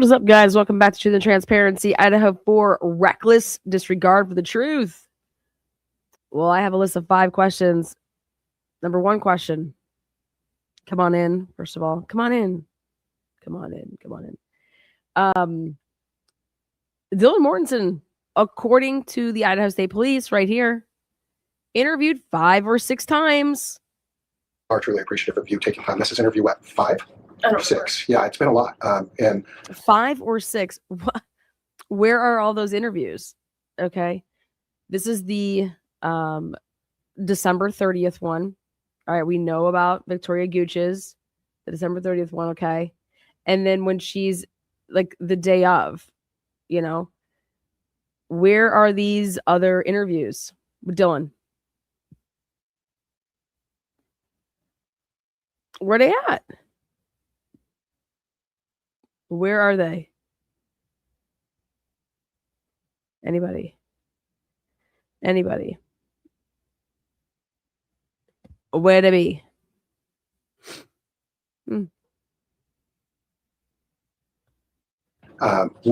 What is up, guys? Welcome back to Truth and Transparency. Idaho4, reckless disregard for the truth. Well, I have a list of 5 questions. Number 1 question. Come on in, first of all. Come on in. Dylan Mortensen, according to the Idaho State Police right here, interviewed 5 or 6 times. Are truly appreciative of you taking time. This is interview what, 5 or 6? Yeah, it's been a lot. And 5 or 6. Where are all those interviews? Okay, this is the December 30th one. All right, we know about Victoria Gooch's, the December 30th one. Okay, and then when she's like the day of, you know, where are these other interviews with Dylan? Where are they at? Where are they? Anybody? Where to be? We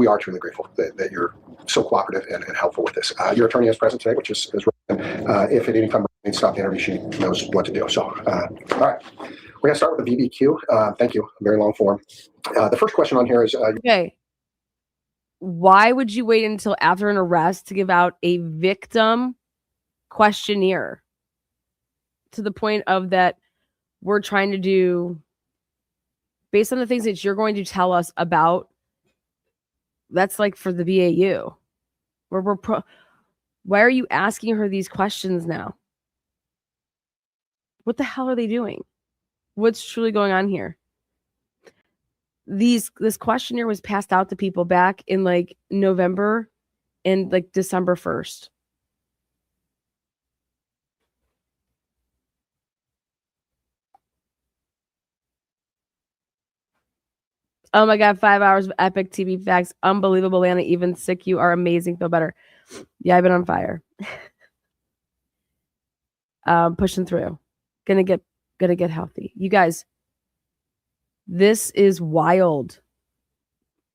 are truly grateful that you're so cooperative and helpful with this. Your attorney is present today, which is if at any time we need to stop the interview, she knows what to do. So, all right. We're going to start with the VBQ. Thank you. Very long form. The first question on here is... okay. Why would you wait until after an arrest to give out a victim questionnaire? To the point of that we're trying to do, based on the things that you're going to tell us about, that's like for the BAU. Why are you asking her these questions now? What the hell are they doing? What's truly going on here? This questionnaire was passed out to people back in like November and like December 1st. Oh my God, 5 hours of epic TV facts. Unbelievable, Lana. Even sick, you are amazing. Feel better. Yeah, I've been on fire. Pushing through. Gonna get healthy. You guys, this is wild.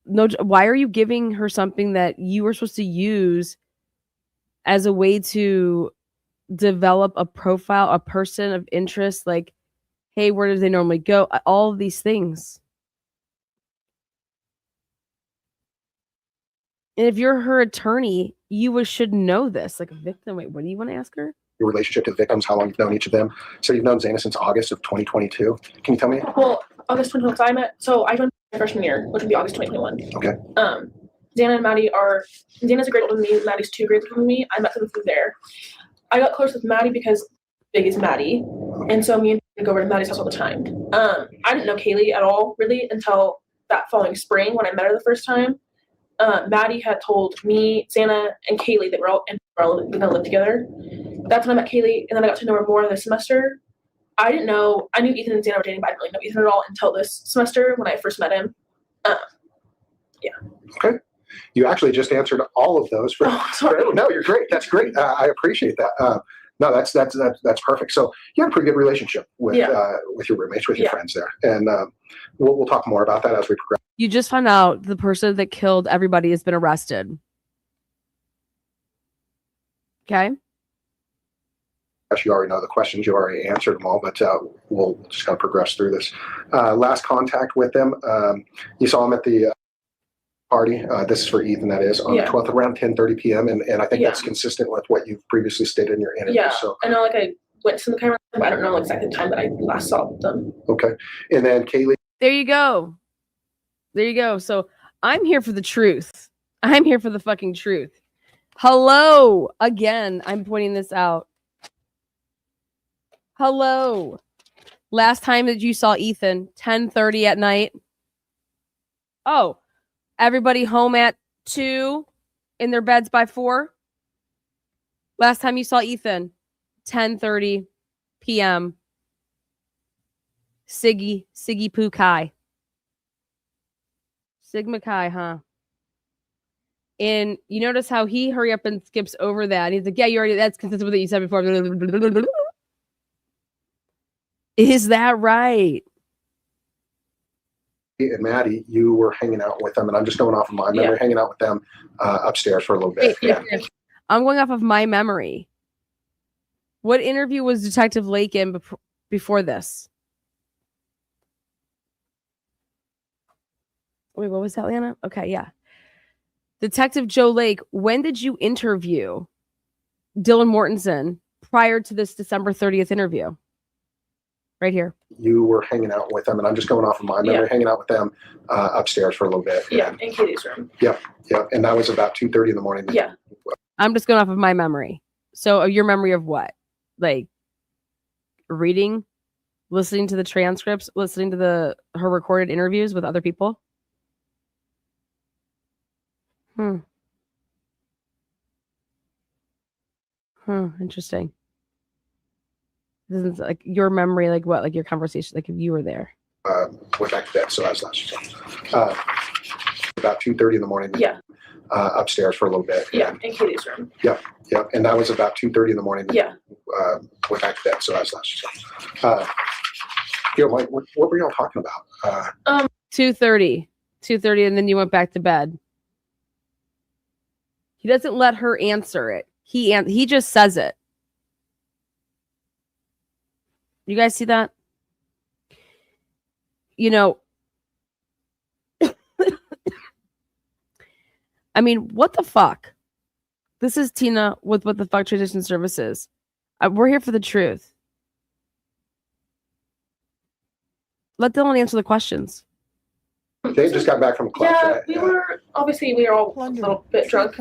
No, why are you giving her something that you were supposed to use as a way to develop a profile, a person of interest? Like, hey, where do they normally go? All of these things. And if you're her attorney, you should know this. Like a victim. Wait, what do you want to ask her? Your relationship to the victims, how long you've known each of them. So you've known Xana since August of 2022. Can you tell me? Well, August 2021. I joined my freshman year, which would be August 2021. Okay. Xana and Maddie Xana's a grade older than me. Maddie's 2 grades older than me. I met them through there. I got close with Maddie because big is Maddie. And so me and Maddie go over to Maddie's house all the time. I didn't know Kaylee at all really until that following spring when I met her the first time. Maddie had told me, Xana, and Kaylee that we're all going to live together. That's when I met Kaylee, and then I got to know her more this semester. I didn't know, I knew Ethan and Xana were dating, but I didn't really know Ethan at all until this semester when I first met him. Yeah. Okay. You actually just answered all of those. Sorry. No, you're great. That's great. I appreciate that. No, that's perfect. So you have a pretty good relationship with your roommates, with your friends there, and we'll talk more about that as we progress. You just found out the person that killed everybody has been arrested. Okay. You already know the questions. You already answered them all, but we'll just kind of progress through this. Last contact with them, you saw him at the party. This is for Ethan, that is, on the 12th around 10:30 p.m. And I think that's consistent with what you've previously stated in your interview. Yeah, so I know, like I went to the camera, but I don't know exactly the time that I last saw them. Okay. And then Kaylee. There you go. So I'm here for the truth. I'm here for the fucking truth. Hello. Again, I'm pointing this out. Hello. Last time that you saw Ethan, 10:30 at night. Oh, everybody home at 2, in their beds by 4. Last time you saw Ethan, 10:30 p.m. Siggy Poo Kai. Sigma Chi, huh? And you notice how he hurry up and skips over that. He's like, yeah, you already, that's consistent with what you said before. Is that right? and Maddie, you were hanging out with them, and I'm just going off of my memory, hanging out with them upstairs for a little bit. Wait, I'm going off of my memory. What interview was Detective Lake in before this? Wait, what was that, Lana? Okay, yeah. Detective Joe Lake, when did you interview Dylan Mortensen prior to this December 30th interview? Right here. You were hanging out with them, and I'm just going off of my memory, hanging out with them upstairs for a little bit. Yeah, in Katie's room. Yep. And that was about 2:30 in the morning. Yeah. I'm just going off of my memory. So your memory of what? Like reading, listening to the transcripts, listening to her recorded interviews with other people? Interesting. This is like your memory, like what? Like your conversation, like if you were there. Went back to bed, so that's about 2:30 in the morning. Yeah. Upstairs for a little bit. Yeah, in Katie's room. Yep. And that was about 2:30 in the morning. Yeah. Went back to bed, so that's Mike, what were y'all talking about? 2:30, and then you went back to bed. He doesn't let her answer it. He just says it. You guys see that? You know, I mean, what the fuck? This is Tina with What the Fuck Transition Services. We're here for the truth. Let Dylan answer the questions. They just got back from class. Yeah, right? we were all a little bit drunk.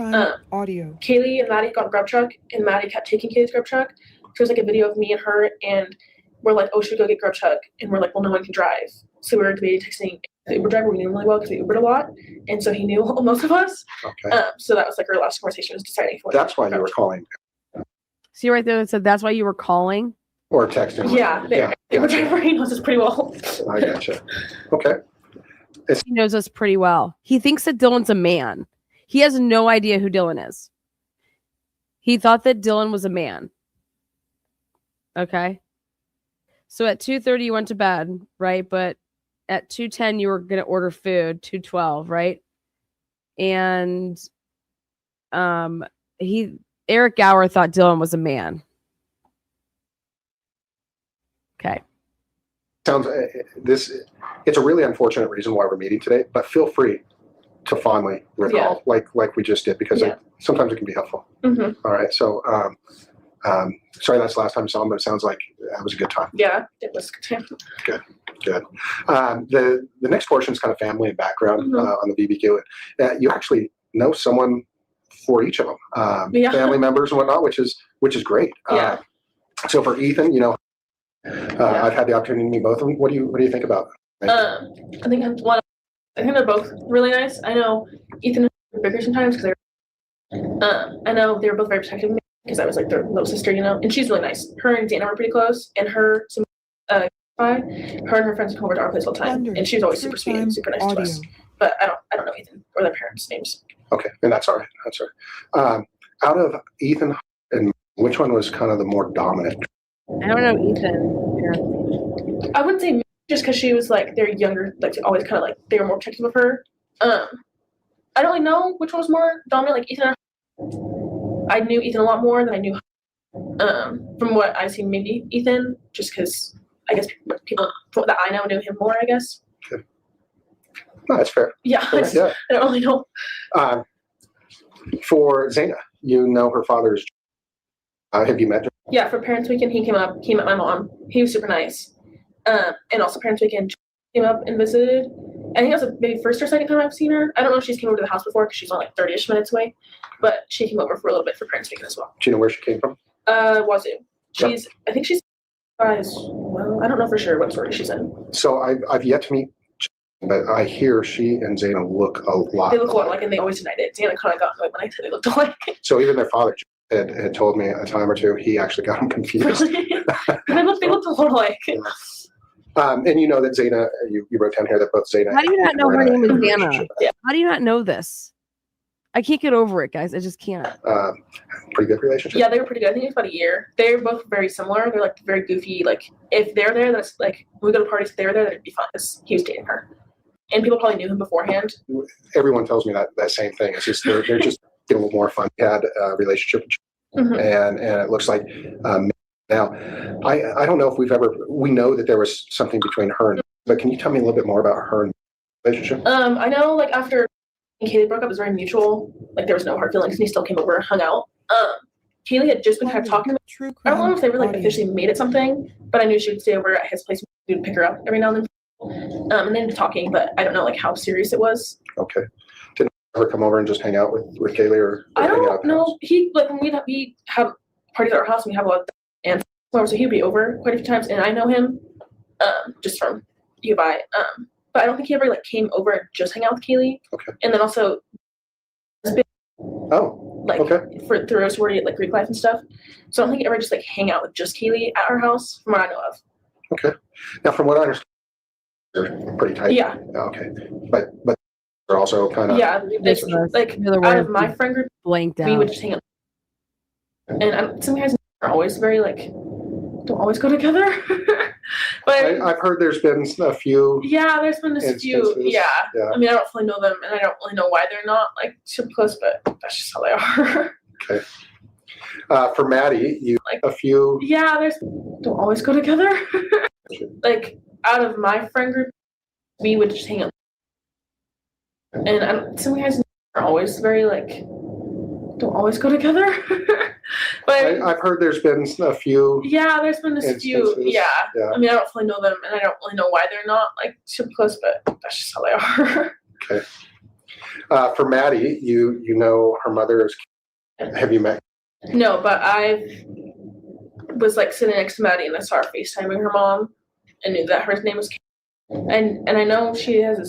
Audio. Kaylee and Maddie got a grub truck, and Maddie kept taking Kaylee's grub truck. There's like a video of me and her, and we're like, "Oh, should we go get grub truck?" And we're like, "Well, no one can drive." So we were debating texting the Uber driver. We knew him really well because we Ubered a lot, and so he knew most of us. Okay. So that was like our last conversation, was deciding if That's why you were calling. See right there that said that's why you were calling? Or texting. Yeah, the Uber driver, he knows us pretty well. I gotcha. Okay. He knows us pretty well. He thinks that Dylan's a man. He has no idea who Dylan is. He thought that Dylan was a man. Okay. So at 2:30 you went to bed, right? But at 2:10 you were gonna order food. 2:12, right? And Eric Gower thought Dylan was a man. Okay. Sounds it's a really unfortunate reason why we're meeting today, but feel free to fondly recall like we just did, because sometimes it can be helpful. Mm-hmm. All right. So sorry that's the last time I saw him, but it sounds like that was a good time. Yeah, it was a good time. Good. The next portion is kind of family and background on the BBQ. You actually know someone for each of them, family members and whatnot, which is great. So for Ethan, I've had the opportunity to meet both of them. What do you think about them? I think they're both really nice. I know Ethan is bigger sometimes because I know they were both very protective of me because I was like their little sister, and she's really nice. Her and Dana were pretty close, and her and her friends come over to our place all the time, and she was always super sweet and super nice to us. But I don't know Ethan or their parents' names. Okay, and that's all right. Out of Ethan and which one was kind of the more dominant? I don't know Ethan. I wouldn't say me, just because she was like they're younger, like always kind of like they were more protective of her. I don't really know which one was more dominant. Like Ethan, I knew Ethan a lot more than I knew. From what I've seen, maybe Ethan, just because I guess people that I know knew him more. I guess. Okay. No, that's fair. Yeah, I don't really know. For Zaina, her father's. Have you met her? Yeah, for Parents Weekend, he met my mom. He was super nice. And also Parents Weekend came up and visited. I think that was maybe first or second time I've seen her. I don't know if she's came over to the house before because she's only like 30-ish minutes away. But she came over for a little bit for Parents Weekend as well. Do you know where she came from? Wazoo. I think she's well, I don't know for sure what story she's in. So I've yet to meet, but I hear she and Zaina look a lot. They look a lot alike, and they always denied it. Zaina kind of got like when I said they looked alike. So even their father had told me a time or two, he actually got him confused. They looked a lot alike. Yeah. And you know that Zaina, you wrote down here that both Zaina. How do you not know her name is Dana? Yeah. How do you not know this? I can't get over it, guys. I just can't. Pretty good relationship. Yeah, they were pretty good. I think it was about a year. They're both very similar. They're like very goofy. Like if they're there, that's like when we go to parties. If they were there, that'd be fun because he was dating her. and people probably knew him beforehand. Everyone tells me that same thing. It's just they're just getting a little more fun. We had a relationship, and it looks like now I don't know if we know that there was something between her and, but can you tell me a little bit more about her and relationship? I know like after Kaylee broke up, it was very mutual. Like there was no hard feelings, and he still came over and hung out. Kaylee had just been kind of talking to me. I don't know if they were like officially made it something, but I knew she would stay over at his place. We would pick her up every now and then. And then talking, but I don't know like how serious it was. Okay. Didn't he ever come over and just hang out with Kaylee or I don't know. He like when we have parties at our house, and we have a lot of aunts over, so he'd be over quite a few times, and I know him just from U of I. But I don't think he ever like came over and just hang out with Kaylee. Okay. And then also like through our sorority like Greek life and stuff. So I don't think he ever just like hang out with just Kaylee at our house, from what I know of. Okay. Now from what I understand, they're pretty tight. Yeah. Okay. But they're also kind of like out of my friend group, blanked out. We would just hang out. And some guys are always very like don't always go together. But I've heard there's been a few. Yeah, there's been a few. Yeah. I mean, I don't fully know them, and I don't really know why they're not like super close, but that's just how they are. Okay. For Maddie, you like a few. Yeah, don't always go together. Like out of my friend group, we would just hang out. And some guys are always very like don't always go together. But I've heard there's been a few. Yeah, there's been a few. Yeah. I mean, I don't fully know them, and I don't really know why they're not like super close, but that's just how they are. Okay. For Maddie, you know her mother is. Have you met? No, but I was like sitting next to Maddie, and I saw her FaceTiming her mom, and knew that her name was. And I know she has a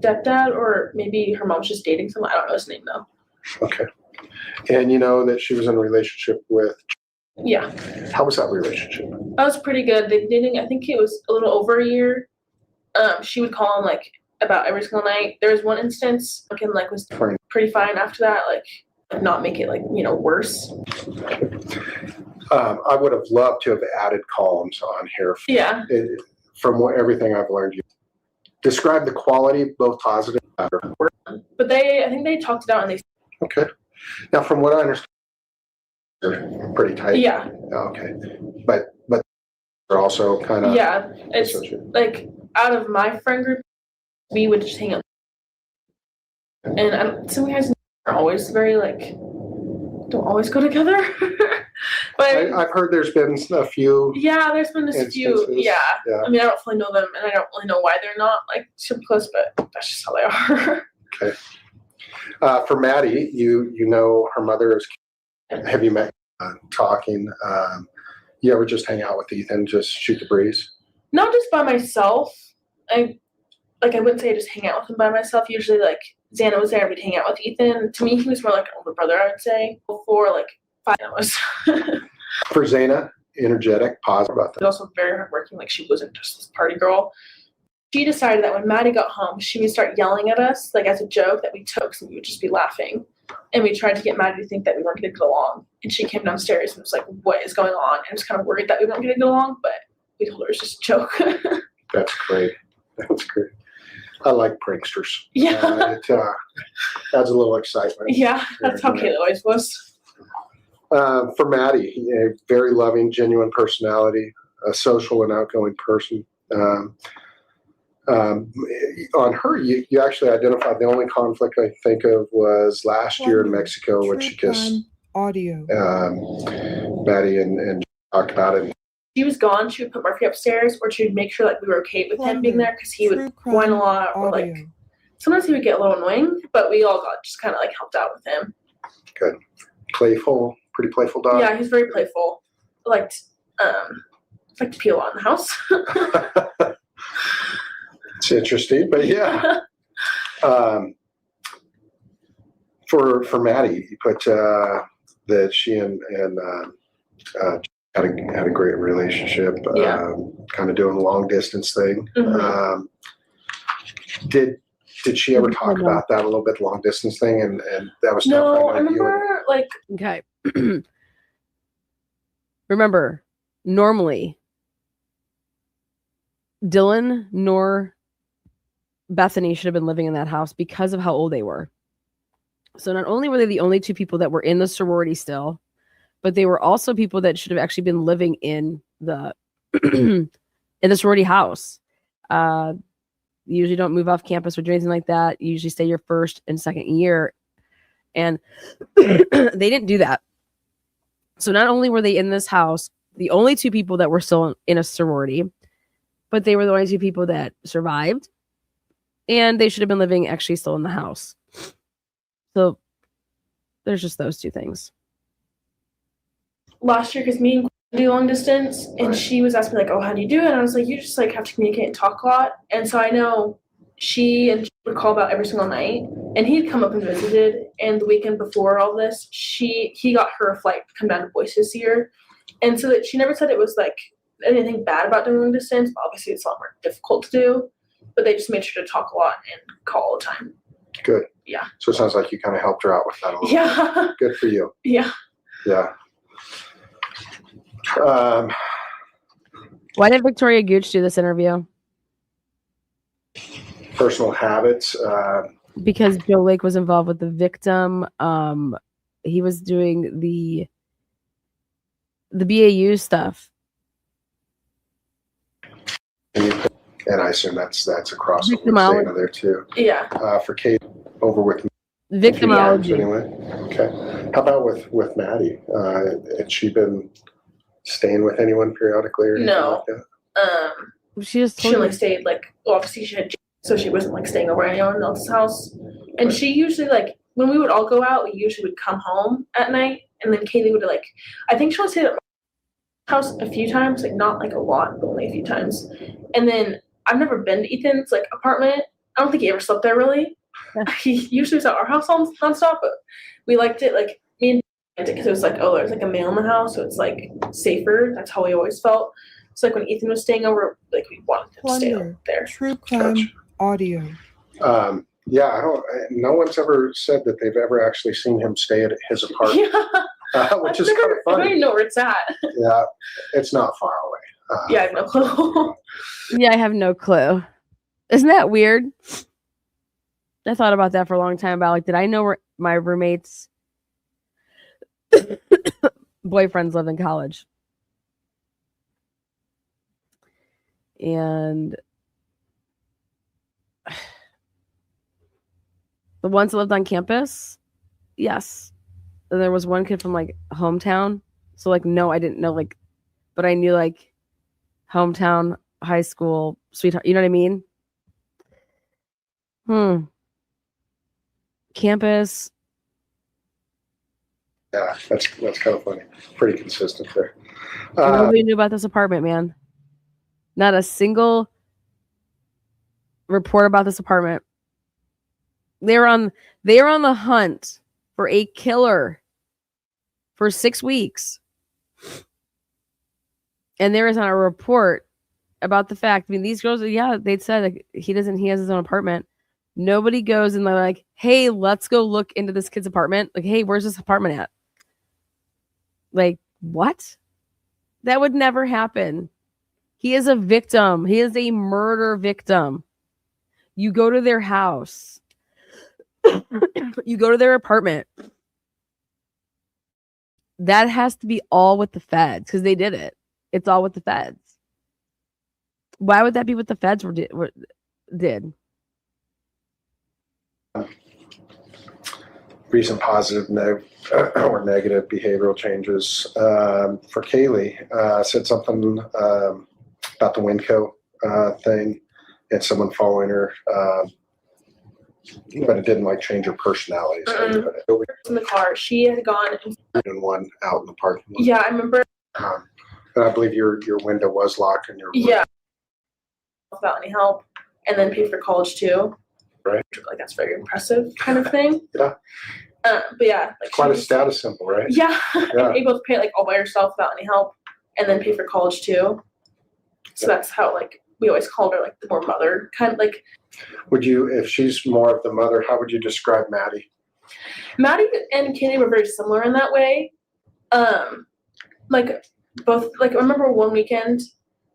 stepdad, or maybe her mom's just dating someone. I don't know his name though. Okay. And you know that she was in a relationship with. Yeah. How was that relationship? That was pretty good. They've been dating, I think it was a little over a year. She would call him like about every single night. There was one instance, looking like was pretty fine after that, like not make it like, worse. I would have loved to have added columns on here. Yeah. From everything I've learned, you describe the quality, both positive and negative. But I think they talked it out, and they. Okay. Now, from what I understand, they're pretty tight. Yeah. Okay. But they're also kind of. Yeah. It's like out of my friend group, we would just hang out. And some guys are always very like don't always go together. But I've heard there's been a few. Yeah, there's been a few. Yeah. I mean, I don't fully know them, and I don't really know why they're not like super close, but that's just how they are. Okay. For Maddie, you know her mother is. Have you met? Talking. You ever just hang out with Ethan, just shoot the breeze? Not just by myself. I wouldn't say I just hang out with him by myself. Usually, like Xana was there, we'd hang out with Ethan. To me, he was more like an older brother, I would say. For like 5 hours. For Xana, energetic, positive about that. But also very hardworking. Like she wasn't just this party girl. She decided that when Maddie got home, she would start yelling at us, like as a joke that we took, so we would just be laughing. And we tried to get Maddie to think that we weren't going to get along. And she came downstairs and was like, what is going on? And I was kind of worried that we weren't going to get along, but we told her it was just a joke. That's great. That's great. I like pranksters. Yeah. It adds a little excitement. Yeah, that's how Kayla always was. For Maddie, a very loving, genuine personality, a social and outgoing person. On her, you actually identified the only conflict I think of was last year in Mexico, when she kissed audio. Maddie and talked about it. She was gone. She would put Murphy upstairs, or she would make sure like we were okay with him being there, because he would whine a lot, or like sometimes he would get a little annoying. But we all got just kind of like helped out with him. Good, playful, pretty playful dog. Yeah, he's very playful. Liked to peel on the house. It's interesting, but yeah. For Maddie, you put that she and had a great relationship. Yeah. Kind of doing a long distance thing. Mm-hmm. Did she ever talk about that a little bit, long distance thing? And that was no. I remember okay. Remember, normally Dylan nor Bethany should have been living in that house because of how old they were. So not only were they the only two people that were in the sorority still, but they were also people that should have actually been living in the in the sorority house. You usually don't move off campus or do anything like that. You usually stay your first and second year. And they didn't do that. So not only were they in this house, the only two people that were still in a sorority, but they were the only two people that survived. And they should have been living actually still in the house. So there's just those two things. Last year, because me and Gwen do long distance, and she was asking me like, "Oh, how do you do it?" And I was like, "You just like have to communicate and talk a lot." And so I know she and would call about every single night, and he'd come up and visited. And the weekend before all this, he got her a flight to come down to Boise this year, and so that she never said it was like anything bad about doing long distance. But obviously, it's a lot more difficult to do. But they just made sure to talk a lot and call all the time. Good. Yeah. So it sounds like you kind of helped her out with that a little Yeah. bit. Good for you. Yeah. Yeah. Why did Victoria Gooch do this interview? Personal habits. Because Joe Lake was involved with the victim. He was doing the BAU stuff. And I assume that's across Victimology. the there too. Yeah. For Kate, over with Victimology. anyway. Okay. How about with Maddie? Had she been staying with anyone periodically or anything No. like that? She only stayed like, well, obviously she had, so she wasn't like staying over at anyone else's house. And she usually like, when we would all go out, we usually would come home at night, and then Kaylee would like, I think she only stayed at my house a few times, like not like a lot, but only a few times. And then I've never been to Ethan's like apartment. I don't think he ever slept there really. He usually was at our house nonstop, but we liked it. Like me and liked it because it was like, oh, there's like a male in the house, so it's like safer. That's how we always felt. So like when Ethan was staying over, like we wanted him to stay over there. True crime audio. Yeah, no one's ever said that they've ever actually seen him stay at his apartment, which is kind of I don't funny. even know where it's at. Yeah, it's not far away. Yeah, I have no clue. Yeah, I have no clue. Isn't that weird? I thought about that for a long time about like, did I know where my roommates' boyfriends lived in college? And the ones that lived on campus, yes. And there was one kid from like hometown. So like, no, I didn't know like, but I knew like hometown, high school, sweetheart. You know what I mean? Campus. Yeah, that's kind of funny. Pretty consistent there. Nobody knew about this apartment, man. Not a single report about this apartment. They were on the hunt for a killer for 6 weeks. And there is not a report about the fact. I mean, these girls, yeah, they'd said like, he has his own apartment. Nobody goes and they're like, hey, let's go look into this kid's apartment. Like, hey, where's this apartment at? Like, what? That would never happen. He is a victim. He is a murder victim. You go to their house. You go to their apartment. That has to be all with the feds because they did it. It's all with the feds. Why would that be what the feds did? Recent positive or negative behavioral changes. For Kaylee, said something about the Winco thing and someone following her, but it didn't like change her personality. So In the car, she had gone and one out in the parking lot. Yeah, I remember. And I believe your window was locked and your Without any help, and then paid for college too. Right. Like that's very impressive kind of thing. Yeah. But yeah, like Quite a status symbol, right? Yeah. Yeah. Able to pay like all by yourself without any help, and then pay for college too. So that's how like we always called her like the more mother kind of like. Would you, if she's more of the mother, how would you describe Maddie? Maddie and Katie were very similar in that way. Like both, like I remember one weekend,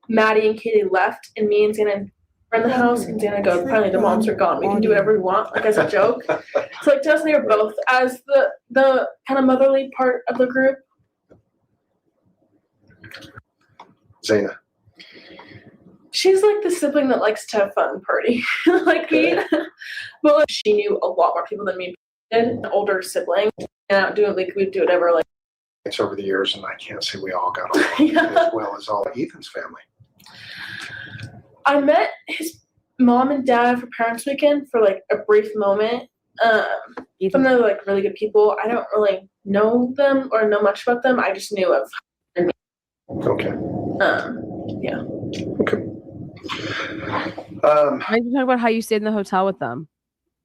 Maddie and Katie left, and me and Zana in the house, and Xana goes, apparently the moms are gone. We can do whatever we want, like as a joke. So like Jess and they are both as the kind of motherly part of the group. Xana. She's like the sibling that likes to have fun and party, like me. But like, she knew a lot more people than me did, an older sibling, and out doing like we'd do whatever. Like It's over the years, and I can't say we all got along as well as all Ethan's family. I met his mom and dad for Parents Weekend for like a brief moment. Some of them are like really good people. I don't really know them or know much about them. I just knew of. Okay. Yeah. Okay. Why did you talk about how you stayed in the hotel with them?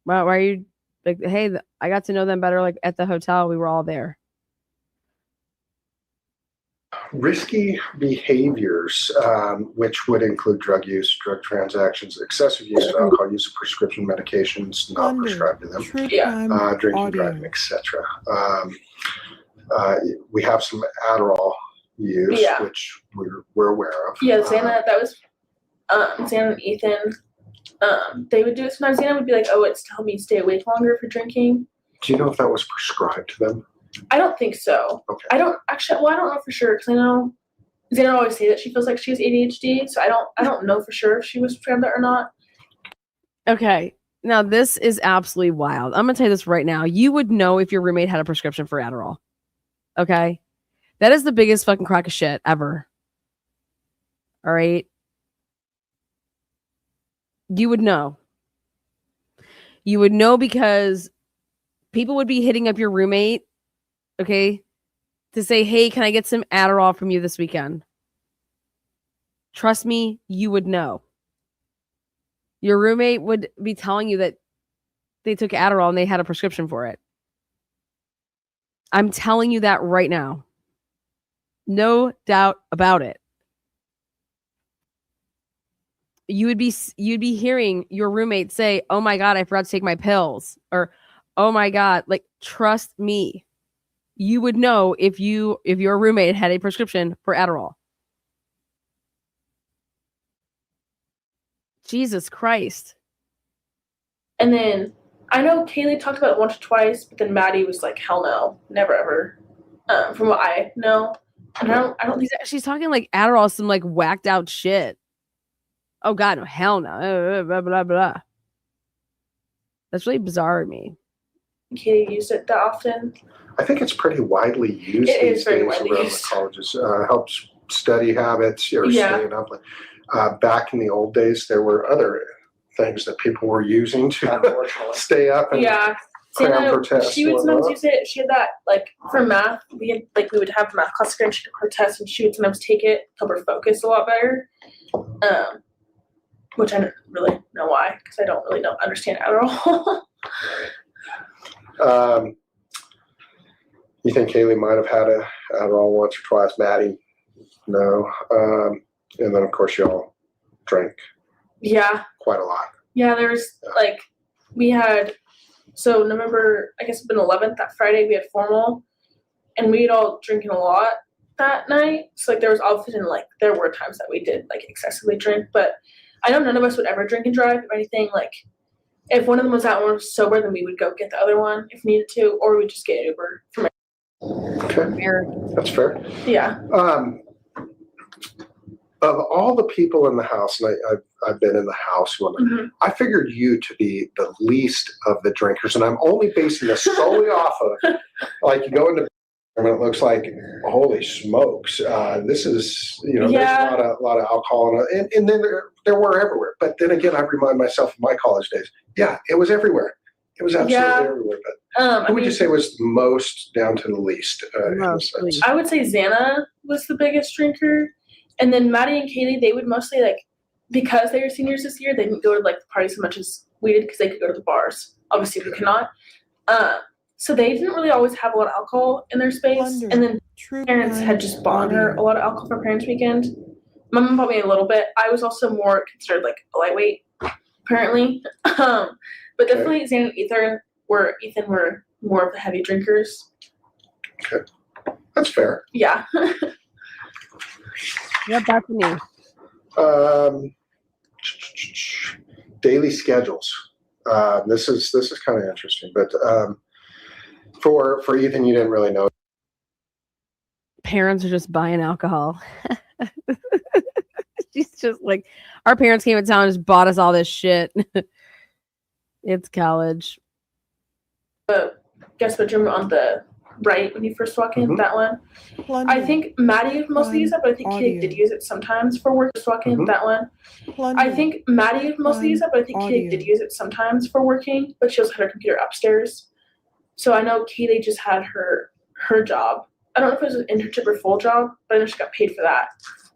Why are you like, hey, I got to know them better like at the hotel. We were all there. Risky behaviors, which would include drug use, drug transactions, excessive use of alcohol, use of prescription medications not prescribed to them, drinking, driving, etc. We have some Adderall use, which we're aware of. Yeah, Xana, that was Xana and Ethan. They would do it sometimes. Xana would be like, "Oh, it's to help me stay awake longer for drinking." Do you know if that was prescribed to them? I don't think so. Okay. I don't actually. Well, I don't know for sure because I know Xana always say that she feels like she has ADHD. So I don't know for sure if she was prescribed that or not. Okay. Now this is absolutely wild. I'm gonna tell you this right now. You would know if your roommate had a prescription for Adderall. Okay. That is the biggest fucking crock of shit ever. All right. You would know. You would know because people would be hitting up your roommate, okay, to say, hey, can I get some Adderall from you this weekend? Trust me, you would know. Your roommate would be telling you that they took Adderall and they had a prescription for it. I'm telling you that right now. No doubt about it. You'd be hearing your roommate say, "Oh my God, I forgot to take my pills," or "Oh my God," like trust me, you would know if your roommate had a prescription for Adderall. Jesus Christ. And then I know Kaylee talked about it once or twice, but then Maddie was like, "Hell no, never ever." From what I know, and I don't think She's talking like Adderall, some like whacked out shit. Oh God, no, hell no. Blah, blah, blah. That's really bizarre to me. Kaylee used it that often. I think it's pretty widely used these days around the colleges. Helps study habits or staying up. Back in the old days, there were other things that people were using to stay up and cram for tests. She would sometimes use it. She had that like for math. We would have math class and she did her test, and she would sometimes take it to help her focus a lot better. Which I don't really know why, because I don't really understand Adderall. You think Kaylee might have had a Adderall once or twice? Maddie, no. And then of course y'all drank. Yeah. Quite a lot. Yeah, there's like we had November, I guess it's been 11th, that Friday we had formal, and we'd all drinking a lot that night. So like there was often like there were times that we did like excessively drink, but I know none of us would ever drink and drive or anything. Like if one of them was out and one was sober, then we would go get the other one if needed to, or we would just get an Uber from it. Okay, that's fair. Yeah. Of all the people in the house, and I've been in the house one, I figured you to be the least of the drinkers, and I'm only basing this solely off of like you go into and it looks like holy smokes, this is there's a lot of alcohol and then there were everywhere. But then again, I remind myself of my college days. Yeah, it was everywhere. It was absolutely everywhere. But who would you say was most down to the least? I would say Xana was the biggest drinker. And then Maddie and Kaylee, they would mostly because they were seniors this year, they didn't go to the parties as much as we did because they could go to the bars. Obviously, we cannot. So they didn't really always have a lot of alcohol in their space. And then parents had just bought her a lot of alcohol for Parents Weekend. My mom bought me a little bit. I was also more considered like a lightweight, apparently. But definitely Xana and Ethan were more of the heavy drinkers. Okay, that's fair. Yeah. Yeah, back to me. daily schedules. This is kind of interesting, but for Ethan, you didn't really know. Parents are just buying alcohol. She's just like, our parents came in town and just bought us all this shit. It's college. Guest bedroom on the right when you first walk in, that one. Plunder. I think Maddie used mostly use it, but I think Kitty did use it sometimes for work. Just walk in, that one. Plunder. I think Maddie used mostly use it, but I think Kitty did use it sometimes for working, but she also had her computer upstairs. So I know Katie just had her job. I don't know if it was an internship or full job, but I know she got paid for that.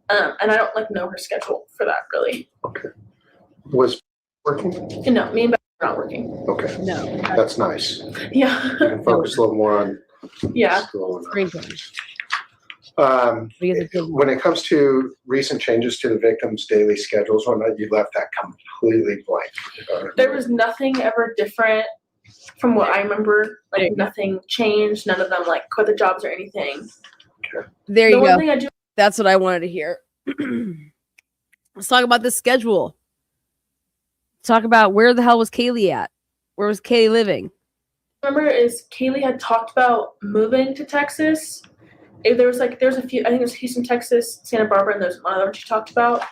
And I don't know her schedule for that really. Okay. Was working? No, me and Beth are not working. Okay. No. That's nice. Yeah. You can focus a little more on Yeah. school and Screen time. when it comes to recent changes to the victims' daily schedules, you left that completely blank. There was nothing ever different from what I remember. Like nothing changed. None of them like quit their jobs or anything. Okay. There The you one go. thing I do That's what I wanted to hear. Let's talk about the schedule. Talk about where the hell was Kaylee at? Where was Kaylee living? remember is Kaylee had talked about moving to Texas. There's a few, I think it was Houston, Texas, Santa Barbara, and there's one other one she talked about.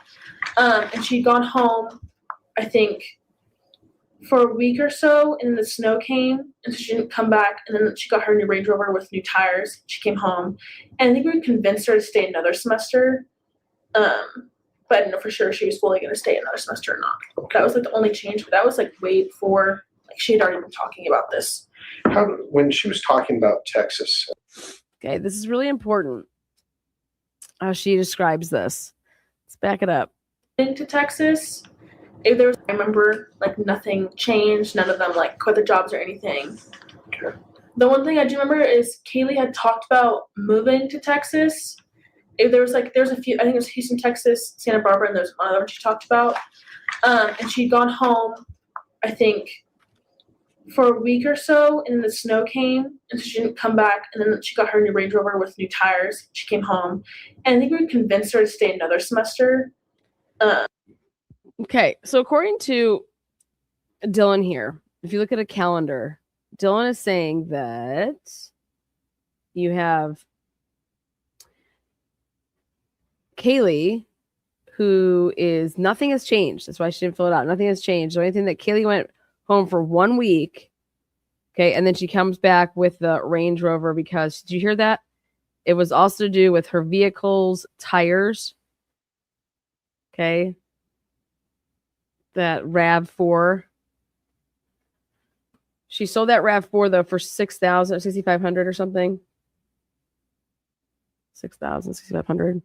And she'd gone home, I think, for a week or so, and then the snow came, and so she didn't come back. And then she got her new Range Rover with new tires. She came home, and I think we convinced her to stay another semester. But I didn't know for sure she was fully going to stay another semester or not. Okay. That was like the only change, but that was like way before, like she had already been talking about this. When she was talking about Texas. Okay, this is really important. How she describes this. Let's back it up. Into Texas, I remember like nothing changed. None of them like quit their jobs or anything. Okay. The one thing I do remember is Kaylee had talked about moving to Texas. There's a few, I think it was Houston, Texas, Santa Barbara, and there's one other one she talked about. And she'd gone home, I think, for a week or so, and then the snow came, and so she didn't come back. And then she got her new Range Rover with new tires. She came home, and I think we convinced her to stay another semester. Okay, so according to Dylan here, if you look at a calendar, Dylan is saying that you have Kaylee, who is nothing has changed. That's why she didn't fill it out. Nothing has changed. The only thing that Kaylee went home for 1 week. Okay, and then she comes back with the Range Rover because, did you hear that? It was also to do with her vehicle's tires. Okay. That RAV4. She sold that RAV4 though for $6,500 or something. 6,000, 6,500.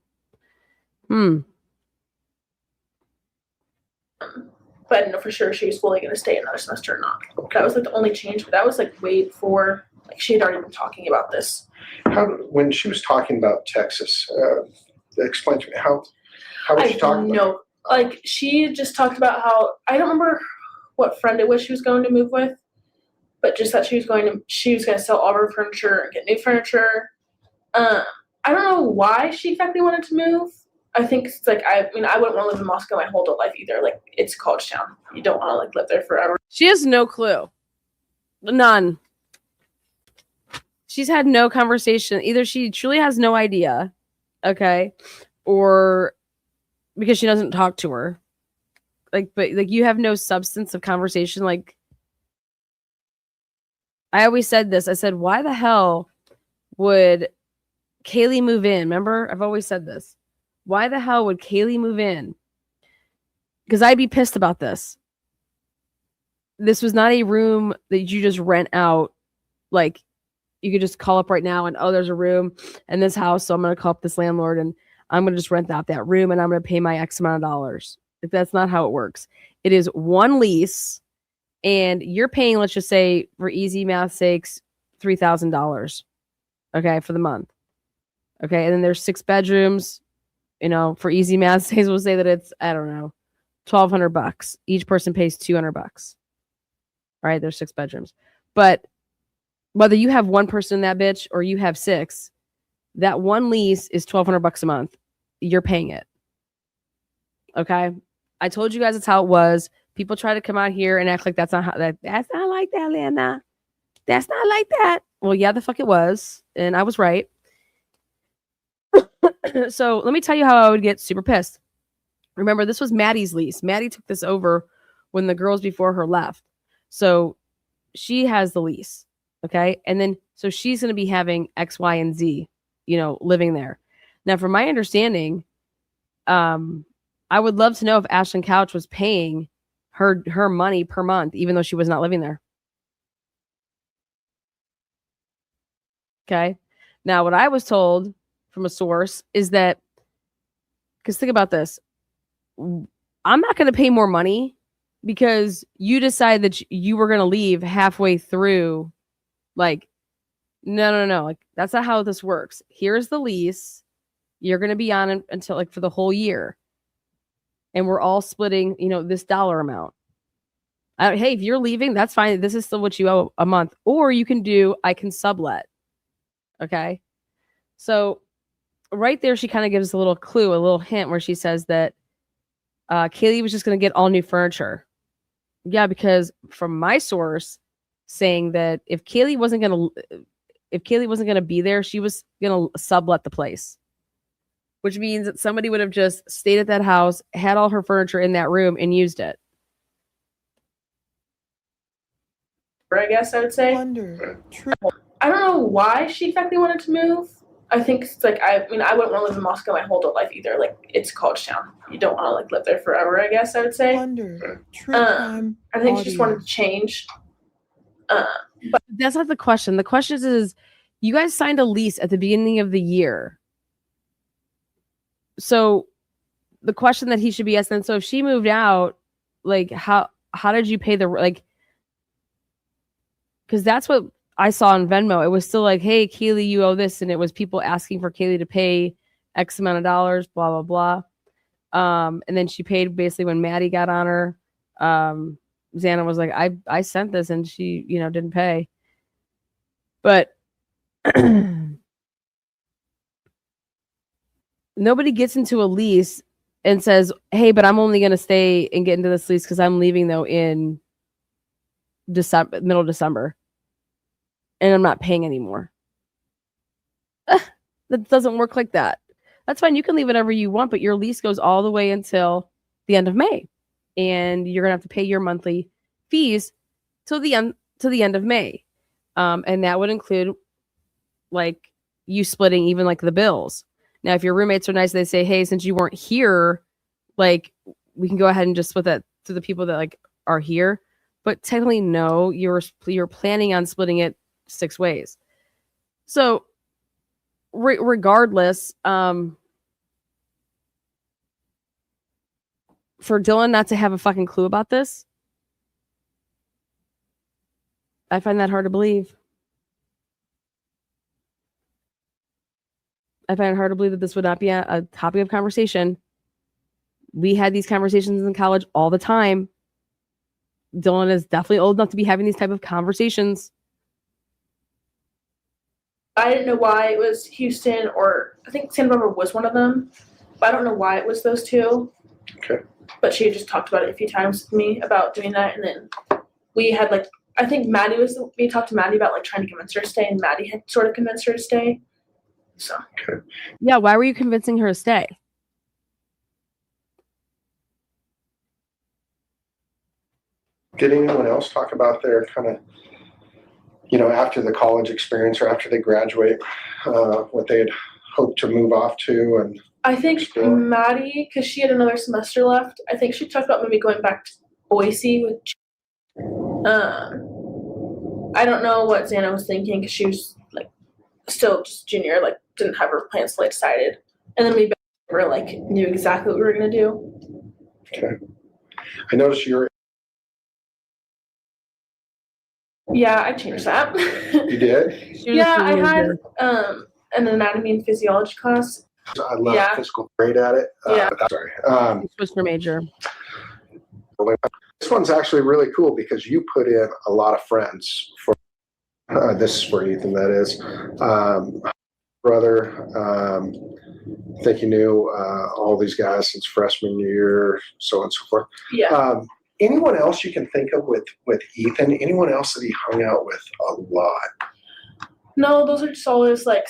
But I didn't know for sure she was fully going to stay another semester or not. That was like the only change, but that was like way before, like she had already been talking about this. When she was talking about Texas, explain to me how was she talking about it? Like she just talked about how, I don't remember what friend it was she was going to move with, but just that she was going to sell all her furniture and get new furniture. I don't know why she exactly wanted to move. I think it's like, I wouldn't want to live in Moscow my whole adult life either. Like, it's a college town. You don't want to like live there forever. She has no clue. None. She's had no conversation. Either she truly has no idea, okay, or because she doesn't talk to her. But you have no substance of conversation. Like, I always said this. I said, why the hell would Kaylee move in? Remember? I've always said this. Why the hell would Kaylee move in? Because I'd be pissed about this. This was not a room that you just rent out. Like, you could just call up right now and, oh, there's a room in this house, so I'm going to call up this landlord and I'm going to just rent out that room and I'm going to pay my X amount of dollars. If that's not how it works. It is one lease and you're paying, let's just say, for easy math sakes, $3,000. Okay, for the month. Okay, and then there's 6 bedrooms. You know, for easy math sakes, we'll say that it's, I don't know, $1,200. Each person pays $200. All right, there's 6 bedrooms. But whether you have one person in that bitch or you have 6, that one lease is $1,200 a month. You're paying it. Okay? I told you guys that's how it was. People try to come out here and act like that's not how that's not like that, Lana. That's not like that. Well, yeah, the fuck it was. And I was right. So let me tell you how I would get super pissed. Remember, this was Maddie's lease. Maddie took this over when the girls before her left. So she has the lease. Okay. And then so she's going to be having X, Y, and Z, living there. Now, from my understanding, I would love to know if Ashlyn Couch was paying her money per month, even though she was not living there. Okay. Now, what I was told from a source is that, because think about this, I'm not going to pay more money because you decide that you were going to leave halfway through. Like, no. Like, that's not how this works. Here's the lease. You're going to be on until for the whole year. And we're all splitting, this dollar amount. Hey, if you're leaving, that's fine. This is still what you owe a month. Or you can I can sublet. Okay. So right there, she kind of gives a little clue, a little hint where she says that Kaylee was just going to get all new furniture. Yeah, because from my source saying that if Kaylee wasn't going to be there, she was going to sublet the place. Which means that somebody would have just stayed at that house, had all her furniture in that room, and used it. I guess I would say. True. I don't know why she exactly wanted to move. I think it's I wouldn't want to live in Moscow my whole adult life either. It's college town. You don't want to live there forever, I guess I would say. I think she just wanted to change. But that's not the question. The question is, you guys signed a lease at the beginning of the year. So the question that he should be asking, so if she moved out, how did you pay because that's what I saw on Venmo. It was still hey, Kaylee, you owe this. And it was people asking for Kaylee to pay X amount of dollars, blah, blah, blah. And then she paid basically when Maddie got on her. Xana was like, I sent this and she, didn't pay. But nobody gets into a lease and says, hey, but I'm only going to stay and get into this lease because I'm leaving though in middle of December. And I'm not paying anymore. That doesn't work like that. That's fine. You can leave whatever you want, but your lease goes all the way until the end of May. And you're going to have to pay your monthly fees till the end of May. And that would include you splitting even the bills. Now, if your roommates are nice, they say, hey, since you weren't here, we can go ahead and just split that to the people that are here. But technically, no, you're planning on splitting it 6 ways. So regardless, for Dylan not to have a fucking clue about this, I find that hard to believe. I find it hard to believe that this would not be a topic of conversation. We had these conversations in college all the time. Dylan is definitely old enough to be having these type of conversations. I didn't know why it was Houston, or I think Santa Barbara was one of them, but I don't know why it was those two. Okay. But she had just talked about it a few times with me about doing that, and then we had I think we talked to Maddie about trying to convince her to stay, and Maddie had sort of convinced her to stay. So. Okay. Yeah, why were you convincing her to stay? Did anyone else talk about their kind of, after the college experience or after they graduate, what they had hoped to move off to? And I think explore? Maddie, because she had another semester left, I think she talked about maybe going back to Boise with. I don't know what Xana was thinking because she was still just junior, didn't have her plans fully decided, and then we were knew exactly what we were gonna do. Okay. I noticed you're. Yeah, I changed that. You did? Yeah, I had an anatomy and physiology class. I love physical grade at it. Yeah. But sorry. Switched her major. This one's actually really cool because you put in a lot of friends for this is for Ethan, that is. brother. I think you knew all these guys since freshman year, so on and so forth. Yeah. Anyone else you can think of with Ethan? Anyone else that he hung out with a lot? No, those are just always like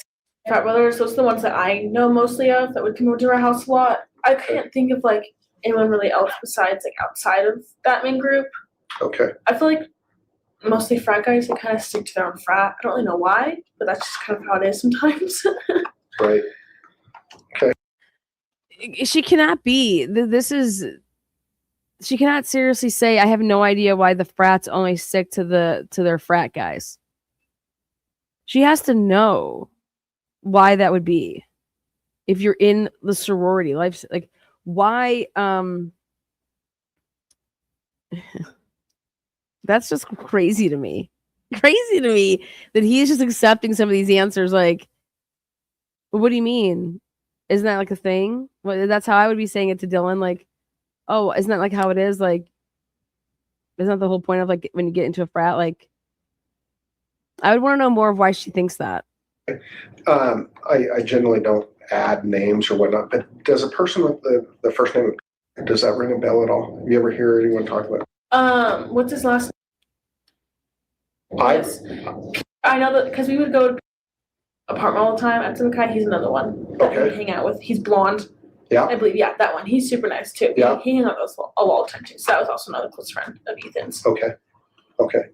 frat brothers. Those are the ones that I know mostly of that would come over to our house a lot. I can't think of like anyone really else besides like outside of that main group. Okay. I feel like mostly frat guys, they kind of stick to their own frat. I don't really know why, but that's just kind of how it is sometimes. Right. Okay. She cannot be. She cannot seriously say, I have no idea why the frats only stick to their frat guys. She has to know why that would be. If you're in the sorority life, like why that's just crazy to me. Crazy to me that he's just accepting some of these answers. Like, what do you mean? Isn't that like a thing? Well, that's how I would be saying it to Dylan. Like, oh, isn't that like how it is? Like, isn't that the whole point of like when you get into a frat? Like, I would want to know more of why she thinks that. I generally don't add names or whatnot, but does a person with the first name, does that ring a bell at all? Have you ever heard anyone talk about it? What's his last name? I know that because we would go to apartment all the time at Simkai. He's another one that we would hang out with. He's blonde. Yeah. I believe, yeah, that one. He's super nice too. Yeah. He hung out with us a lot of time too. So that was also another close friend of Ethan's. Okay.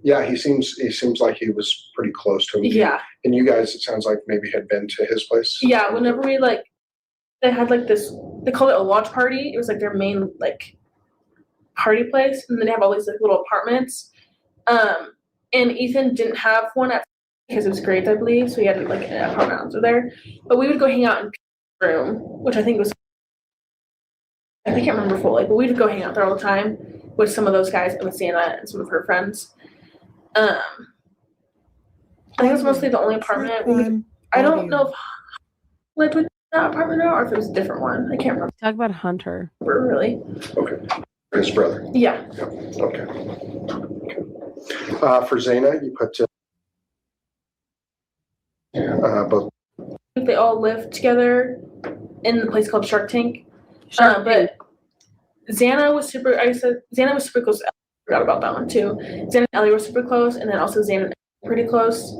Yeah, he seems like he was pretty close to him. Yeah. And you guys, it sounds like maybe had been to his place. Yeah, whenever we they had like this, they called it a watch party. It was like their main like party place, and then they have all these like little apartments. And Ethan didn't have one because it was grades, I believe, so he had like an apartment under there. But we would go hang out in Pete's room, which I think was, I can't remember fully, but we would go hang out there all the time with some of those guys and with Santa and some of her friends. I think it was mostly the only apartment. I don't know if lived with that apartment now or if it was a different one. I can't remember. Talk about Hunter. Really. Okay. His brother. Yeah. Okay. For Zaina, you put both. They all lived together in the place called Shark Tank. But Xana was super. Xana was super close. I forgot about that one too. Xana and Ellie were super close, and then also Xana and Ellie were pretty close.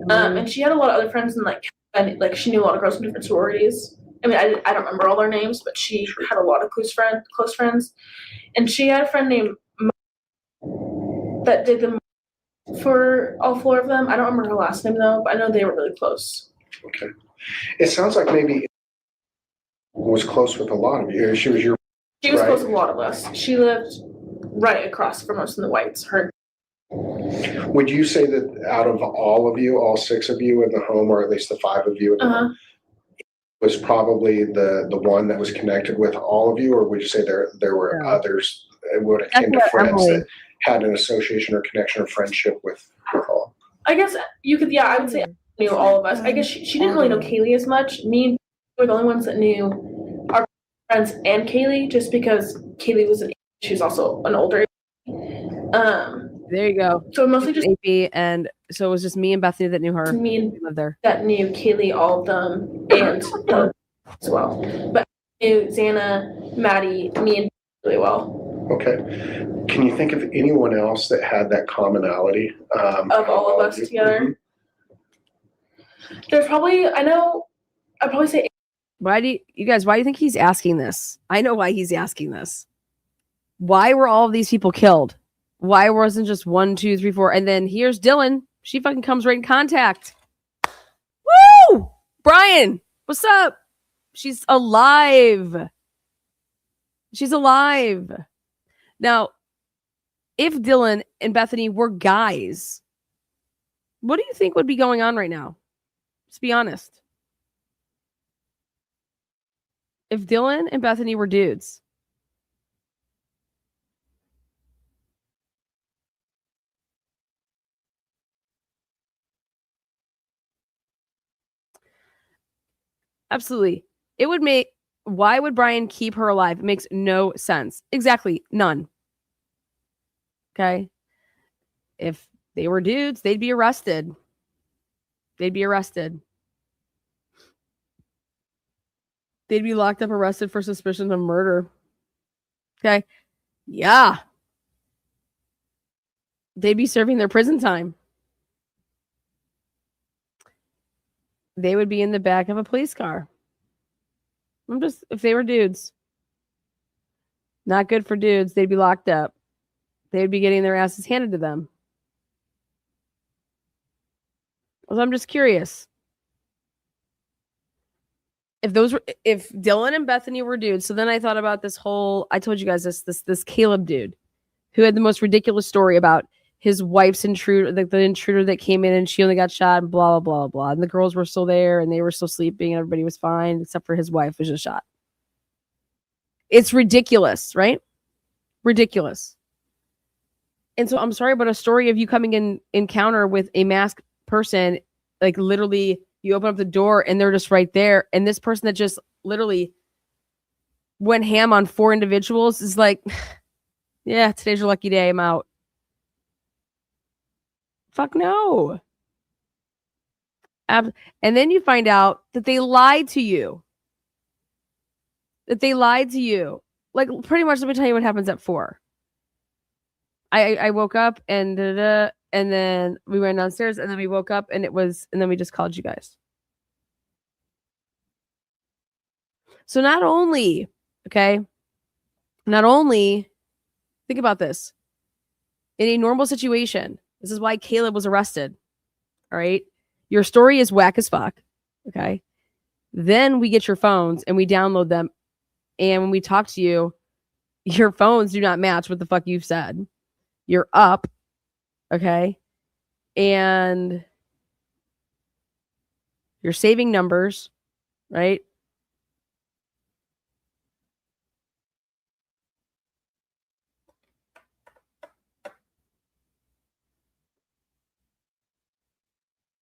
And she had a lot of other friends, and she knew a lot of girls from different sororities. I mean, I don't remember all their names, but she had a lot of close friends, and she had a friend named that did them for all four of them. I don't remember her last name though, but I know they were really close. Okay. It sounds like maybe was close with a lot of you. She was close with a lot of us. She lived right across from us in the Whites. Would you say that out of all of you, all six of you in the home, or at least the five of you in the home, was probably the one that was connected with all of you, or would you say there were others would akin to friends that had an association or connection or friendship with all? I guess you could. Yeah, I would say I knew all of us. I guess she didn't really know Kaylee as much. Me and were the only ones that knew our friends and Kaylee, just because Kaylee was she was also an older. There you go. So mostly just AP, and so it was just me and Bethany that knew her. Me and lived there. That knew Kaylee, all of them, and as well. But I knew Xana, Maddie, me, and really well. Okay. Can you think of anyone else that had that commonality of all of us together? Mm-hmm. There's probably I'd probably say. Why do you think he's asking this? I know why he's asking this. Why were all of these people killed? Why wasn't just 1, 2, 3, 4? And then here's Dylan. She fucking comes right in contact. Woo! Bryan, what's up? She's alive. She's alive. Now, if Dylan and Bethany were guys, what do you think would be going on right now? Let's be honest. If Dylan and Bethany were dudes, absolutely. It would make, why would Bryan keep her alive? It makes no sense. Exactly. None. Okay. If they were dudes, they'd be arrested. They'd be locked up, arrested for suspicion of murder. Okay. Yeah. They'd be serving their prison time. They would be in the back of a police car. If they were dudes. Not good for dudes. They'd be locked up. They'd be getting their asses handed to them. So I'm just curious. If Dylan and Bethany were dudes, so then I thought about this whole, I told you guys this Caleb dude who had the most ridiculous story about his wife's intruder, the intruder that came in and she only got shot and blah, blah, blah, blah. And the girls were still there and they were still sleeping and everybody was fine except for his wife was just shot. It's ridiculous, right? Ridiculous. And so I'm sorry, but a story of you coming in encounter with a masked person, like literally you open up the door and they're just right there. And this person that just literally went ham on 4 individuals is like, yeah, today's your lucky day. I'm out. Fuck no. And then you find out that they lied to you. Like, pretty much, let me tell you what happens at 4. I woke up and then we went downstairs and then we woke up and then we just called you guys. So not only, think about this. In a normal situation, this is why Caleb was arrested. All right. Your story is whack as fuck. Okay. Then we get your phones and we download them. And when we talk to you, your phones do not match what the fuck you've said. You're up. Okay. And you're saving numbers, right?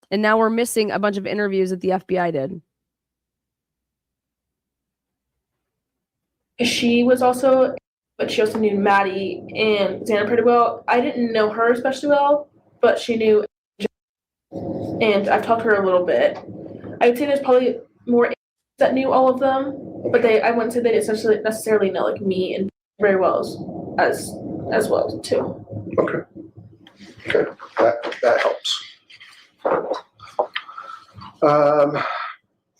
And now we're missing a bunch of interviews that the FBI did. She was also, but she also knew Maddie and Xana pretty well. I didn't know her especially well, but she knew, and I've talked to her a little bit. I would say there's probably more that knew all of them, but I wouldn't say they didn't necessarily know like me and very well as well too. Okay. That helps.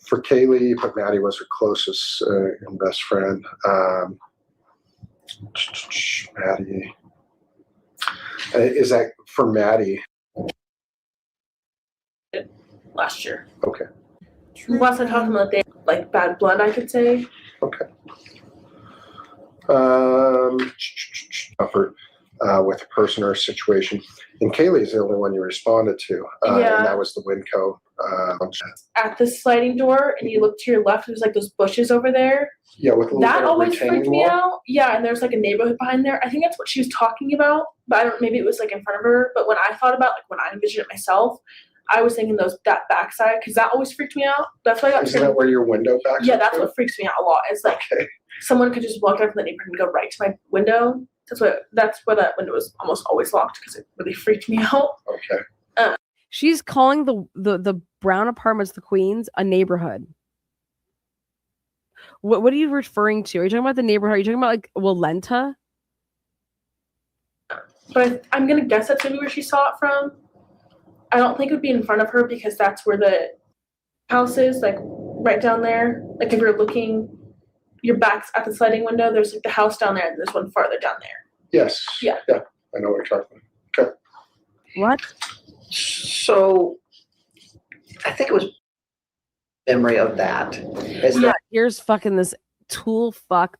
For Kaylee, but Maddie was her closest and best friend. Maddie. Is that for Maddie? Last year. Okay. Last I talked to them, that they had, like bad blood, I could say. Okay. With a person or a situation. And Kaylee's the only one you responded to. Yeah. And that was the Winco. At the sliding door, and you look to your left, there's like those bushes over there. Yeah, with a little that bit of always retaining freaked me wall. out. Yeah, and there's like a neighborhood behind there. I think that's what she was talking about, but I don't. Maybe it was like in front of her. But when I thought about like when I envisioned it myself, I was thinking that backside because that always freaked me out. That's why I got. Isn't that where your window backs? Yeah, that's what freaks me out a lot. Is like okay. Someone could just walk out from the neighborhood and go right to my window. That's where that window was almost always locked because it really freaked me out. Okay. She's calling the brown apartments, the Queens, a neighborhood. What are you referring to? Are you talking about the neighborhood? Are you talking about like Walenta? But I'm gonna guess that's maybe where she saw it from. I don't think it would be in front of her because that's where the house is, like right down there. Like if you're looking, your back's at the sliding window. There's like the house down there, and there's one farther down there. Yes. Yeah. Yeah. I know what you're talking about. Okay. What? So I think it was memory of that. Yeah, here's fucking this tool fuck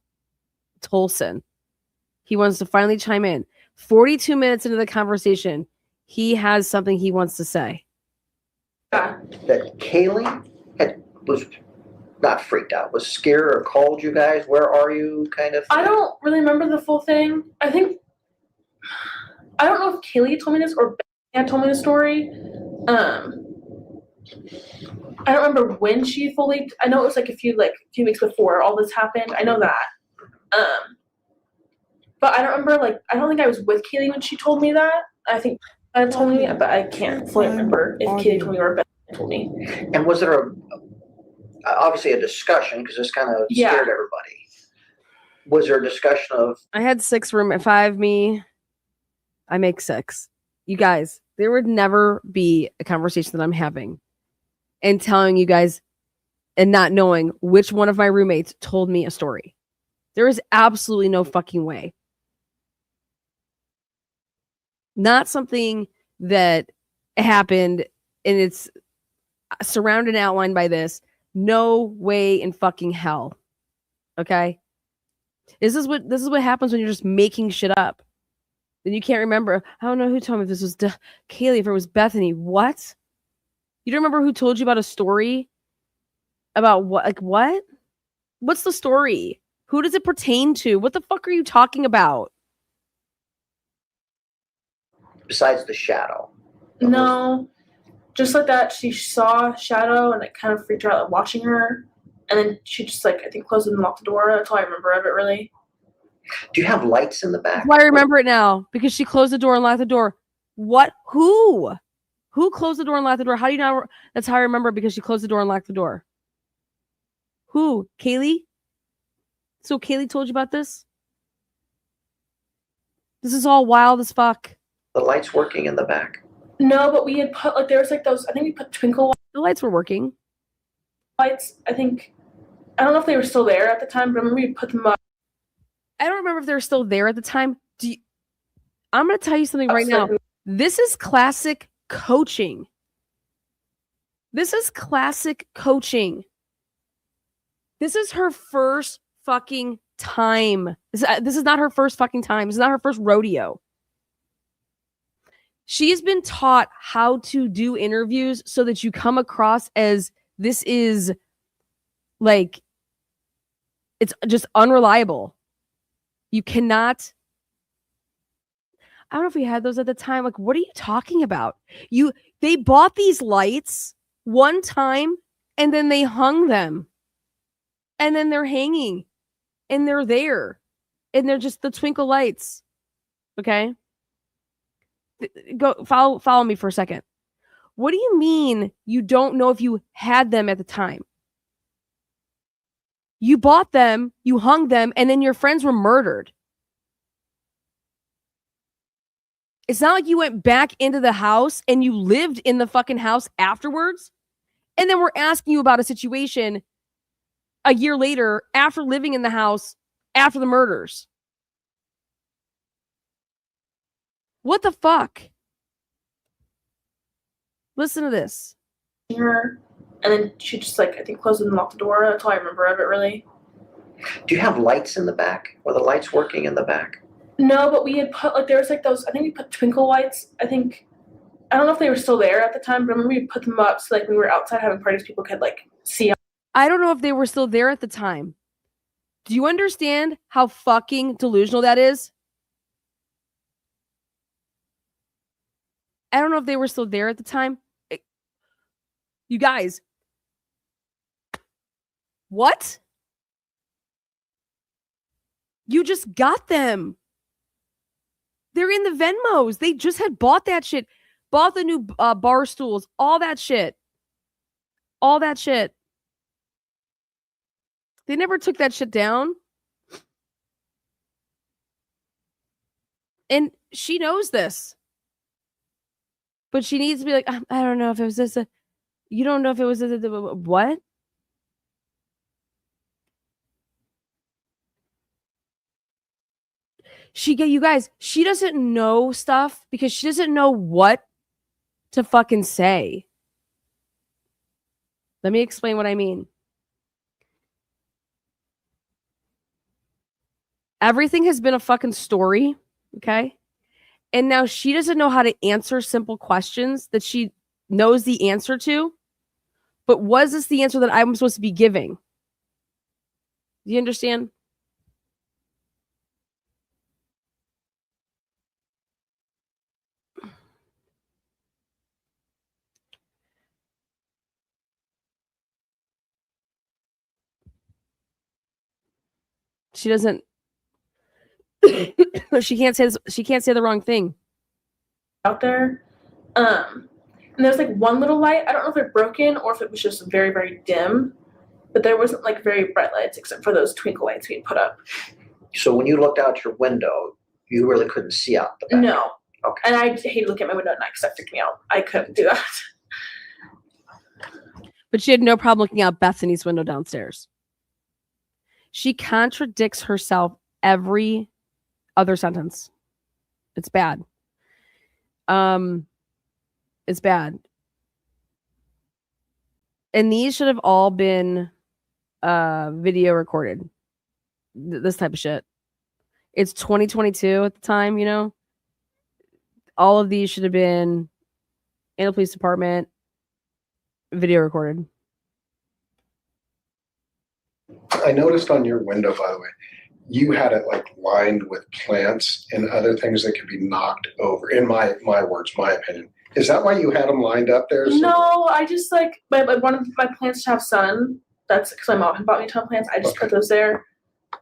Tolson. He wants to finally chime in. 42 minutes into the conversation, he has something he wants to say. Yeah. That Kaylee was not freaked out, was scared or called you guys, where are you kind of thing? I don't really remember the full thing. I don't know if Kaylee told me this or Ben told me the story. I don't remember when she fully. I know it was like a few weeks before all this happened. I know that. But I don't remember. Like, I don't think I was with Kaylee when she told me that. I think Ben told me, but I can't fully remember if Kaylee told me or Ben told me. And was there obviously a discussion because this kind of Yeah. scared everybody. Was there a discussion of I had 6 room, 5 me. I make 6. You guys, there would never be a conversation that I'm having and telling you guys and not knowing which one of my roommates told me a story. There is absolutely no fucking way. Not something that happened and it's surrounded and outlined by this. No way in fucking hell. Okay? This is what happens when you're just making shit up. Then you can't remember. I don't know who told me if this was Kaylee, if it was Bethany. What? You don't remember who told you about a story? About what? Like what? What's the story? Who does it pertain to? What the fuck are you talking about? besides the shadow? No, just like that. She saw Shadow and it kind of freaked her out, like, watching her. And then she just like I think closed and locked the door. That's all I remember of it, really. Do you have lights in the back? That's why I remember it now because she closed the door and locked the door. What? Who? Who closed the door and locked the door? How do you know? That's how I remember because she closed the door and locked the door. Who? Kaylee? So Kaylee told you about this? This is all wild as fuck. The lights working in the back? No, but we had put like there was like those. I think we put twinkle The lights were working. lights. I don't know if they were still there at the time, but I remember we put them up. I don't remember if they were still there at the time. I'm going to tell you something right now. This is classic coaching. This is classic coaching. This is her first fucking time. This is not her first fucking time. This is not her first rodeo. She's been taught how to do interviews so that you come across as this is like, it's just unreliable. You cannot. I don't know if we had those at the time. Like, what are you talking about? They bought these lights one time and then they hung them. And then they're hanging and they're there. And they're just the twinkle lights. Okay? Go follow me for a second. What do you mean you don't know if you had them at the time? You bought them, you hung them, and then your friends were murdered. It's not like you went back into the house and you lived in the fucking house afterwards. And then we're asking you about a situation a year later after living in the house after the murders. What the fuck? Listen to this. Her, and then she just like I think closed and locked the door. That's all I remember of it, really. Do you have lights in the back? Were the lights working in the back? No, but we had put like there was like those. I think we put twinkle lights. I don't know if they were still there at the time, but I remember we put them up so like when we were outside having parties, people could like see. I don't know if they were still there at the time. Do you understand how fucking delusional that is? I don't know if they were still there at the time. You guys. What? You just got them. They're in the Venmos. They just had bought that shit. Bought the new bar stools. All that shit. All that shit. They never took that shit down. And she knows this. But she needs to be like, I don't know if it was this. You don't know if it was this. What? You guys, she doesn't know stuff because she doesn't know what to fucking say. Let me explain what I mean. Everything has been a fucking story, okay? And now she doesn't know how to answer simple questions that she knows the answer to. But was this the answer that I'm supposed to be giving? Do you understand? She doesn't. She can't say the wrong thing. Out there, and there's like one little light. I don't know if it broken or if it was just very very dim, but there wasn't like very bright lights except for those twinkle lights we put up. So when you looked out your window, you really couldn't see out the back? No. Okay. And I hate looking at my window at night because that freaked me out. I couldn't do that. But she had no problem looking out Bethany's window downstairs. She contradicts herself every other sentence. It's bad. It's bad. And these should have all been video recorded. This type of shit. It's 2022 at the time, you know. All of these should have been in the police department, video recorded. I noticed on your window, by the way, you had it like lined with plants and other things that could be knocked over. In my words, my opinion. Is that why you had them lined up there? So No, I just like one of my plants to have sun. That's because my mom had bought me a ton of plants. I just put those there.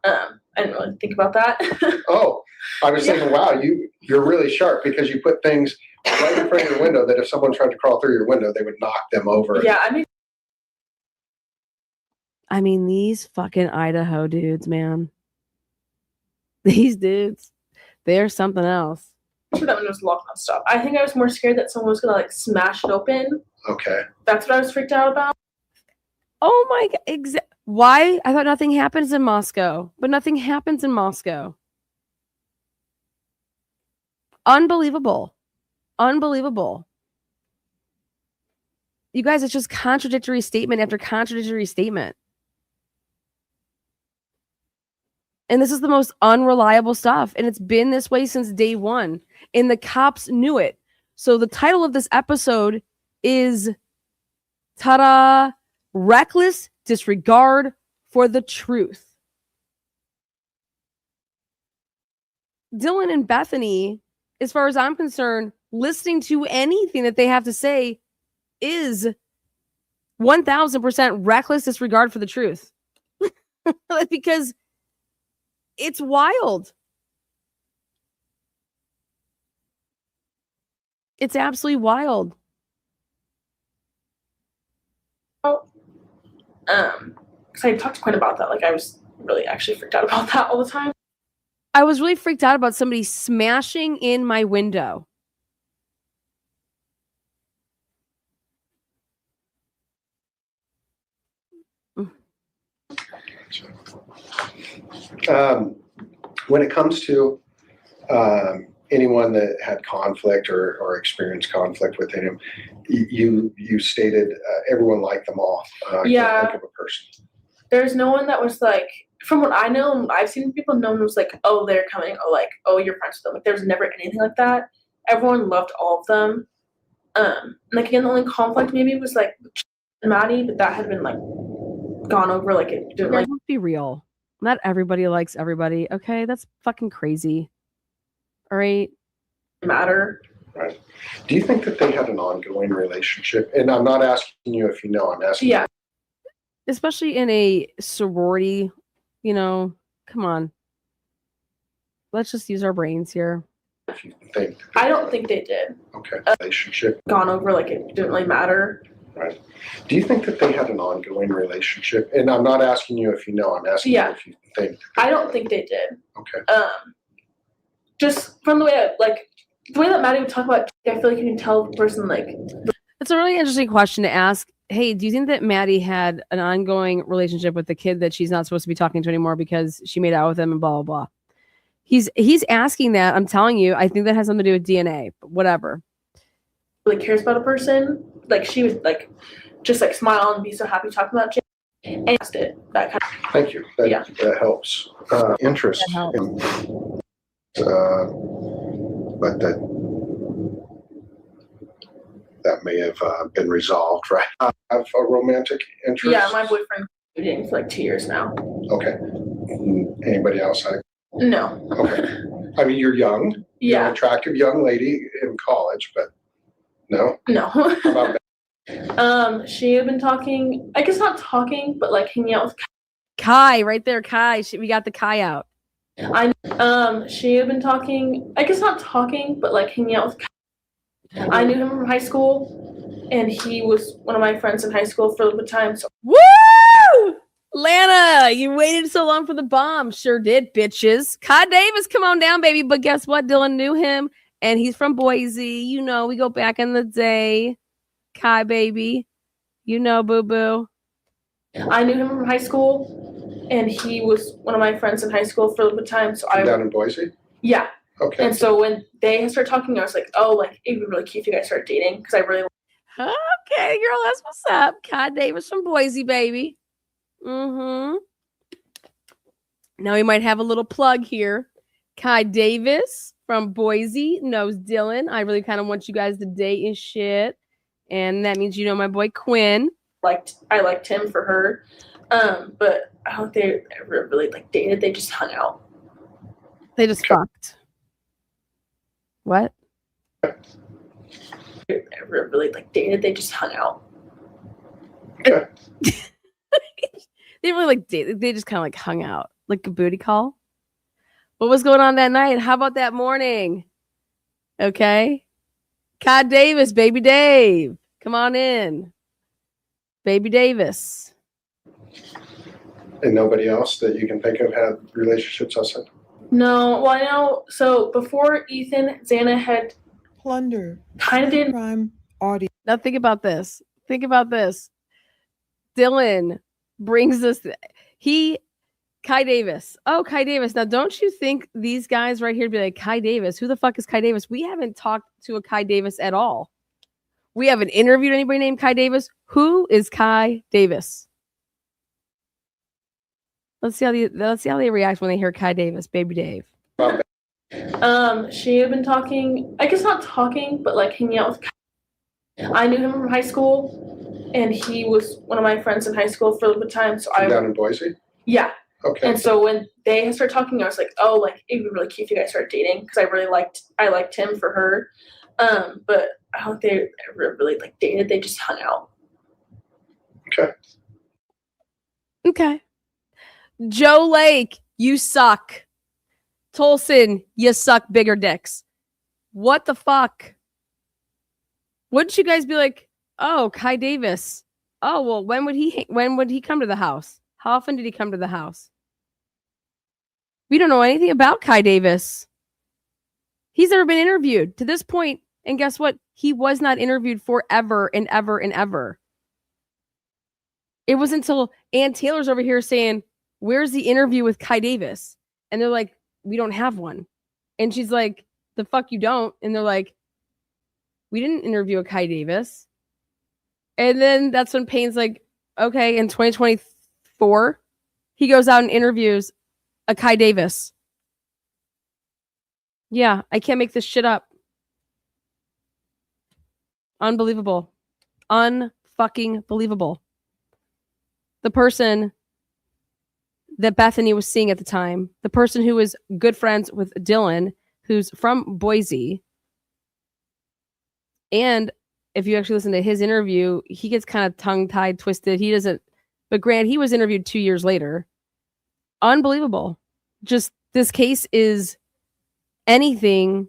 I didn't really think about that. Oh, I was thinking, wow, you're really sharp because you put things right in front of your window that if someone tried to crawl through your window, they would knock them over. Yeah, I mean, these fucking Idaho dudes, man. These dudes, they're something else. that window was locked nonstop. I think I was more scared that someone was gonna like smash it open. Okay. That's what I was freaked out about. Oh my god! Why? I thought nothing happens in Moscow, but nothing happens in Moscow. Unbelievable. Unbelievable. You guys, it's just contradictory statement after contradictory statement. And this is the most unreliable stuff. And it's been this way since day one. And the cops knew it. So the title of this episode is, ta-da, Reckless Disregard for the Truth. Dylan and Bethany, as far as I'm concerned, listening to anything that they have to say is 1000% reckless disregard for the truth. Because it's wild. It's absolutely wild. Because I talked to Quinn about that. Like I was really actually freaked out about that all the time. I was really freaked out about somebody smashing in my window. When it comes to anyone that had conflict or experienced conflict within him, you stated everyone liked them all. Yeah. Can't think of a person. There's no one that was like, from what I know, and I've seen people, no one was like, oh, they're coming, or like, oh, you're friends with them. Like, there's never anything like that. Everyone loved all of them. Like again, the only conflict maybe was like Maddie, but that had been like gone over. Like it didn't like. Let's be real. Not everybody likes everybody. Okay, that's fucking crazy. All right. Matter. Right. Do you think that they had an ongoing relationship? And I'm not asking you if you know. I'm asking. Yeah. Especially in a sorority, you know. Come on. Let's just use our brains here. If you think. I don't think they did. Okay. Relationship. Gone over. Like it didn't really matter. Right. Do you think that they had an ongoing relationship? And I'm not asking you if you know. I'm asking you if you think. I don't think they did. Okay. Just from the way the way that Maddie would talk about, I feel like you can tell the person like. That's a really interesting question to ask. Hey, do you think that Maddie had an ongoing relationship with the kid that she's not supposed to be talking to anymore because she made out with him and blah, blah, blah? He's asking that. I'm telling you, I think that has something to do with DNA, but whatever. Really cares about a person. Like she would like just like smile and be so happy talking about Jay. And asked it. That kind of. Thank you. That helps. Interest. That helps. But that may have been resolved, right? Have a romantic interest? Yeah, my boyfriend been dating for like 2 years now. Okay. Anybody else? No. Okay. I mean, you're young. You're Yeah. an attractive young lady in college, but no? No. How about that? She had been talking, I guess not talking, but like hanging out with Kai, right there, Kai. We got the Kai out. she had been talking, I guess not talking, but like hanging out with I knew him from high school, and he was one of my friends in high school for a little bit of time. So Woo! Lana, you waited so long for the bomb. Sure did, bitches. Kai Davis, come on down, baby. But guess what? Dylan knew him, and he's from Boise. You know, we go back in the day. Kai, baby. You know, boo-boo. I knew him from high school, and he was one of my friends in high school for a little bit of time. So Down in Boise? Yeah. Okay. And so when they started talking, I was like, oh, like, it'd be really cute if you guys start dating, because I really. Okay, girl, that's what's up. Kai Davis from Boise, baby. Mm-hmm. Now we might have a little plug here. Kai Davis from Boise knows Dylan. I really kind of want you guys to date and shit. And that means you know my boy Quinn. I liked him for her. But I don't think they ever really like dated. They just hung out. They just fucked. What? They ever really like dated. They just hung out. Okay. They didn't really like date. They just kind of like hung out. Like a booty call. What was going on that night? How about that morning? Okay. Kai Davis, baby Dave. Come on in. Baby Davis. And nobody else that you can think of had relationships outside? No, well, I know. So before Ethan, Xana had Plunder. kind of did. Crime audio. Now think about this. Think about this. Dylan brings us. Kai Davis. Oh, Kai Davis. Now, don't you think these guys right here be like, Kai Davis? Who the fuck is Kai Davis? We haven't talked to a Kai Davis at all. We haven't interviewed anybody named Kai Davis. Who is Kai Davis? Let's see how they react when they hear Kai Davis, baby Dave. She had been talking, I guess not talking, but like hanging out with Kai. I knew him from high school, and he was one of my friends in high school for a little bit of time. So Down in Boise? Yeah. Okay. And so when they started talking, I was like, oh, like, it'd be really cute if you guys start dating, because I liked him for her. But I don't think they ever really like dated. They just hung out. Okay. Joe Lake, you suck. Tolson, you suck bigger dicks. What the fuck? Wouldn't you guys be like, oh, Kai Davis? Oh, well, when would he come to the house? How often did he come to the house? We don't know anything about Kai Davis. He's never been interviewed to this point. And guess what? He was not interviewed forever and ever and ever. It was until Ann Taylor's over here saying, where's the interview with Kai Davis? And they're like, we don't have one. And she's like, the fuck you don't? And they're like, we didn't interview a Kai Davis. And then that's when Payne's like, okay, in 2024, he goes out and interviews a Kai Davis. Yeah, I can't make this shit up. Unbelievable. Unfucking believable. The person that Bethany was seeing at the time, the person who was good friends with Dylan, who's from Boise. And if you actually listen to his interview, he gets kind of tongue-tied, twisted. He doesn't, but Grant, he was interviewed 2 years later. Unbelievable. Just this case is anything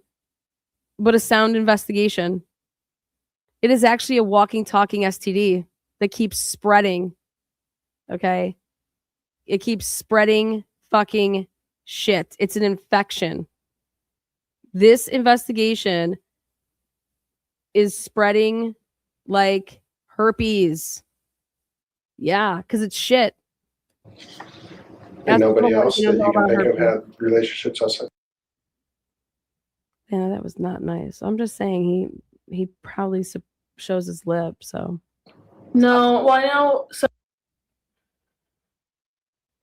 but a sound investigation. It is actually a walking, talking STD that keeps spreading. Okay? It keeps spreading fucking shit. It's an infection. This investigation is spreading like herpes. Yeah, because it's shit. And nobody else that you can think of had relationships outside? Yeah, that was not nice. I'm just saying he probably shows his lip, so. No, well, I know.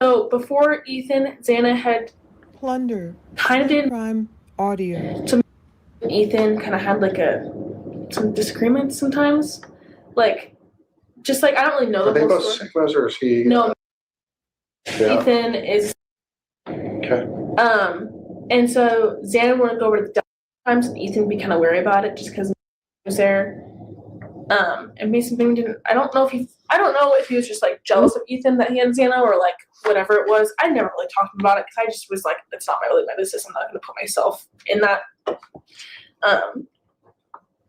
So before Ethan, Xana had Plunder. kind of did. Crime audio. Ethan kind of had like some disagreements sometimes. Like, just like, I don't really know Are the they whole both story. Sigmas or is he? No. Yeah. Ethan is. Okay. And so Xana wanted to go over to the times, and Ethan would be kind of wary about it just because he was there. And Mason Bing didn't. I don't know if he was just like jealous of Ethan that he had Xana, or like whatever it was. I never really talked about it because I just was like, it's not really my business. I'm not going to put myself in that.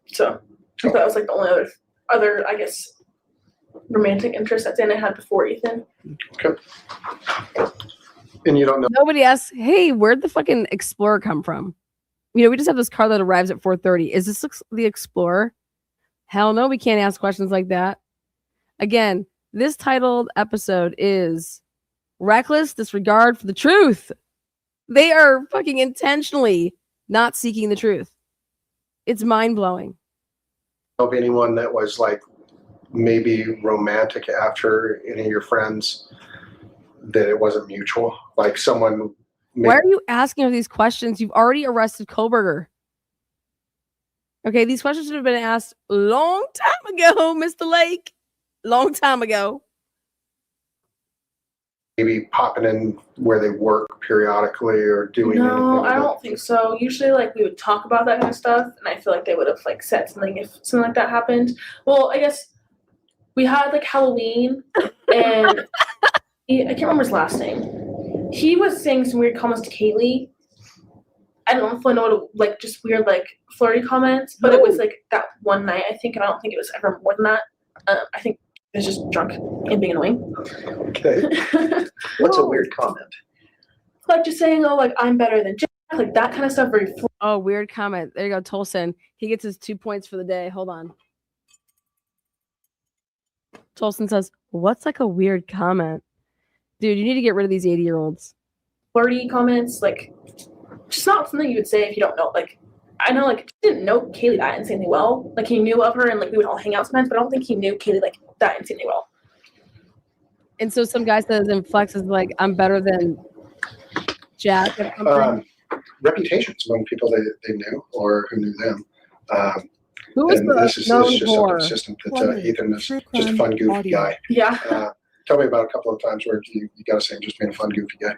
So that was like the only other I guess romantic interest that Dana had before Ethan. Okay. And you don't know. Nobody asks, hey, where'd the fucking Explorer come from? You know, we just have this car that arrives at 4:30. Is this the Explorer? Hell no, we can't ask questions like that. Again, this titled episode is Reckless Disregard for the Truth. They are fucking intentionally not seeking the truth. It's mind-blowing. Of anyone that was like maybe romantic after any of your friends, that it wasn't mutual, like someone Why are you asking her these questions? You've already arrested Kohberger. Okay, these questions should have been asked a long time ago, Mr. Lake. Long time ago. maybe popping in where they work periodically or doing anything. No, I don't think so. Usually, like, we would talk about that kind of stuff, and I feel like they would have, like, said something if something like that happened. Well, I guess we had, like, Halloween, and I can't remember his last name. He was saying some weird comments to Kaylee. I don't know what to, like, just weird, like, flirty comments, but it was, like, that one night, I think, and I don't think it was ever more than that. I think he was just drunk and being annoying. Okay. What's a weird comment? Like, just saying, oh, like, I'm better than Jack, like, that kind of stuff, very Oh, weird comment. There you go, Tolson. He gets his 2 points for the day. Hold on. Tolson says, what's like a weird comment? Dude, you need to get rid of these 80-year-olds. flirty comments, like, just not something you would say if you don't know. Like, I know, like, he didn't know Kaylee that insanely well. Like, he knew of her, and, like, we would all hang out sometimes, but I don't think he knew Kaylee, like, that insanely well. And so some guy says and flexes like, I'm better than Jack or something. Reputations among people they knew or who knew them. Who was And the this is known just something whore? consistent that Wonder. Ethan is True just a crime fun, goofy audio. guy. Yeah. Tell me about a couple of times where you got to say just being a fun, goofy guy.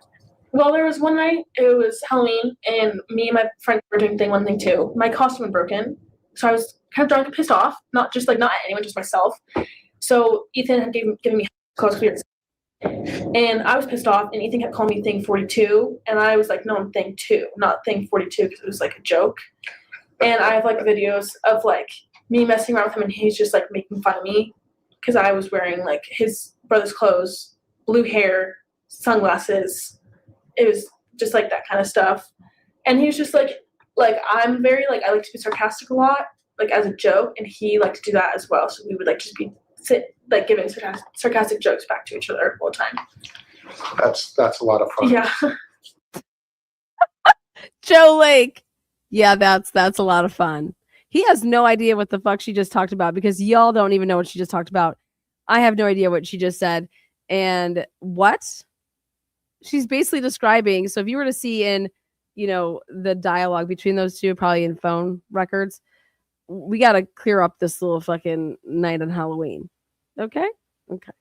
Well, there was one night, it was Halloween, and me and my friend were doing one thing too. My costume had broken, so I was kind of drunk and pissed off. Not at anyone, just myself. So Ethan had given me clothes clearance. And I was pissed off, and Ethan kept calling me Thing 42, and I was like, no, I'm Thing 2, not Thing 42, because it was like a joke. And I have like videos of like me messing around with him, and he's just like making fun of me because I was wearing like his brother's clothes, blue hair, sunglasses. It was just like that kind of stuff. And he was just like I'm very like, I like to be sarcastic a lot, like as a joke, and he liked to do that as well. So we would like just be giving sarcastic jokes back to each other all the time. That's a lot of fun. Yeah. Joe Lake. Yeah, that's a lot of fun. He has no idea what the fuck she just talked about because y'all don't even know what she just talked about. I have no idea what she just said. And what? She's basically describing, so if you were to see in, the dialogue between those two, probably in phone records, we got to clear up this little fucking night on Halloween. Okay? Okay.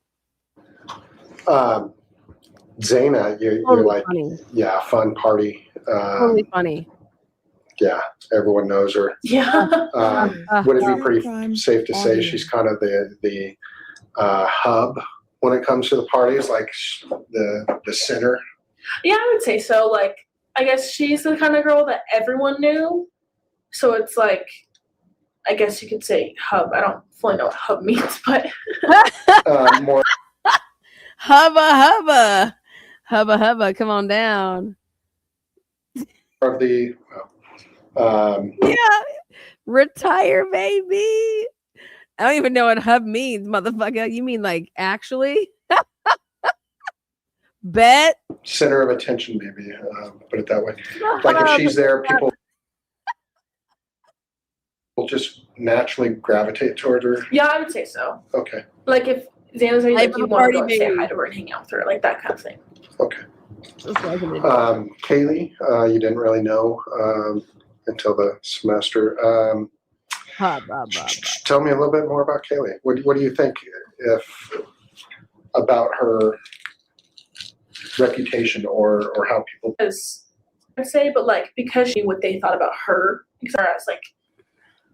Zaina, you're Totally like, funny. yeah, fun party. Totally funny. Yeah, everyone knows her. Yeah. Would it be True pretty crime safe to say audio. she's kind of the hub when it comes to the parties, like the center? Yeah, I would say so. Like, I guess she's the kind of girl that everyone knew. So it's like, I guess you could say hub. I don't fully know what hub means, but More Hubba. Come on down. of the Yeah. Retire, baby. I don't even know what hub means, motherfucker. You mean like actually? Bet. center of attention, maybe, put it that way. Like if she's there, people will just naturally gravitate toward her. yeah, I would say so. Okay. Like if Xana's there, Life like of you the want to party, go and say baby. hi to her and hang out with her, like that kind of thing. Okay. That's resonating. Kaylee, you didn't really know until the semester. Hub. Tell me a little bit more about Kaylee. What do you think about her reputation or how people? Because I'd say, but like because she knew what they thought about her, because as like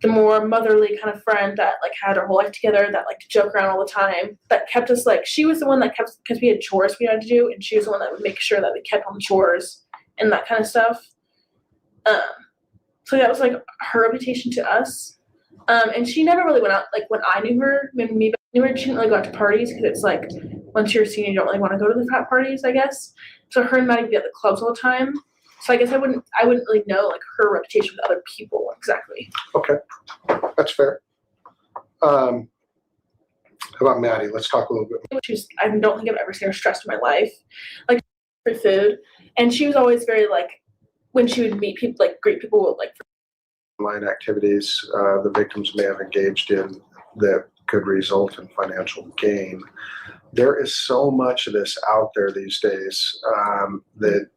the more motherly kind of friend that like had her whole life together, that like to joke around all the time, that kept us like, she was the one that kept, because we had chores we had to do, and she was the one that would make sure that we kept on chores and that kind of stuff. So that was like her reputation to us. And she never really went out, like when I knew her, when me she didn't really go out to parties because it's like once you're a senior, you don't really want to go to the frat parties, I guess. So her and Maddie would be at the clubs all the time. So I guess I wouldn't really know like her reputation with other people exactly. Okay, that's fair. How about Maddie? Let's talk a little bit. I don't think I've ever seen her stressed in my life, like for food, and she was always very like when she would meet people, like greet people with like Online activities the victims may have engaged in that could result in financial gain. There is so much of this out there these days that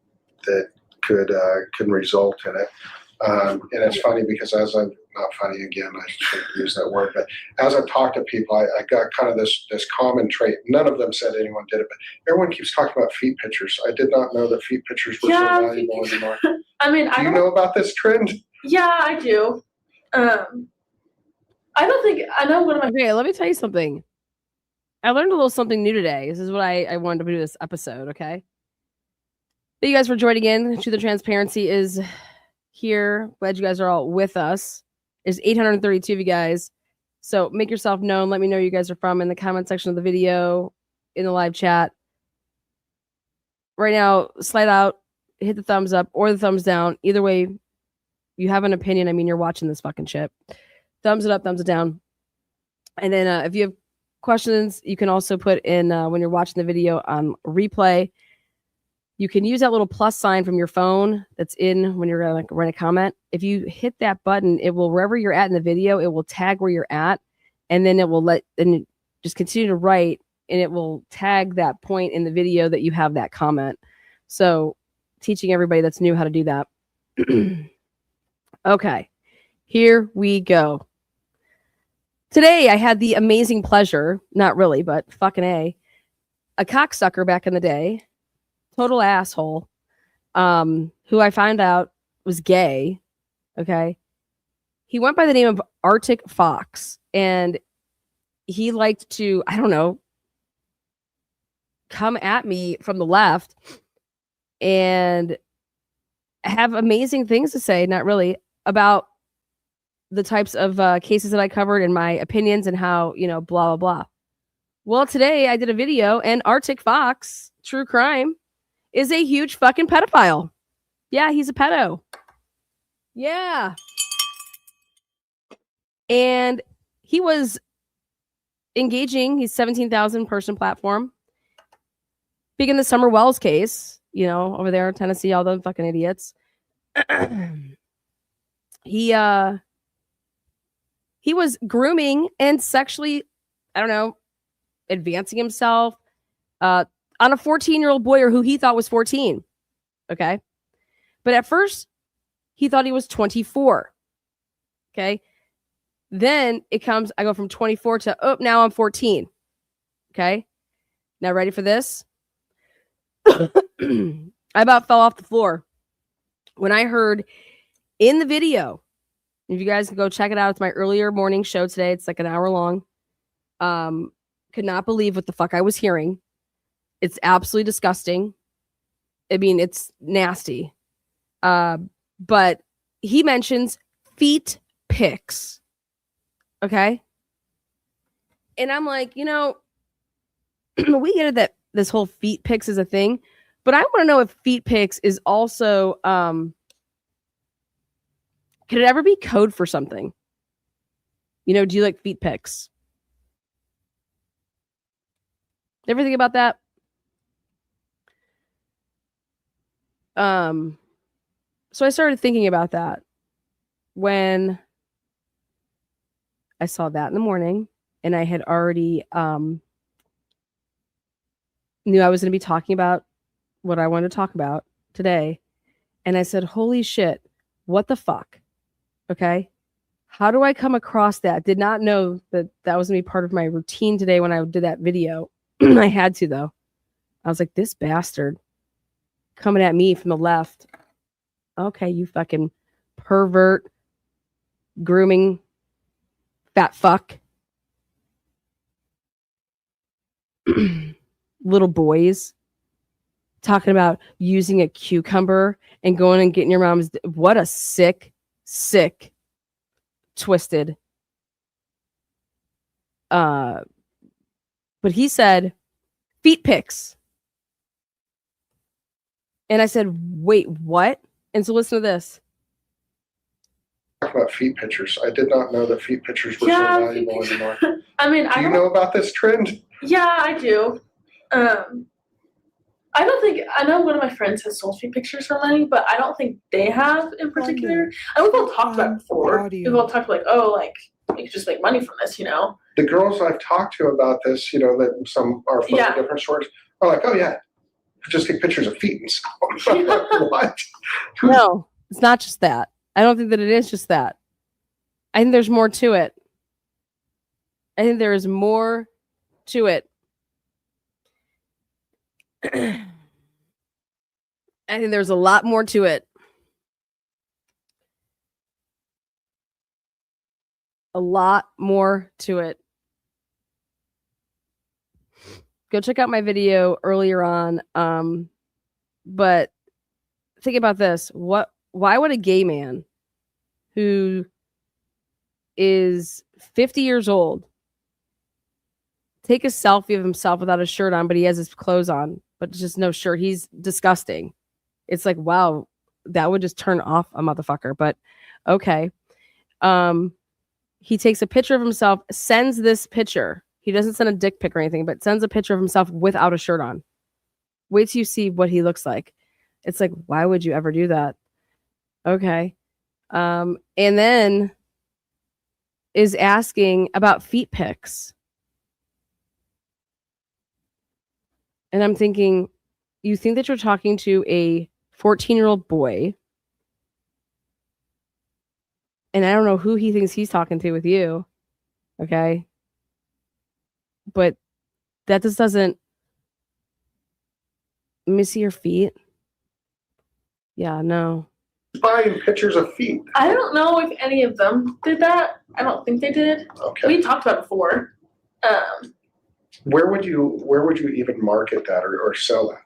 can result in it. And it's funny because as I'm not funny again, I shouldn't use that word, but as I've talked to people, I got kind of this common trait. None of them said anyone did it, but everyone keeps talking about feet pictures. I did not know that feet pictures were so valuable anymore. I mean, do you know about this trend? Yeah, I do. I don't think I know one of my. Okay, let me tell you something. I learned a little something new today. This is what I wanted to do this episode. Okay. Thank you guys for joining in. Truth and Transparency is here. Glad you guys are all with us. There's 832 of you guys. So make yourself known. Let me know where you guys are from in the comment section of the video, in the live chat. Right now, slide out, hit the thumbs up or the thumbs down. Either way, you have an opinion. I mean, you're watching this fucking shit. Thumbs it up, thumbs it down. And then if you have questions, you can also put in when you're watching the video on replay. You can use that little plus sign from your phone that's in when you're going to like write a comment. If you hit that button, it will, wherever you're at in the video, it will tag where you're at. And then it will then just continue to write and it will tag that point in the video that you have that comment. So teaching everybody that's new how to do that. Okay, here we go. Today I had the amazing pleasure, not really, but fucking a cocksucker back in the day, total asshole, who I found out was gay. Okay. He went by the name of Arctic Fox and he liked to, I don't know, come at me from the left and have amazing things to say, not really, about the types of cases that I covered and my opinions and how, blah, blah, blah. Well, today I did a video and Arctic Fox, true crime, is a huge fucking pedophile. Yeah, he's a pedo. Yeah. And he was engaging his 17,000 person platform. Big in the Summer Wells case, over there in Tennessee, all the fucking idiots. He was grooming and sexually, I don't know, advancing himself on a 14-year-old boy who he thought was 14. Okay. But at first, he thought he was 24. Okay. Then I go from 24 to, now I'm 14. Okay. Now ready for this? I about fell off the floor when I heard in the video. If you guys can go check it out, it's my earlier morning show today. It's like an hour long. Could not believe what the fuck I was hearing. It's absolutely disgusting. I mean, it's nasty. But he mentions feet pics. Okay. And I'm like, we get it that this whole feet pics is a thing, but I want to know if feet pics is also, could it ever be code for something? Do you like feet pics? Ever think about that? So I started thinking about that when I saw that in the morning and I had already knew I was going to be talking about what I wanted to talk about today. And I said, holy shit, what the fuck? Okay. How do I come across that? Did not know that was going to be part of my routine today when I did that video. I had to, though. I was like, this bastard coming at me from the left. Okay, you fucking pervert, grooming, fat fuck. Little boys talking about using a cucumber and going and getting your mom's. What a sick, twisted But he said, feet pics. And I said, wait, what? And so listen to this. Talk about feet pictures. I did not know that feet pictures were so valuable anymore. I mean, Do you know about this trend? Yeah, I do. I don't think I know one of my friends has sold feet pictures for money, but I don't think they have in particular. I know we've all talked about it before. We've all talked like, oh, like you could just make money from this, you know. The girls I've talked to about this, you know, that some are from different stores are like, oh yeah, just take pictures of feet and stuff. What? No, it's not just that. I don't think that it is just that. I think there's more to it. I think there is more to it. I think there's a lot more to it. A lot more to it. Go check out my video earlier on. But think about this. Why would a gay man who is 50 years old take a selfie of himself without a shirt on, but he has his clothes on, but just no shirt? He's disgusting. It's like, wow, that would just turn off a motherfucker. But okay. He takes a picture of himself, sends this picture. He doesn't send a dick pic or anything, but sends a picture of himself without a shirt on. Wait till you see what he looks like. It's like, why would you ever do that? Okay. And then is asking about feet pics. And I'm thinking, you think that you're talking to a 14-year-old boy, and I don't know who he thinks he's talking to with you, okay? But that just doesn't... Let me see your feet. Yeah, no. Buying pictures of feet. I don't know if any of them did that. I don't think they did. Okay. We talked about it before. Where would you even market that or sell that?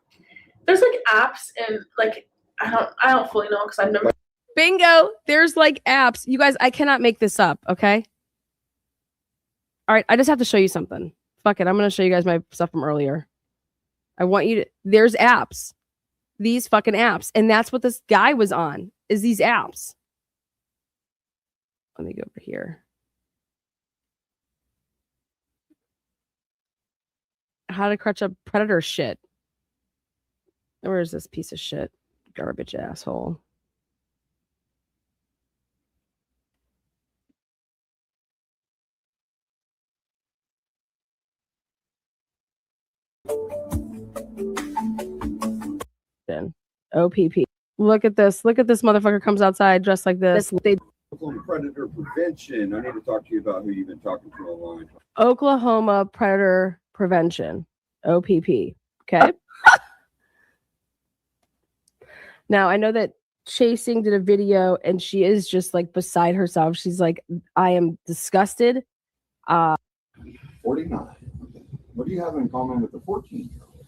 There's like apps and like I don't fully know because I've never. Bingo! There's like apps. You guys, I cannot make this up, okay? All right, I just have to show you something. Fuck it, I'm gonna show you guys my stuff from earlier. I want you to... There's apps. These fucking apps. And that's what this guy was on, is these apps. Let me go over here. How to catch a predator shit. Where is this piece of shit? Garbage asshole. OPP. Look at this. Look at this motherfucker comes outside dressed like this. Oklahoma Predator Prevention. I need to talk to you about who you've been talking to online. Oklahoma Predator Prevention. OPP. Okay. Now, I know that Chasing did a video and she is just like beside herself. She's like, I am disgusted. 49. What do you have in common with the 14-year-old?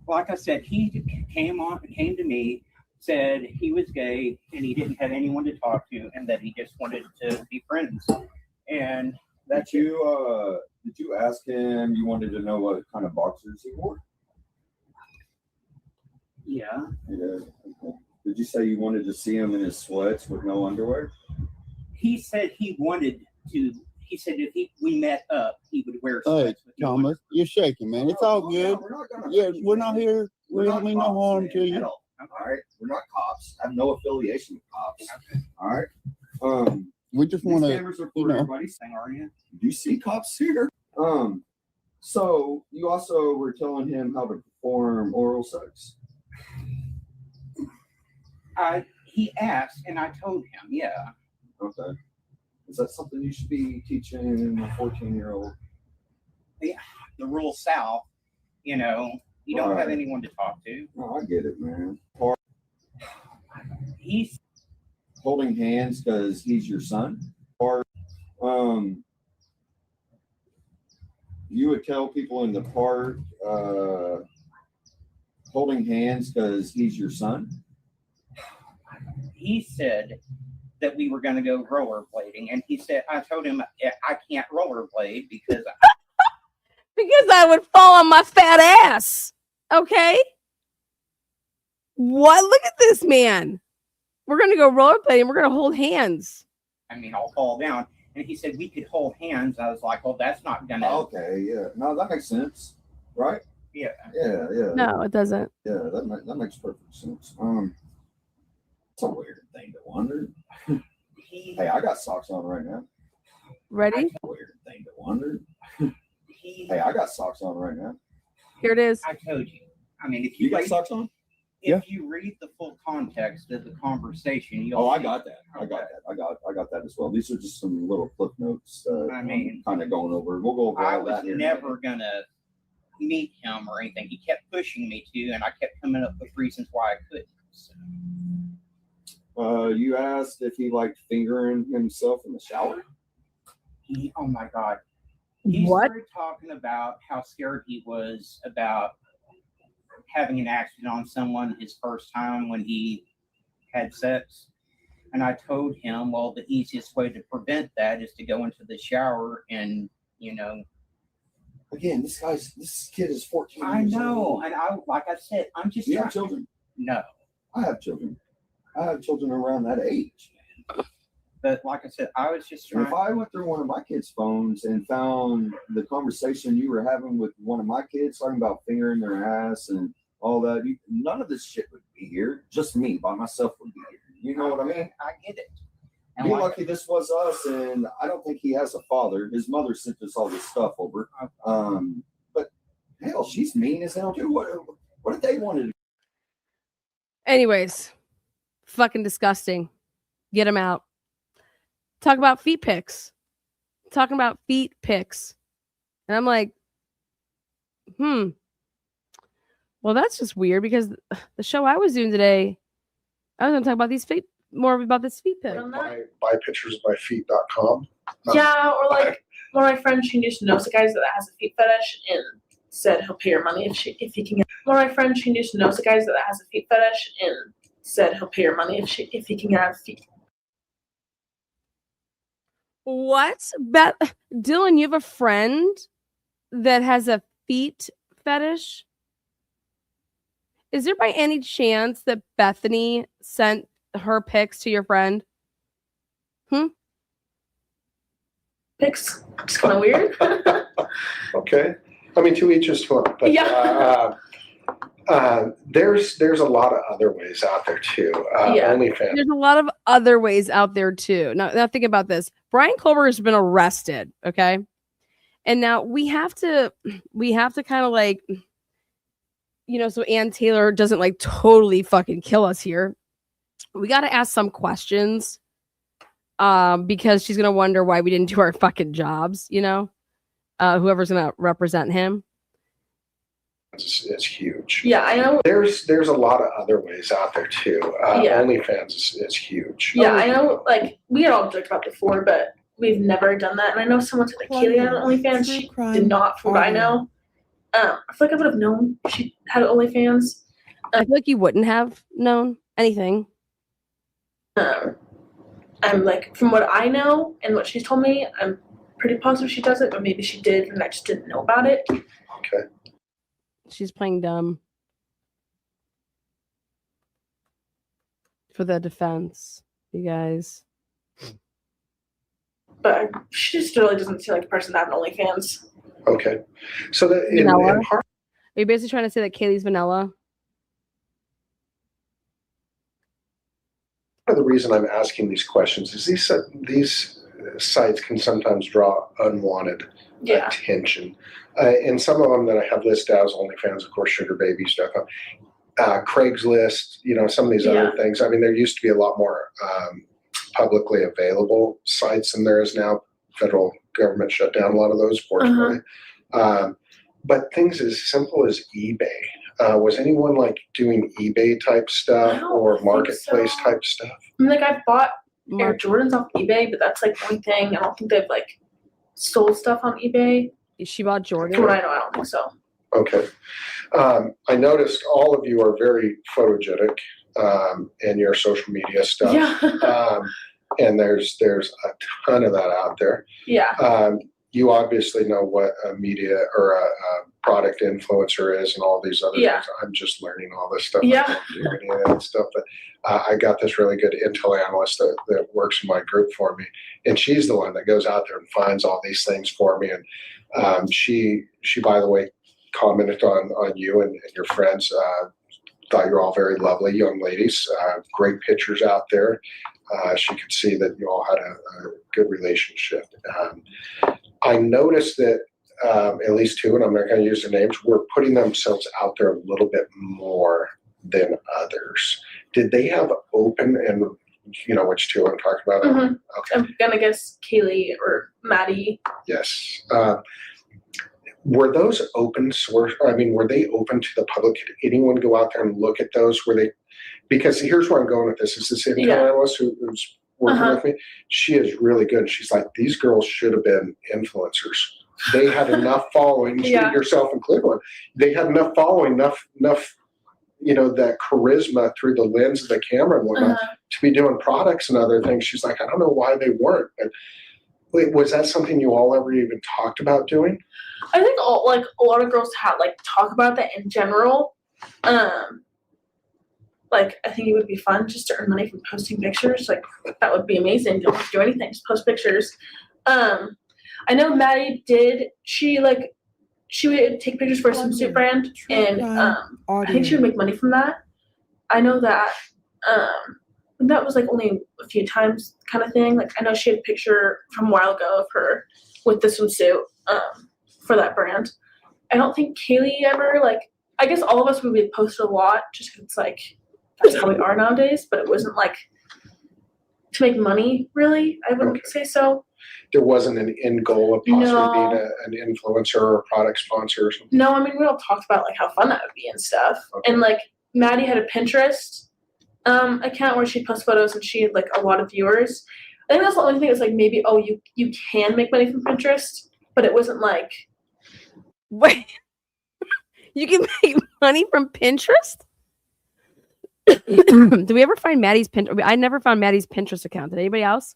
Like I said, he came to me, said he was gay and he didn't have anyone to talk to and that he just wanted to be friends. And Did you ask him, you wanted to know what kind of boxers he wore? yeah, Okay. Did you say you wanted to see him in his sweats with no underwear? he said he wanted to. He said if we met up, he would wear sweats. Hey, Thomas, you're shaking, man. It's all good. We're not here. We don't mean no harm to you. All right, we're not cops. I have no affiliation with cops. All right. We just want to, cameras are you for know. everybody's thing, are you? Do you see cops here? So you also were telling him how to perform oral sex. He asked, and I told him, yeah. Okay. Is that something you should be teaching a 14-year-old? The rural South, you don't have Right. anyone to talk to. Oh, I get it, man. He's Holding hands because he's your son? Or you would tell people in the park holding hands because he's your son? he said that we were going to go rollerblading, and he said I told him I can't rollerblade because Because I would fall on my fat ass. Okay? What? Look at this man. We're going to go rollerblading. We're going to hold hands. I mean, I'll fall down. And he said we could hold hands. I was like, well, that's not gonna. Okay, yeah. No, that makes sense, right? Yeah. Yeah. No, it doesn't. Yeah, that makes perfect sense. It's a weird thing to wonder. Hey, I got socks on right now. Ready? It's a weird thing to wonder. Hey, I got socks on right now. Here it is. I told you. I mean, if You you got read, socks on? if you read the full context of the conversation, you'll. Oh, I see- got that. I got that as well. These are just some little clip notes. I mean, kind of going over. We'll go over I all was that here. never gonna meet him or anything. He kept pushing me to, and I kept coming up with reasons why I couldn't. So. You asked if he liked fingering himself in the shower. Oh my God. He What? started talking about how scared he was about having an accident on someone his first time when he had sex. And I told him, well, the easiest way to prevent that is to go into the shower and, Again, this kid is 14. I years know. old. And like I said, I'm just You have trying. children? No. I have children. I have children around that age. But like I said, I was just And trying. if I went through one of my kids' phones and found the conversation you were having with one of my kids talking about fingering their ass and all that, none of this shit would be here. Just me by myself would be here. You know what I mean? I get it. And Be like, lucky this was us, and I don't think he has a father. His mother sent us all this stuff over. But hell, she's mean as hell too. What did they want to do? Anyways, fucking disgusting. Get him out. Talk about feet pics. Talking about feet pics. And I'm like, well, that's just weird because the show I was doing today, I was going to talk about these feet, more about this feet pic. Buy pictures of my feet.com. Yeah, or like one of my friends, she used to know some guys that has a feet fetish and said he'll pay her money if he can get. One of my friends, she used to know some guys that has a feet fetish and said he'll pay her money if he can have feet. What? Dylan, you have a friend that has a feet fetish? Is there by any chance that Bethany sent her pics to your friend? Pics, it's kind of weird. Okay. I mean, to each his own. But Yeah. there's a lot of other ways out there too. Yeah. OnlyFans. There's a lot of other ways out there too. Now think about this. Bryan Kohberger has been arrested, okay? And now we have to kind of like, so Ann Taylor doesn't like totally fucking kill us here. We got to ask some questions because she's going to wonder why we didn't do our fucking jobs, whoever's going to represent him. It's huge. Yeah, I know. There's a lot of other ways out there too. Yeah. OnlyFans is huge. Yeah, I know. Like we had all joked about before, but we've never done that. And I know someone said that Kaylee had an OnlyFans. She did not, from what I know. I feel like I would have known she had OnlyFans. I feel like you wouldn't have known anything. I'm like, from what I know and what she's told me, I'm pretty positive she does it, but maybe she did and I just didn't know about it. Okay. She's playing dumb for the defense, you guys. But she just really doesn't seem like a person to have an OnlyFans. Okay. So that Vanilla? in part Are you basically trying to say that Kaylee's vanilla? of the reason I'm asking these questions is these sites can sometimes draw unwanted Yeah. attention. And some of them that I have listed as OnlyFans, of course, sugarbabies.com, Craigslist, some of these other things. I mean, there used to be a lot more publicly available sites than there is now. Federal government shut down a lot of those, fortunately. But things as simple as eBay. Was anyone like doing eBay type stuff I don't or think marketplace so. type stuff? I mean, like I've bought Air Jordans off eBay, but that's like one thing. I don't think they've like sold stuff on eBay. She bought Jordan. From what I know, I don't think so. Okay. I noticed all of you are very photogenic in your social media stuff. Yeah. And there's a ton of that out there. Yeah. you obviously know what a media or a product influencer is and all these other Yeah. things. I'm just learning all this stuff. Yeah. I don't do any of that stuff, but I got this really good intel analyst that works in my group for me, and she's the one that goes out there and finds all these things for me. And she by the way, commented on you and your friends. Thought you're all very lovely young ladies. Great pictures out there. She could see that you all had a good relationship. I noticed that at least two, and I'm not going to use their names, were putting themselves out there a little bit more than others. Did they have open, and you know which two I'm talking about? Mhm. Okay. I'm gonna guess Kaylee or Maddie. Yes. Were those open source? I mean, were they open to the public? Could anyone go out there and look at those? Were they? Because here's where I'm going with this. Is this intel analyst who's working with me? She is really good. She's like, these girls should have been influencers. They had enough following, yourself included one. They had enough following, enough, you know, that charisma through the lens of the camera and whatnot to be doing products and other things. She's like, I don't know why they weren't. And wait, was that something you all ever even talked about doing? I think a lot of girls talk about that in general. Like I think it would be fun just to earn money from posting pictures. Like that would be amazing. You don't have to do anything, just post pictures. I know Maddie did. She would take pictures for a swimsuit brand, and I think she would make money from that. I know that. That was like only a few times kind of thing. Like I know she had a picture from a while ago of her with the swimsuit for that brand. I don't think Kaylee ever I guess all of us would be posted a lot just because it's like that's how we are nowadays. But it wasn't like to make money really. I wouldn't say so. There wasn't an end goal of possibly being an influencer or a product sponsor or something? No, I mean, we all talked about how fun that would be and stuff. Okay. And Maddie had a Pinterest account where she'd post photos and she had a lot of viewers. I think that's the only thing that's maybe, you can make money from Pinterest, but it wasn't Wait, you can make money from Pinterest? Do we ever find Maddie's Pinterest? I never found Maddie's Pinterest account. Did anybody else?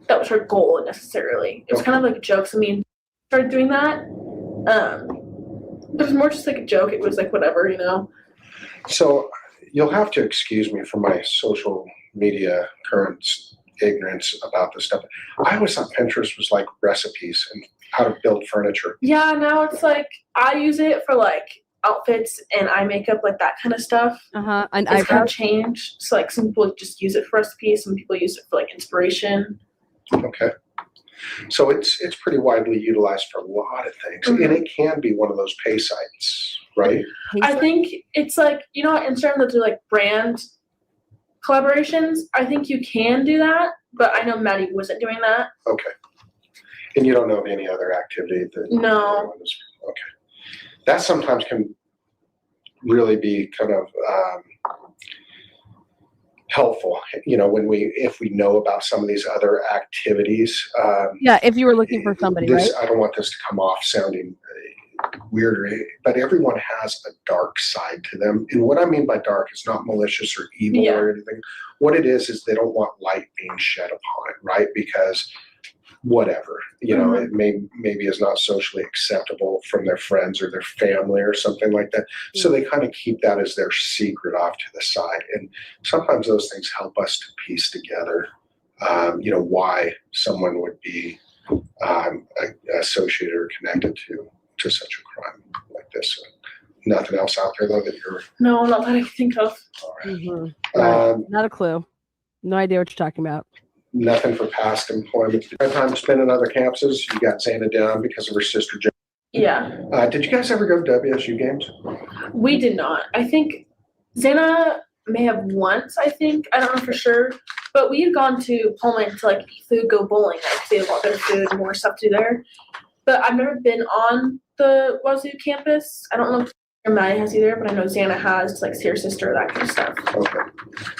That was her goal necessarily. It was kind of jokes. I mean, started doing that. It was more just a joke. It was whatever, you know. So you'll have to excuse me for my social media current ignorance about this stuff. I always thought Pinterest was recipes and how to build furniture. Yeah, now it's I use it for outfits and eye makeup, that kind of stuff. And it's kind of changed. So some people just use it for recipes. Some people use it for inspiration. Okay. So it's pretty widely utilized for a lot of things. And it can be one of those pay sites, right? I think it's you know, Instagram that do brand collaborations. I think you can do that, but I know Maddie wasn't doing that. Okay. And you don't know of any other activity that No. Okay. That sometimes can really be kind of helpful, you know, if we know about some of these other activities. If you were looking for somebody, right? I don't want this to come off sounding weird, but everyone has a dark side to them. And what I mean by dark is not malicious or evil or anything. What it is they don't want light being shed upon it, right? Because whatever, you know, it maybe is not socially acceptable from their friends or their family or something like that. So they kind of keep that as their secret off to the side. And sometimes those things help us to piece together, you know, why someone would be associated or connected to such a crime like this. Nothing else out there though that you're... No, not that I can think of. All right. Not a clue. No idea what you're talking about. Nothing for past employment. Time spent in other campuses. You got Xana down because of her sister. Yeah. Did you guys ever go to WSU games? We did not. I think Xana may have once. I don't know for sure. But we had gone to Pullman to eat food, go bowling. They had a lot better food and more stuff to do there. But I've never been on the Wazoo campus. I don't know if Maddie has either, but I know Xana has, see her sister, that kind of stuff. Okay.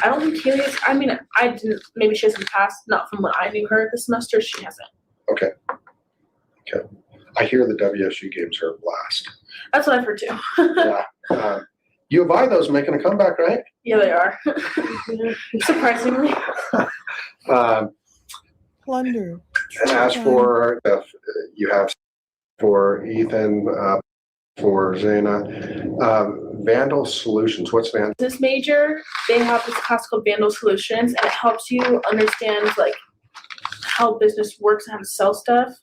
I don't think Kaylee is. I mean, I didn't. Maybe she has in the past. Not from when I knew her this semester. She hasn't. Okay. I hear the WSU games are a blast. That's what I've heard too. Yeah. U of I, those making a comeback, right? Yeah, they are. Surprisingly. plunder, And as for you have for Ethan, for Zana, Vandal Solutions. What's Vandal? This major, they have this class called Vandal Solutions, and it helps you understand like how business works and how to sell stuff.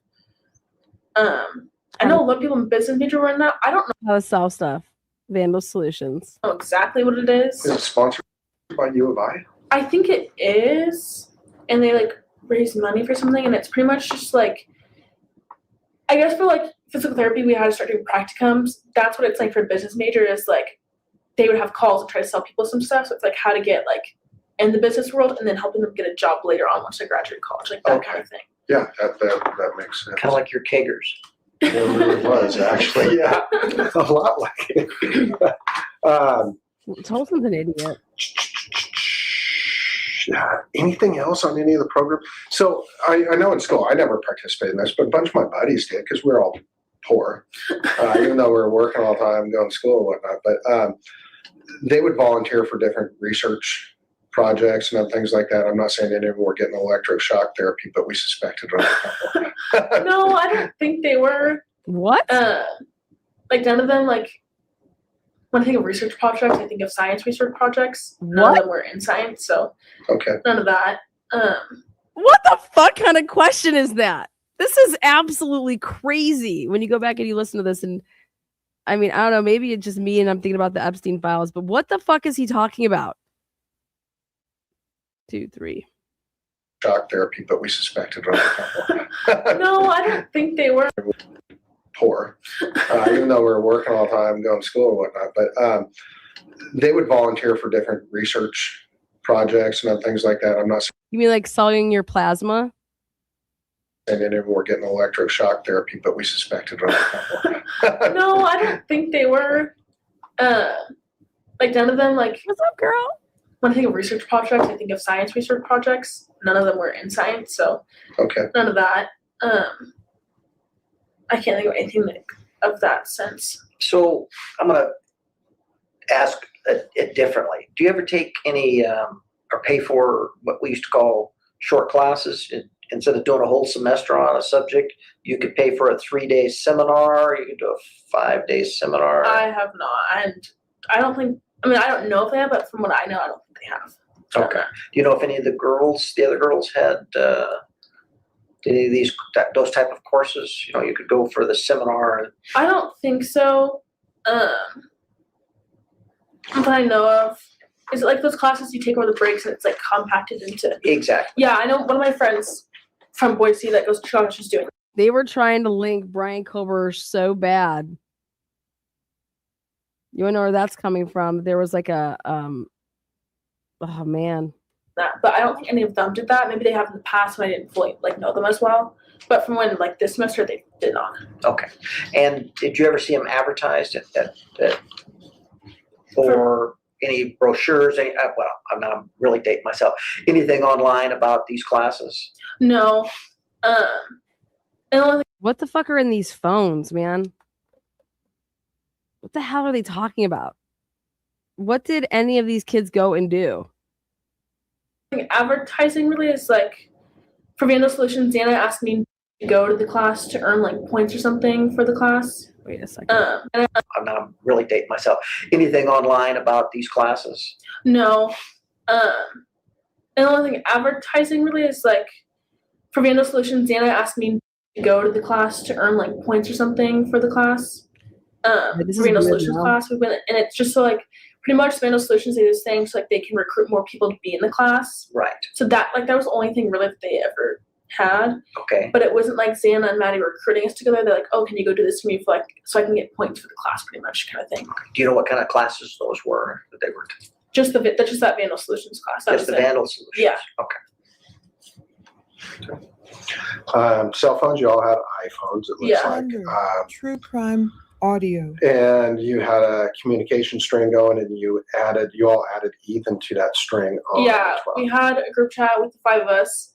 I know a lot of people in business major were in that. I don't How to sell stuff. Vandal Solutions. know exactly what it is. Is it sponsored by U of I? I think it is, and they like raise money for something, and it's pretty much just like, I guess for like physical therapy, we had to start doing practicums. That's what it's like for a business major, is like they would have calls and try to sell people some stuff. So it's like how to get like in the business world, and then helping them get a job later on once they graduate college, like that kind of thing. Yeah, that makes sense. Kind of like your kegers. It really was actually, yeah, a lot like it. Tolson's an idiot. Anything else on any of the program? So I know in school I never participated in this, but a bunch of my buddies did because we're all poor, even though we were working all the time, going to school and whatnot. But they would volunteer for different research projects and other things like that. I'm not saying any of them were getting electric shock therapy, but we suspected it. No, I don't think they were. What? Like none of them, like when I think of research projects, I think of science research projects. None of them were in science, so Okay. none of that. What the fuck kind of question is that? This is absolutely crazy when you go back and you listen to this. And I mean, I don't know, maybe it's just me and I'm thinking about the Epstein files, but what the fuck is he talking about? 2, 3. Shock therapy, but we suspected it. No, I don't think they were. Poor, even though we were working all the time, going to school and whatnot. But they would volunteer for different research projects and other things like that. I'm not You mean like selling your plasma? saying any of them were getting electric shock therapy, but we suspected it. No, I don't think they were. Like none of them, like What's up, girl? when I think of research projects, I think of science research projects. None of them were in science, so Okay. none of that. I can't think of anything like, of that sense. So I'm gonna ask it differently. Do you ever take any or pay for what we used to call short classes? Instead of doing a whole semester on a subject, you could pay for a 3-day seminar. You could do a 5-day seminar. I have not, and I don't think. I mean, I don't know if they have, but from what I know, I don't think they have. Okay. Do you know if any of the other girls had any of those type of courses? You know, you could go for the seminar. And I don't think so. What I know of is it like those classes you take over the breaks and it's like compacted into. exactly. Yeah, I know one of my friends from Boise that goes to college is doing. They were trying to link Bryan Kohberger so bad. You wanna know where that's coming from? There was like a oh man. That, but I don't think any of them did that. Maybe they have in the past when I didn't fully like know them as well. But from when like this semester they did not. Okay. And did you ever see them advertised or any brochures? Well, I'm not really dating myself. Anything online about these classes? No. And the only thing What the fuck are in these phones, man? What the hell are they talking about? What did any of these kids go and do? advertising really is like for Vandal Solutions, Dana asked me to go to the class to earn like points or something for the class. Wait a second. And I'm not really dating myself. Anything online about these classes? no. And the only thing advertising really is like for Vandal Solutions, Dana asked me to go to the class to earn like points or something for the class. This is For Vandal weird Solutions now. class, we went, and it's just so like pretty much Vandal Solutions do this thing so like they can recruit more people to be in the class. Right. So that was the only thing really that they ever had. Okay. But it wasn't like Xana and Maddie recruiting us together. They're like, oh, can you go do this for me for like so I can get points for the class, pretty much kind of thing. Do you know what kind of classes those were that they were? Just that Vandal Solutions class. That Just was the it. Vandal Solutions? Yeah. Okay. Cell phones, you all had iPhones, it looks Yeah. like. True crime audio. And you had a communication string going, and you all added Ethan to that string. Yeah, as well. we had a group chat with the 5 of us,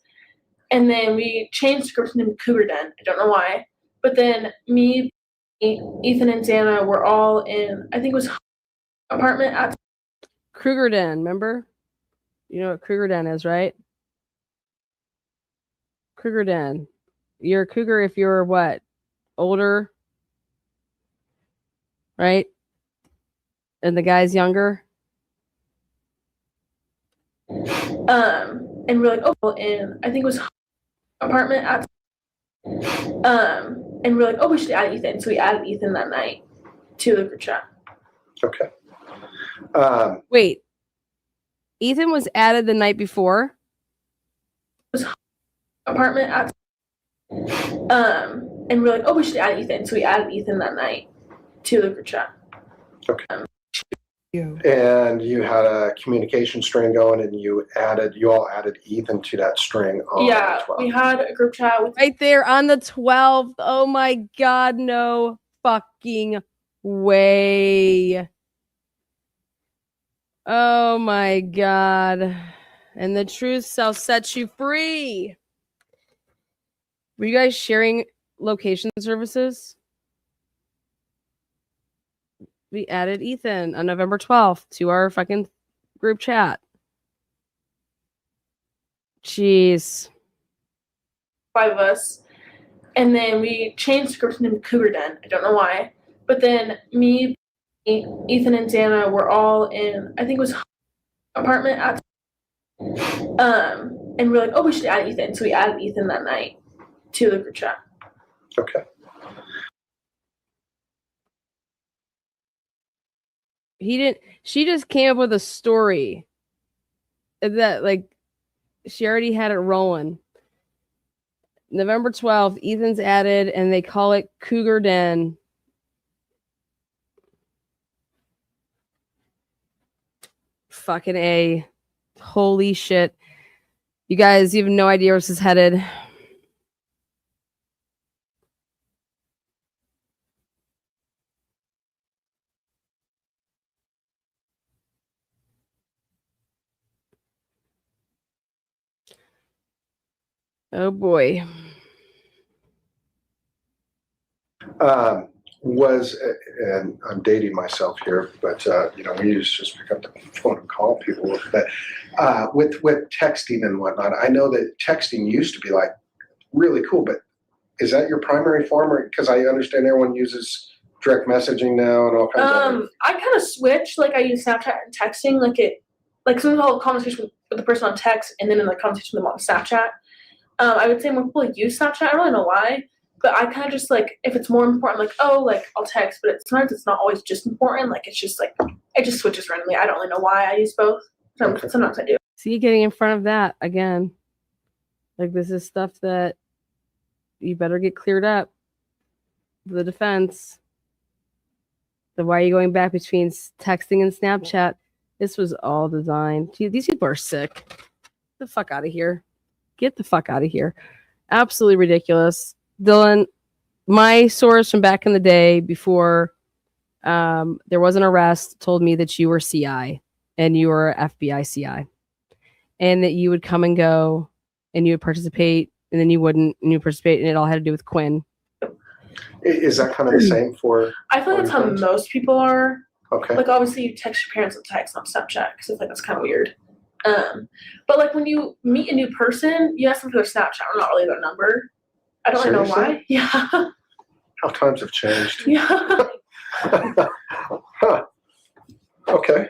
and then we changed the group name to Cougar Den. I don't know why, but then me, Ethan, and Xana were all in. I think it was apartment at Kruger Den, remember? You know what Kruger Den is, right? Kruger Den. You're a cougar if you're what? Older? Right? And the guy's younger? and we're like, oh, and I think it was apartment at and we're like, oh, we should add Ethan. So we added Ethan that night to the group chat. Okay. Wait. Ethan was added the night before? Apartment at and we're like, oh, we should add Ethan. So we added Ethan that night to the group chat. Okay. And you had a communication string going, and you all added Ethan to that string. On Yeah, the 12th. we had a group chat with Right there on the 12th. Oh my God, no fucking way. Oh my God. And the truth shall set you free. Were you guys sharing location services? We added Ethan on November 12th to our fucking group chat. Jeez. 5 of us. And then we changed the group's name to Cougar Den. I don't know why. But then me, Ethan, and Dana were all in, I think it was apartment at and we're like, oh, we should add Ethan. So we added Ethan that night to the group chat. Okay. She just came up with a story that, like, she already had it rolling. November 12th, Ethan's added, and they call it Cougar Den. Fucking A. Holy shit. You guys, you have no idea where this is headed. Oh boy. And I'm dating myself here, but we used to just pick up the phone and call people. But with texting and whatnot, I know that texting used to be like really cool. But is that your primary form? Because I understand everyone uses direct messaging now and all kinds of. I kind of switch. Like I use Snapchat and texting. Like sometimes I'll have a conversation with the person on text, and then in the conversation with them on Snapchat. I would say more people use Snapchat. I don't really know why. But I kind of just, like, if it's more important, like, oh, like, I'll text. But sometimes it's not always just important. Like, it's just, like, it just switches randomly. I don't really know why I use both. Sometimes I do. See, getting in front of that again. Like, this is stuff that you better get cleared up. The defense. Why are you going back between texting and Snapchat? This was all designed. Gee, these people are sick. Get the fuck out of here. Get the fuck out of here. Absolutely ridiculous. Dylan, my source from back in the day before there was an arrest told me that you were CI and you were FBI CI and that you would come and go and you would participate and then you wouldn't and you participate and it all had to do with Quinn. Is that kind of the same for? I feel like that's how most people are. Okay. Like obviously you text your parents on text, not Snapchat, because I feel like that's kind of weird. But like when you meet a new person, you ask them for their Snapchat or not really their number. I don't really know why. Yeah. How times have changed. Yeah. Huh. Okay.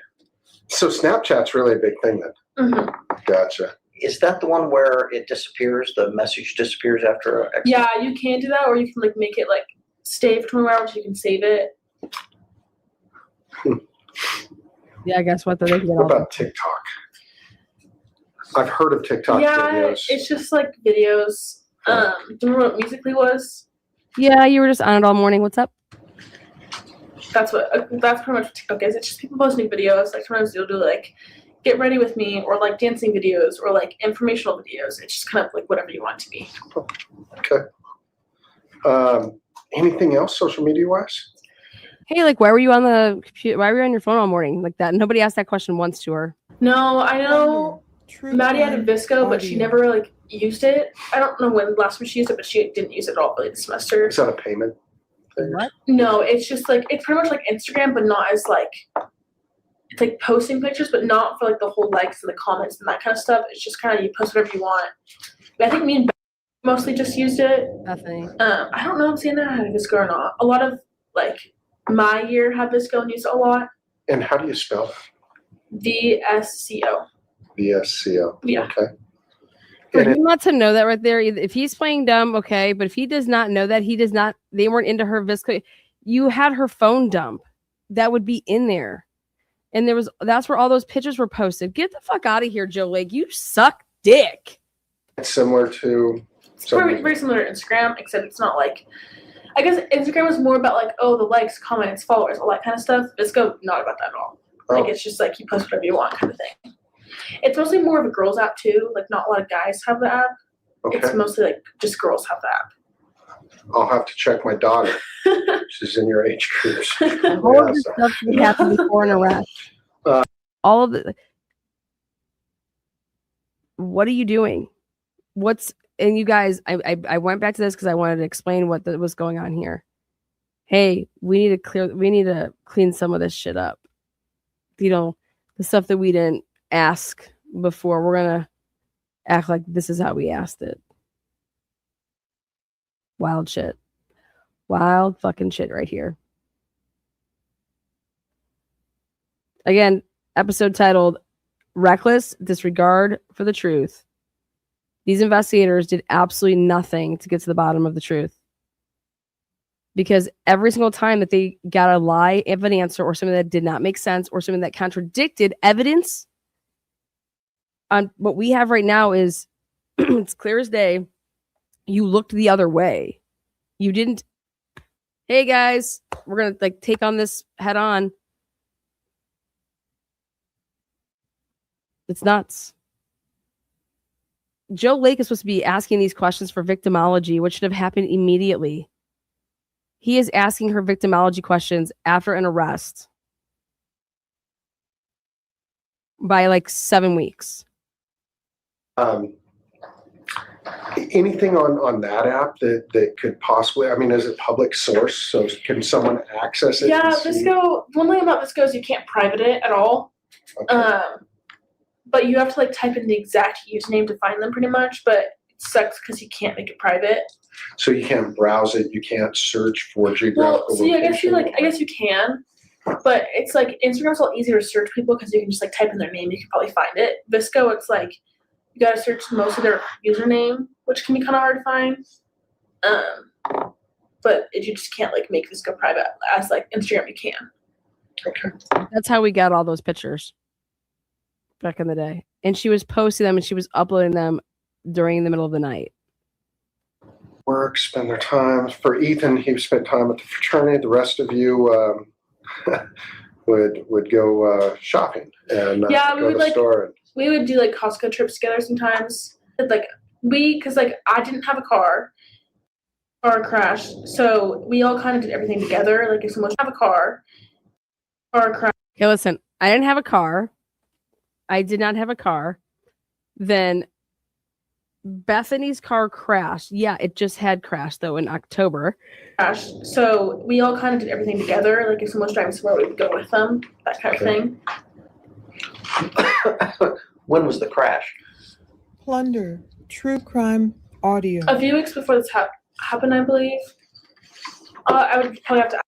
So Snapchat's really a big thing then. Mm-hmm. Gotcha. Is that the one where it disappears? The message disappears after a Yeah, you can do that, or you can like make it like stay for 24 hours. You can save it. Yeah, guess what? They can get What about TikTok? I've heard of TikTok videos. It's just like videos. Do you remember what Musical.ly was? Yeah, you were just on it all morning. What's up? That's pretty much what TikTok is. It's just people posting videos. Like sometimes you'll do like get ready with me or like dancing videos or like informational videos. It's just kind of like whatever you want it to be. Okay. Anything else social media wise? Hey, like, why were you on the computer? Why were you on your phone all morning like that? Nobody asked that question once to her. No, I know Maddie had a Visco, but she never like used it. I don't know when the last time she used it, but she didn't use it at all really this semester. Is that a payment thing? What? No, it's just like it's pretty much like Instagram, but not as like it's like posting pictures, but not for like the whole likes and the comments and that kind of stuff. It's just kind of you post whatever you want. But I think me and Beth mostly just used it. Bethany. I don't know if Sienna had Visco or not. A lot of like my year had Visco and used it a lot. And how do you spell VSCO. VSCO? Yeah. Okay. For And him not to know that right there, if he's playing dumb, okay, but if he does not know that, they weren't into her Visco. You had her phone dump. That would be in there. And that's where all those pictures were posted. Get the fuck out of here, Joe Lake. You suck dick. it's similar to It's very similar to Instagram, except it's not like, I guess Instagram was more about like, oh, the likes, comments, followers, all that kind of stuff. Visco, not about that at all. Like, it's just like you post whatever you want kind of thing. It's mostly more of a girls app too. Like, not a lot of guys have the app. Okay. It's mostly like just girls have the app. I'll have to check my daughter. She's in your age group. All of this stuff would happen before an arrest. All of the. What are you doing? And you guys, I went back to this because I wanted to explain what was going on here. Hey, we need to clean some of this shit up. You know, the stuff that we didn't ask before, we're gonna act like this is how we asked it. Wild shit. Wild fucking shit right here. Again, episode titled Reckless Disregard for the Truth. These investigators did absolutely nothing to get to the bottom of the truth. Because every single time that they got a lie of an answer or something that did not make sense or something that contradicted evidence, on what we have right now is it's clear as day. You looked the other way. You didn't. Hey guys, we're gonna like take on this head on. It's nuts. Joe Lake is supposed to be asking these questions for victimology, which should have happened immediately. He is asking her victimology questions after an arrest by like 7 weeks. Anything on that app that could possibly, I mean, is it public source? So can someone access it? Yeah, Visco, one thing about Visco is you can't private it at all. Okay. But you have to like type in the exact username to find them pretty much, but it sucks because you can't make it private. So you can't browse it, you can't search for geographical Well, see, I guess location? you can, but it's like Instagram's a lot easier to search people because you can just like type in their name, you can probably find it. Visco, it's like you gotta search most of their username, which can be kind of hard to find. But if you just can't like make Visco private as like Instagram, you can. Okay. That's how we got all those pictures back in the day. And she was posting them and she was uploading them during the middle of the night. Work, spend their time. For Ethan, he spent time at the fraternity. The rest of you would go shopping and Yeah, we go would to the like store. we would do like Costco trips together sometimes. Like because like I didn't have a car crashed, so we all kind of did everything together. Like if someone have a car crash. Okay, listen, I didn't have a car. I did not have a car. Then Bethany's car crashed. Yeah, it just had crashed though in October. So we all kind of did everything together. Like if someone's driving somewhere, we would go with them. That kind of thing. When was the crash? Plunder. True crime audio. A few weeks before this happened, I believe. I would probably have to.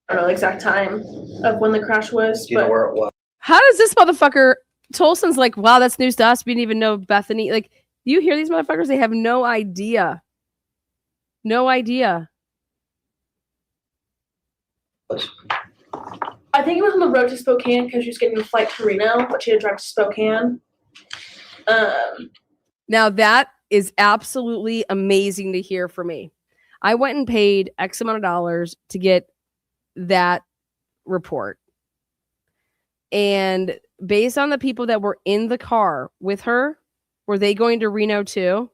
I don't know the exact time of when the crash was. Do you know where it was? How does this motherfucker Tolson's like, wow, that's news to us. We didn't even know Bethany. Like, you hear these motherfuckers? They have no idea. No idea. I think it was on the road to Spokane because she was getting a flight to Reno, but she had to drive to Spokane. Now that is absolutely amazing to hear for me. I went and paid X amount of dollars to get that report. And based on the people that were in the car with her, were they going to Reno too?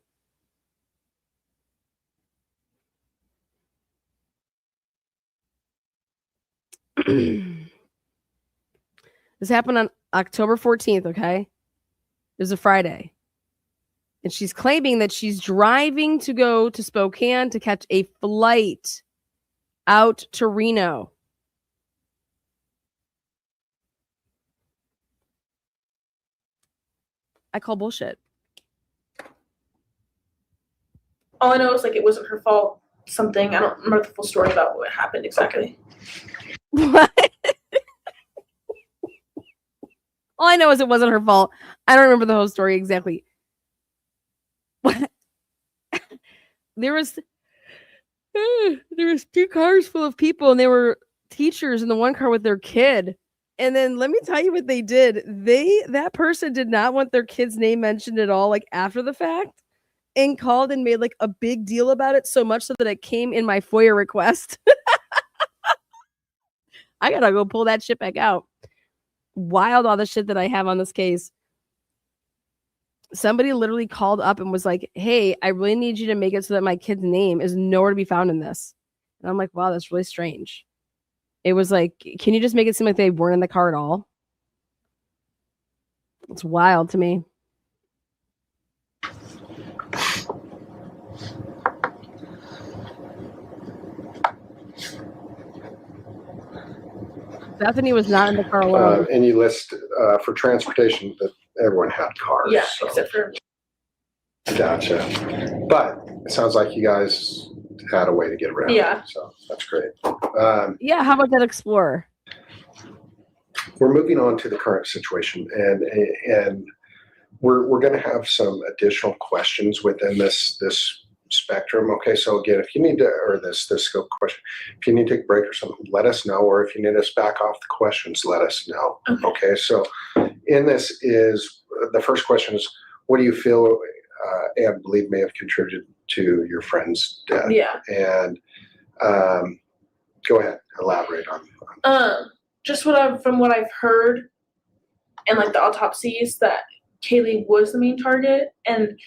This happened on October 14th, okay? It was a Friday. And she's claiming that she's driving to go to Spokane to catch a flight out to Reno. I call bullshit. All I know is like it wasn't her fault. Something I don't remember the full story about what happened exactly. What? All I know is it wasn't her fault. I don't remember the whole story exactly. What? There was 2 cars full of people, and they were teachers in the one car with their kid. And then let me tell you what they did. That person did not want their kid's name mentioned at all, like after the fact, and called and made like a big deal about it, so much so that it came in my FOIA request. I gotta go pull that shit back out. Wild, all the shit that I have on this case. Somebody literally called up and was like, hey, I really need you to make it so that my kid's name is nowhere to be found in this. And I'm like, wow, that's really strange. It was like, can you just make it seem like they weren't in the car at all? It's wild to me. Bethany was not in the car alone. And you list for transportation that everyone had cars. Yeah, so. except for Gotcha. But it sounds like you guys had a way to get around. Yeah. So that's great. Yeah, how about that Explorer? We're moving on to the current situation, and we're going to have some additional questions within this spectrum. Okay, so again, if you need to, or this scope question, if you need to take a break or something, let us know, or if you need us back off the questions, let us know. Okay, so in this is the first question is, what do you feel and believe may have contributed to your friend's death? Yeah. And go ahead, elaborate on. Just from what I've heard, and like the autopsies, that Kaylee was the main target. And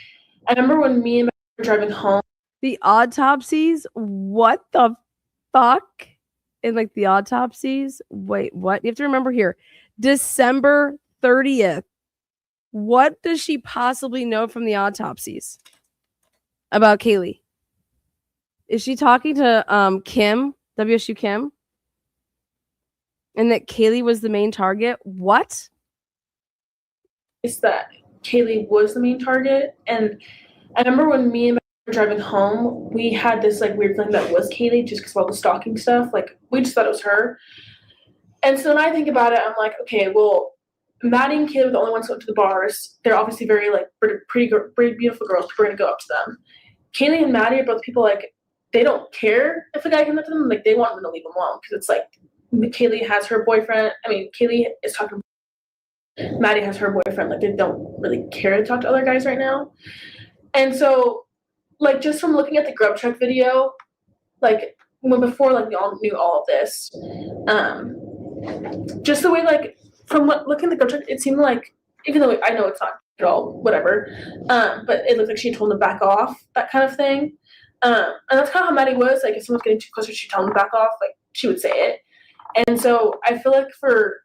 I remember when me and my were driving home. The autopsies? What the fuck? And like the autopsies? Wait, what? You have to remember here. December 30th. What does she possibly know from the autopsies about Kaylee? Is she talking to Kim, WSU Kim? And that Kaylee was the main target? What? Is that Kaylee was the main target. And I remember when me and my were driving home, we had this like weird thing that was Kaylee just because of all the stalking stuff. Like we just thought it was her. And so when I think about it, I'm like, okay, well, Maddie and Kaylee were the only ones who went to the bars. They're obviously very like pretty beautiful girls. People are gonna go up to them. Kaylee and Maddie are both people like they don't care if a guy comes up to them. Like they want them to leave them alone because it's like Kaylee has her boyfriend. I mean, Kaylee is talking. Maddie has her boyfriend. Like they don't really care to talk to other guys right now. And so, like just from looking at the Grub Truck video, like when before like we all knew all of this, just the way like from looking at the Grub Truck, it seemed like even though I know it's not at all whatever, but it looked like she told him to back off, that kind of thing. And that's kind of how Maddie was. Like if someone's getting too close, she'd tell him to back off. Like she would say it. And so I feel like for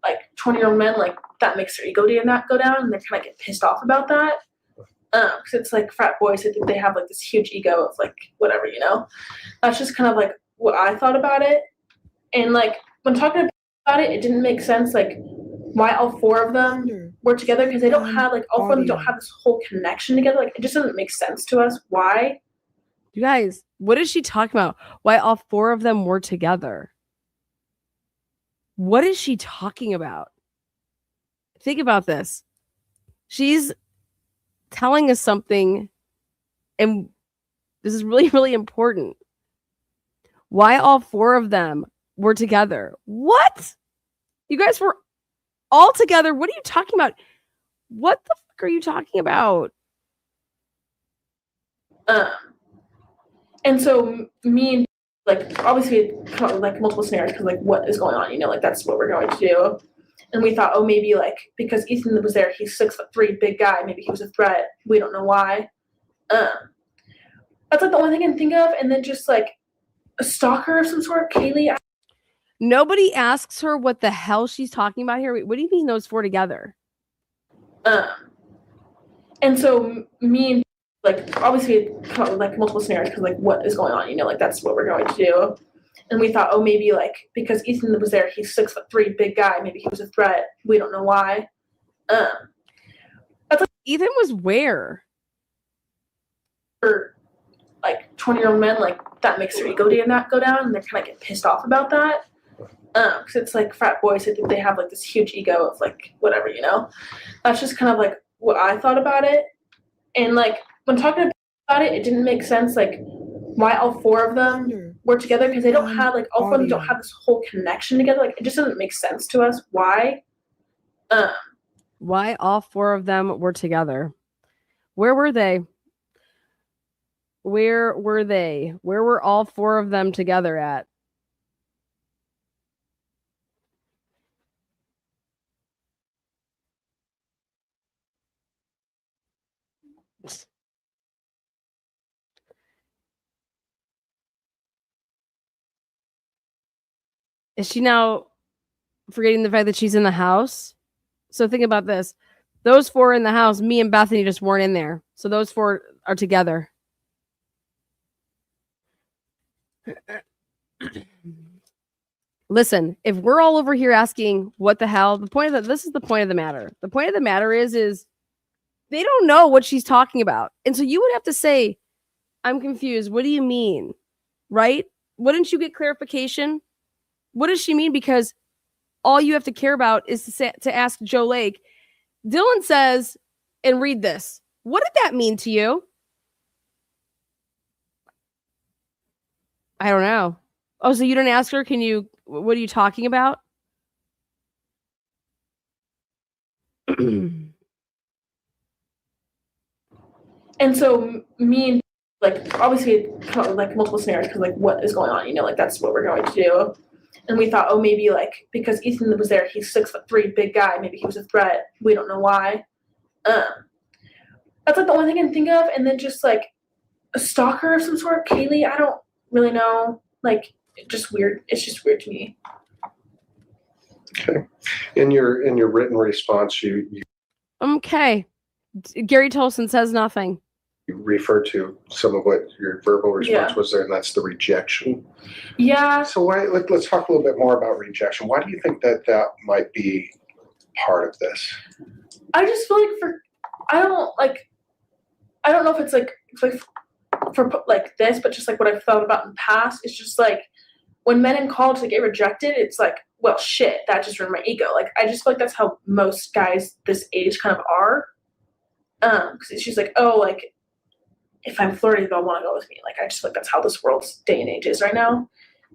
like 20-year-old men, like that makes their ego go down, and they kind of get pissed off about that. Because it's like frat boys, I think they have like this huge ego of like whatever, you know. That's just kind of like what I thought about it. And like when talking about it, it didn't make sense like why all 4 of them were together, because they don't have like all 4 of them don't have this whole connection together. Like it just doesn't make sense to us. Why? You guys, what is she talking about? Why all 4 of them were together? What is she talking about? Think about this. She's telling us something, and this is really, really important. Why all 4 of them were together? What? You guys were all together? What are you talking about? What the fuck are you talking about? And so me and like obviously come up with like multiple scenarios because like what is going on, you know, like that's what we're going to do. And we thought, oh, maybe like because Ethan was there, he's 6'3", big guy, maybe he was a threat. We don't know why. That's like the only thing I can think of. And then just like a stalker of some sort, Kaylee. Nobody asks her what the hell she's talking about here. What do you mean those 4 together? And so me and like obviously come up with like multiple scenarios because like what is going on, you know, like that's what we're going to do. And we thought, oh, maybe like because Ethan was there, he's 6'3", big guy, maybe he was a threat. We don't know why. That's Ethan was where? For like 20-year-old men, like that makes their ego go down, and they're kind of get pissed off about that. Because it's like frat boys, I think they have like this huge ego of like whatever, you know. That's just kind of like what I thought about it. And like when talking about it, it didn't make sense like why all four of them were together, because they don't have like all four of them don't have this whole connection together. Like it just doesn't make sense to us why. Why all four of them were together? Where were they? Where were they? Where were all four of them together at? Is she now forgetting the fact that she's in the house? So think about this. Those four in the house, me and Bethany just weren't in there. So those four are together. Listen, if we're all over here asking what the hell, this is the point of the matter. The point of the matter is they don't know what she's talking about. And so you would have to say, I'm confused. What do you mean? Right? Wouldn't you get clarification? What does she mean? Because all you have to care about is to ask Joe Lake. Dylan says, and read this. What did that mean to you? I don't know. Oh, so you didn't ask her? What are you talking about? And so me and like obviously come up with like multiple scenarios because like what is going on, you know, like that's what we're going to do. And we thought, oh, maybe like because Ethan was there, he's 6'3", big guy, maybe he was a threat. We don't know why. That's like the only thing I can think of. And then just like a stalker of some sort, Kaylee, I don't really know. Like just weird. It's just weird to me. Okay. In your written response, you Okay. Gary Tolson says nothing. you refer to some of what your verbal response was there, and that's the rejection. Yeah. So let's talk a little bit more about rejection. Why do you think that might be part of this? I just feel like I don't know if it's like for like this, but just like what I've thought about in the past, it's just like when men in college they get rejected, it's like, well, shit, that just ruined my ego. Like I just feel like that's how most guys this age kind of are. Because it's just like, oh, like if I'm flirting, they'll want to go with me. Like I just feel like that's how this world's day and age is right now.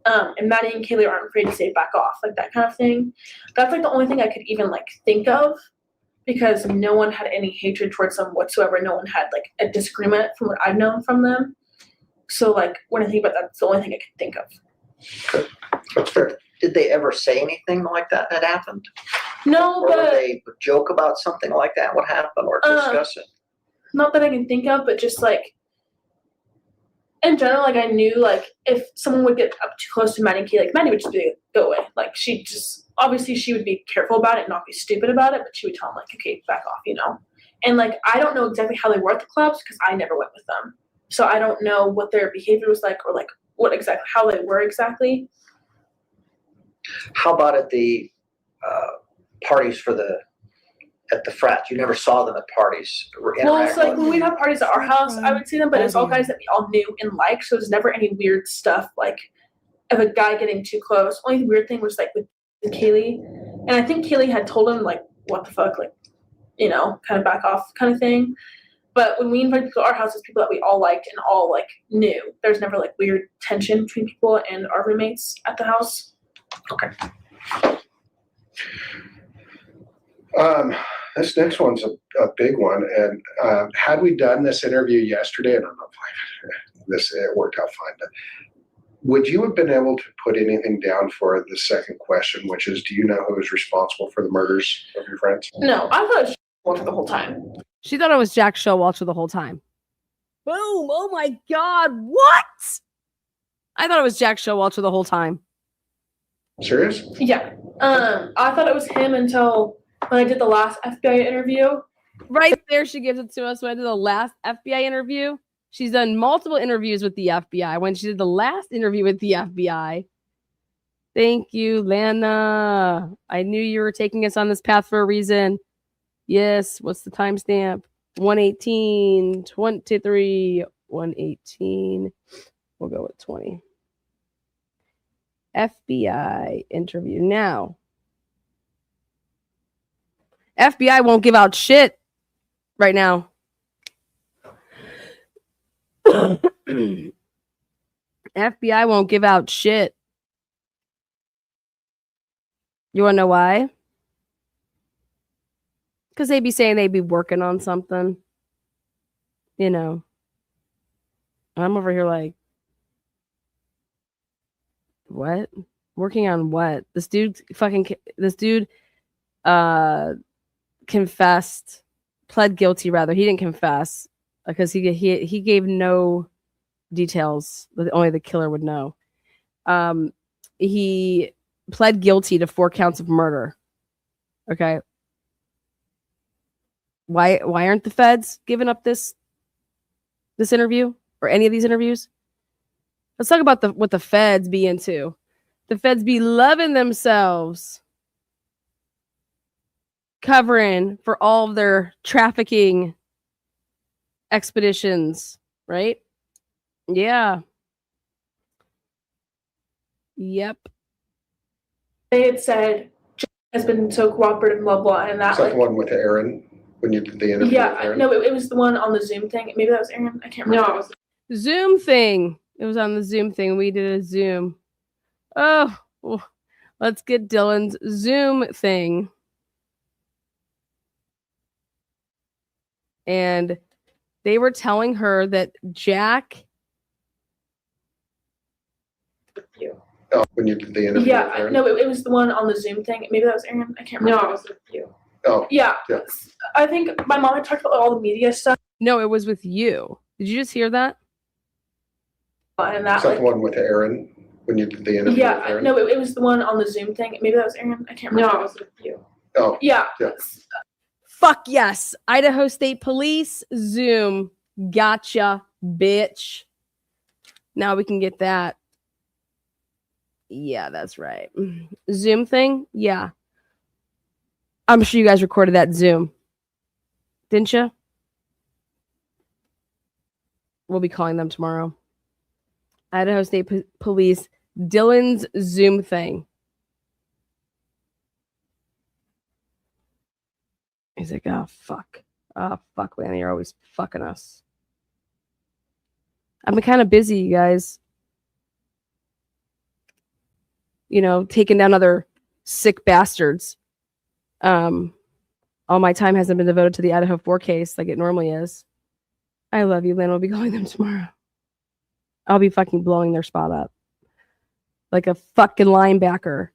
And Maddie and Kaylee aren't afraid to say back off, like that kind of thing. That's like the only thing I could even like think of, because no one had any hatred towards them whatsoever. No one had like a disagreement from what I've known from them. So like when I think about that, that's the only thing I could think of. Okay. That's fair. Did they ever say anything like that had happened? No, or but did they joke about something like that? What happened, or discuss it? Not that I can think of, but just like in general, like I knew like if someone would get up too close to Maddie and Kay, like Maddie would just be like, go away. Like she just obviously she would be careful about it and not be stupid about it, but she would tell them like, okay, back off, you know. And like I don't know exactly how they were at the clubs because I never went with them, so I don't know what their behavior was like or like what exactly how they were exactly. How about at the parties at the frat? You never saw them at parties or Well, it's like interact when with we'd have parties at our house, I would see them, but it's all guys that we all knew and liked, so there's never any weird stuff like of a guy getting too close. Only weird thing was like with Kaylee, and I think Kaylee had told him like, what the fuck, like, you know, kind of back off kind of thing. But when we invited people to our houses, people that we all liked and all like knew, there's never like weird tension between people and our roommates at the house. Okay. This next one's a big one, and had we done this interview yesterday, and I don't know if it worked out fine, but would you have been able to put anything down for the second question, which is, do you know who is responsible for the murders of your friends? No, I thought it was Walter the whole time. She thought it was Jack Showalter the whole time. Boom! Oh my God! What? I thought it was Jack Showalter the whole time. Serious? Yeah. I thought it was him until when I did the last FBI interview. Right there, she gives it to us. When I did the last FBI interview, she's done multiple interviews with the FBI. When she did the last interview with the FBI, thank you, Lana. I knew you were taking us on this path for a reason. Yes. What's the timestamp? 118:23. 118. We'll go with 20. FBI interview. Now, FBI won't give out shit right now. FBI won't give out shit. You want to know why? Because they'd be saying they'd be working on something. You know. I'm over here like, what? Working on what? This dude confessed, pled guilty rather. He didn't confess because he gave no details that only the killer would know. He pled guilty to 4 counts of murder. Okay. Why aren't the feds giving up this interview or any of these interviews? Let's talk about what the feds be into. The feds be loving themselves covering for all of their trafficking expeditions, right? Yeah. Yep. They had said has been so cooperative, blah blah, and that Is that like the one with Aaron when you did the interview? yeah, with Aaron? no, it was the one on the Zoom thing. Maybe that was Aaron. I can't remember. No, it was Zoom thing. It was on the Zoom thing. We did a Zoom. Oh, well, let's get Dylan's Zoom thing. And they were telling her that Jack. Oh, when you did the interview. yeah, with Aaron? no, it was the one on the Zoom thing. Maybe that was Aaron. I can't remember. No, it was with you. Oh, Yeah, yeah. I think my mom had talked about all the media stuff No, it was with you. Did you just hear that? and that Is that like the one with Aaron when you did the interview? with yeah, Aaron? no, it was the one on the Zoom thing. Maybe that was Aaron. I can't remember. No, it was with you. Oh, Yeah. yeah. Fuck yes. Idaho State Police Zoom. Gotcha, bitch. Now we can get that. Yeah, that's right. Zoom thing? Yeah. I'm sure you guys recorded that Zoom. Didn't you? We'll be calling them tomorrow. Idaho State Police. Dylan's Zoom thing. He's like, oh, fuck. Oh, fuck, Lanny, you're always fucking us. I've been kind of busy, you guys. You know, taking down other sick bastards. All my time hasn't been devoted to the Idaho4 case like it normally is. I love you, Lynn. We'll be calling them tomorrow. I'll be fucking blowing their spot up. Like a fucking linebacker.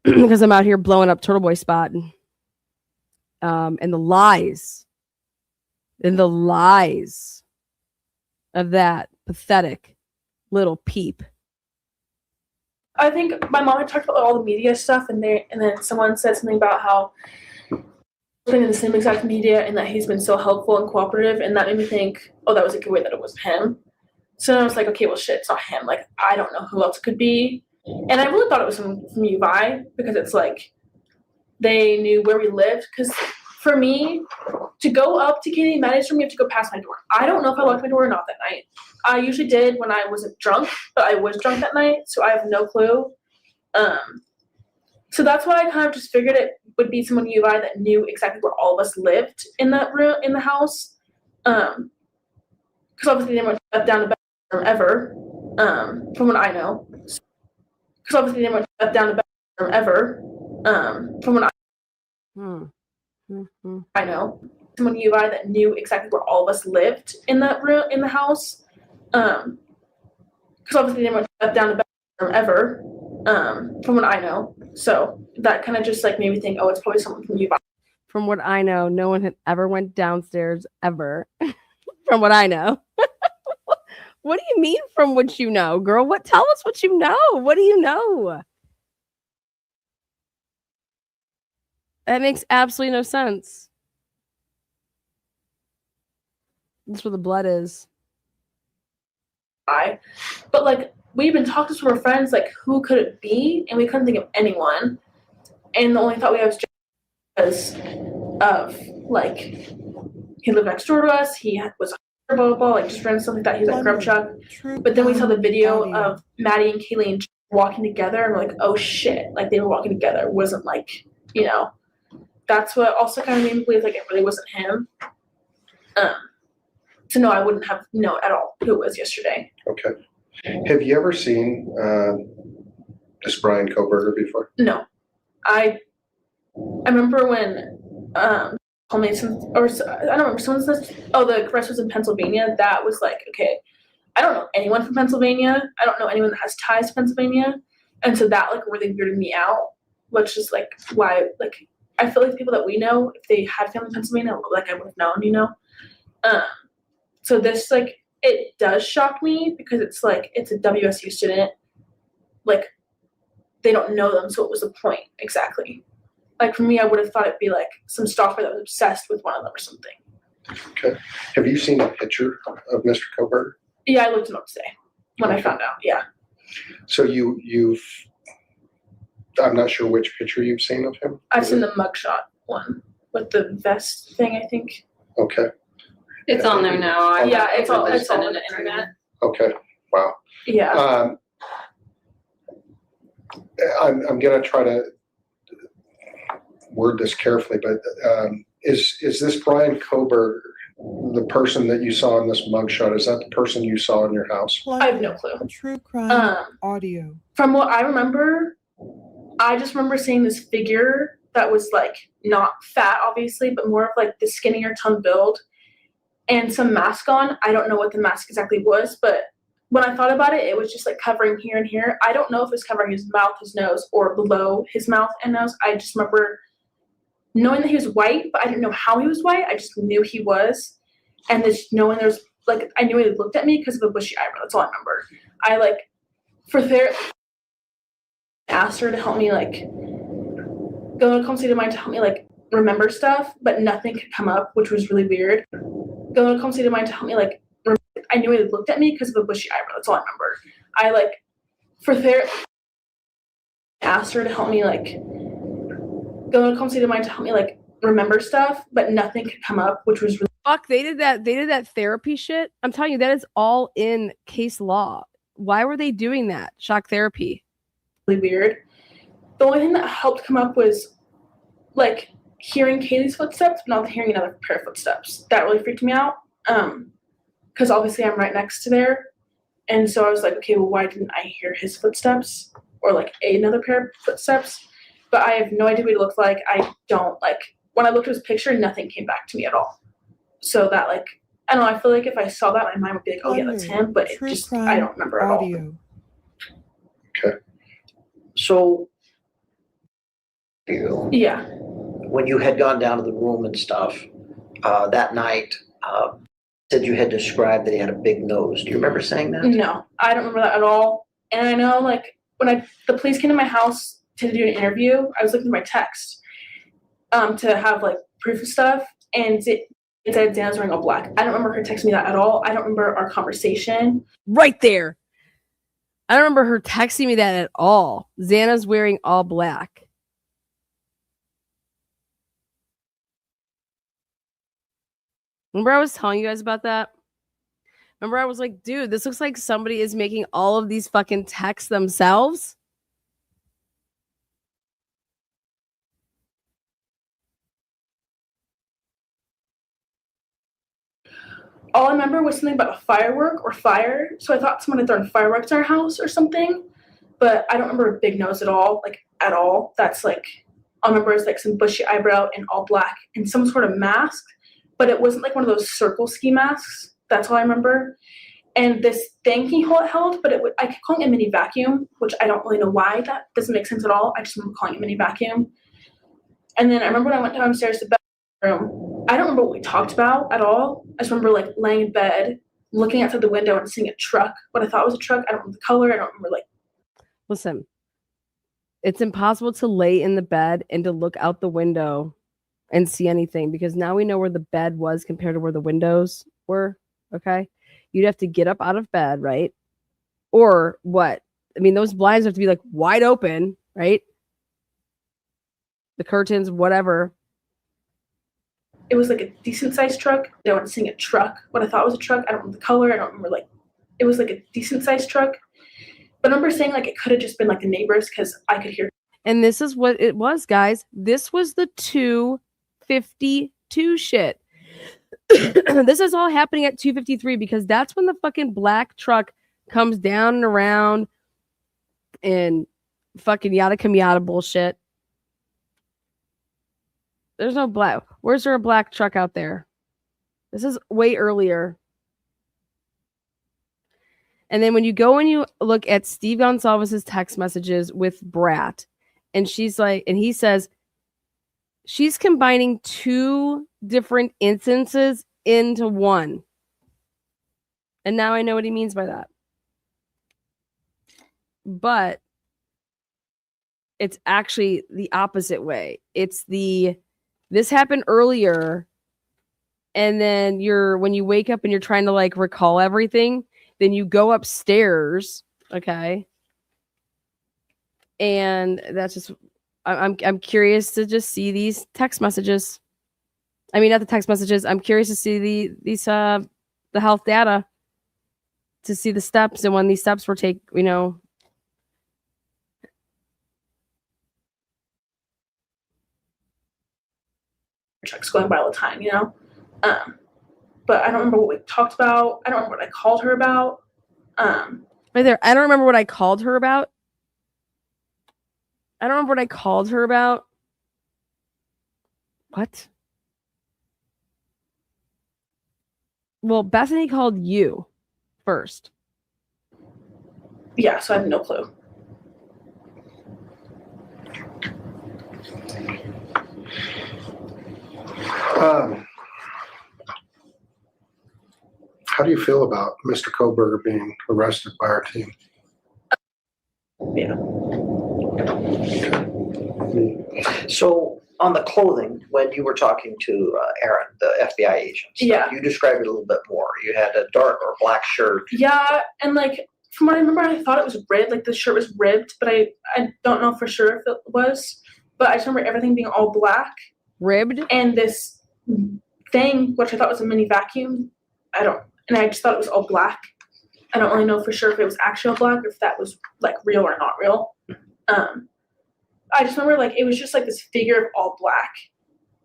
Because I'm out here blowing up Turtle Boy spot. And the lies. And the lies of that pathetic little peep. I think my mom had talked about all the media stuff, and then someone said something about how been in the same exact media and that he's been so helpful and cooperative, and that made me think, oh, that was a good way that it was him. So then I was like, okay, well, shit, it's not him. Like, I don't know who else it could be. And I really thought it was from UVI because it's like they knew where we lived. Because for me, to go up to Katie and Maddie's room, you have to go past my door. I don't know if I locked my door or not that night. I usually did when I wasn't drunk, but I was drunk that night, so I have no clue. So that's why I kind of just figured it would be someone UVI that knew exactly where all of us lived in that room, in the house. Because obviously they weren't shut down the bedroom ever, from what I know. Because obviously they weren't shut down the bedroom ever, from what I know. Someone UVI that knew exactly where all of us lived in that room, in the house. Because obviously they weren't shut down the bedroom ever, from what I know. So that kind of just like made me think, oh, it's probably someone from UVI. From what I know, no one had ever went downstairs ever. From what I know. What do you mean from what you know, girl? Tell us what you know. What do you know? That makes absolutely no sense. That's where the blood is. But like we've been talking to our friends, like who could it be? And we couldn't think of anyone. And the only thought we had was because of like he lived next door to us. He was blah blah blah, like just random stuff like that. He's like grub chuck. But then we saw the video of Maddie and Kayleen walking together, and we're like, oh shit, like they were walking together. It wasn't like, you know, that's what also kind of made me believe like it really wasn't him. So no, I wouldn't have known at all who it was yesterday. Okay. Have you ever seen this Bryan Kohberger before? No, I remember when told me some, or I don't remember, someone says, oh, the arrest was in Pennsylvania. That was like, okay, I don't know anyone from Pennsylvania. I don't know anyone that has ties to Pennsylvania, and so that like really weirded me out. Which is like why, like I feel like the people that we know, if they had family in Pennsylvania, like I would have known, you know. So this like it does shock me because it's like it's a WSU student, like they don't know them, so what was the point exactly? Like for me, I would have thought it'd be like some stalker that was obsessed with one of them or something. Okay. Have you seen a picture of Mr. Kohberger? Yeah, I looked him up today when I found out. Yeah. So you've I'm not sure which picture you've seen of him. I've seen the mugshot one with the vest thing, I think. Okay. It's on there now. Yeah, it's all on the internet. Okay. Wow. Yeah. I'm gonna try to word this carefully, but is this Bryan Kohberger the person that you saw in this mugshot? Is that the person you saw in your house? I have no clue. True crime audio. From what I remember, I just remember seeing this figure that was like not fat, obviously, but more of like the skinnier tongue build and some mask on. I don't know what the mask exactly was, but when I thought about it, it was just like covering here and here. I don't know if it's covering his mouth, his nose, or below his mouth and nose. I just remember knowing that he was white, but I didn't know how he was white. I just knew he was. And just knowing there's like, I knew he looked at me because of a bushy eyebrow. That's all I remember. I like, for therapy, asked her to help me like, go to come state of mind to help me like remember stuff, but nothing could come up, which was really weird. Go to come state of mind to help me like, I knew he looked at me because of a bushy eyebrow. That's all I remember. I like, for therapy, asked her to help me like, go to come state of mind to help me like remember stuff, but nothing could come up, which was really Fuck, they did that therapy shit. I'm telling you, that is all in case law. Why were they doing that? Shock therapy. weird. The only thing that helped come up was like hearing Kaylee's footsteps, but not hearing another pair of footsteps. That really freaked me out. Because obviously I'm right next to there. And so I was like, okay, well, why didn't I hear his footsteps or like another pair of footsteps? But I have no idea what he looked like. I don't like, when I looked at his picture, nothing came back to me at all. So that like, I don't know, I feel like if I saw that, my mind would be like, oh yeah, that's him. But it just, I don't remember at all. Okay. So, Yeah. when you had gone down to the room and stuff that night, said you had described that he had a big nose. Do you remember saying that? No, I don't remember that at all. And I know like when the police came to my house to do an interview, I was looking at my text to have like proof of stuff, and it said Dana's wearing all black. I don't remember her texting me that at all. I don't remember our conversation. Right there. I don't remember her texting me that at all. Xana's wearing all black. Remember I was telling you guys about that? Remember I was like, dude, this looks like somebody is making all of these fucking texts themselves. All I remember was something about a firework or fire. So I thought someone had thrown fireworks in our house or something. But I don't remember a big nose at all, like at all. That's like, all I remember is like some bushy eyebrow and all black and some sort of mask. But it wasn't like one of those circle ski masks. That's all I remember. And this thing he held, but I kept calling it a mini vacuum, which I don't really know why. That doesn't make sense at all. I just remember calling it a mini vacuum. And then I remember when I went downstairs to the bedroom, I don't remember what we talked about at all. I just remember like laying in bed, looking outside the window and seeing a truck. What I thought was a truck. I don't remember the color. I don't remember like. Listen, it's impossible to lay in the bed and to look out the window and see anything because now we know where the bed was compared to where the windows were. Okay. You'd have to get up out of bed, right? Or what? I mean, those blinds have to be like wide open, right? The curtains, whatever. it was like a decent sized truck. They weren't seeing a truck. What I thought was a truck. I don't remember the color. I don't remember like it was like a decent sized truck. But I remember saying like it could have just been like the neighbors because I could hear. And this is what it was, guys. This was the 252 shit. This is all happening at 2:53 because that's when the fucking black truck comes down and around and fucking yada come yada bullshit. There's no black. Where's there a black truck out there? This is way earlier. And then when you go and you look at Steve Gonsalves's text messages with Brat, and she's like, and he says she's combining two different instances into one. And now I know what he means by that. But it's actually the opposite way. It's this happened earlier, and then when you wake up and you're trying to like recall everything, then you go upstairs, okay? And that's just I'm curious to just see these text messages. I mean, not the text messages. I'm curious to see the health data, to see the steps and when these steps were taken, you know. Trucks going by all the time, you know. But I don't remember what we talked about. I don't remember what I called her about. Right there. I don't remember what I called her about. I don't remember what I called her about. What? Well, Bethany called you first. Yeah, so I have no clue. How do you feel about Mr. Kohberger being arrested by our team? Yeah. So on the clothing, when you were talking to Aaron, the FBI agent, Yeah. you described it a little bit more. You had a dark or black shirt. Yeah, and like from what I remember, I thought it was ribbed, like the shirt was ribbed, but I don't know for sure if it was. But I just remember everything being all black. Ribbed? And this thing, which I thought was a mini vacuum, and I just thought it was all black. I don't really know for sure if it was actual black or if that was like real or not real. I just remember like it was just like this figure of all black,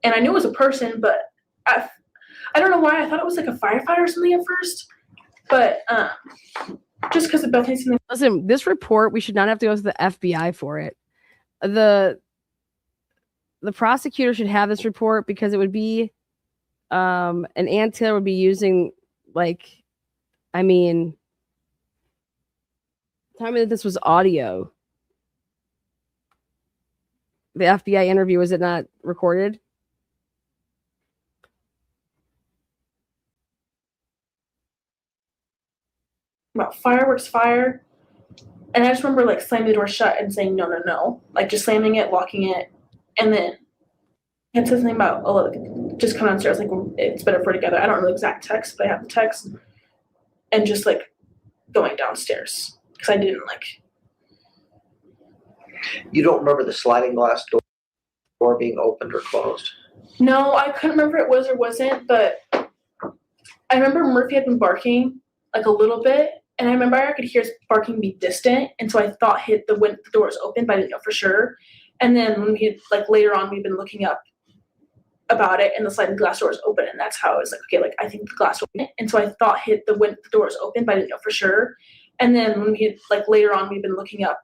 and I knew it was a person, but I don't know why I thought it was like a firefighter or something at first. But just because of Bethany's something. Listen, this report, we should not have to go to the FBI for it. The prosecutor should have this report because it would be an Ann Taylor would be using like, I mean, tell me that this was audio. The FBI interview, was it not recorded? About fireworks fire, and I just remember like slamming the door shut and saying no, like just slamming it, locking it, and then it said something about just come downstairs, like it's better for together. I don't know the exact text, but I have the text, and just like going downstairs because I didn't like. You don't remember the sliding glass door being opened or closed? No, I couldn't remember if it was or wasn't, but I remember Murphy had been barking like a little bit, and I remember I could hear his barking be distant, and so I thought when the door was open, but I didn't know for sure. And then when we like later on, we've been looking up about it, and the sliding glass door was open, and that's how I was like, okay, like I think the glass open. And so I thought when the door was open, but I didn't know for sure. And then when we like later on, we've been looking up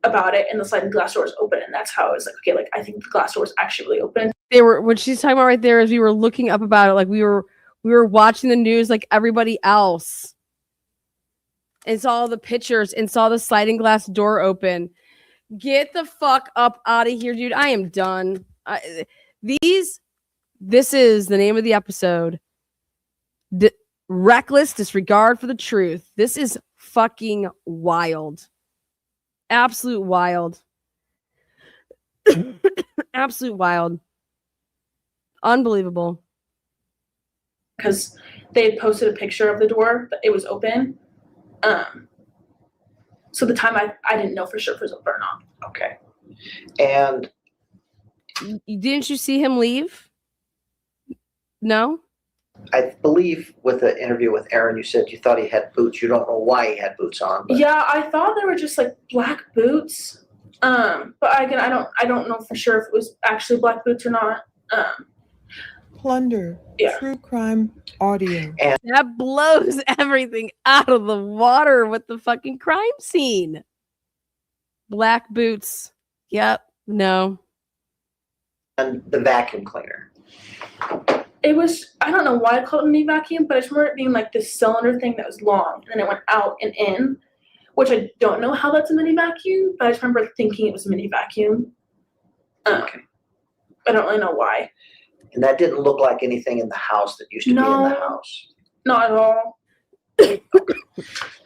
about it, and the sliding glass door was open, and that's how I was like, okay, like I think the glass door was actually really open. What she's talking about right there is we were looking up about it, like we were watching the news like everybody else, and saw the pictures and saw the sliding glass door open. Get the fuck up out of here, dude. I am done. This is the name of the episode. Reckless disregard for the truth. This is fucking wild. Absolute wild. Absolute wild. Unbelievable. Because they had posted a picture of the door, but it was open. So the time I didn't know for sure if it was open or not. Okay. And didn't you see him leave? No? I believe with the interview with Aaron, you said you thought he had boots. You don't know why he had boots on. But Yeah, I thought they were just like black boots. But again, I don't know for sure if it was actually black boots or not. Plunder. Yeah. True crime audio. That blows everything out of the water with the fucking crime scene. Black boots. Yep. No. And the vacuum cleaner. It was, I don't know why I called it a mini vacuum, but I just remember it being like this cylinder thing that was long and it went out and in, which I don't know how that's a mini vacuum, but I just remember thinking it was a mini vacuum. Okay. I don't really know why. And that didn't look like anything in the house that used to be in the house. Not at all.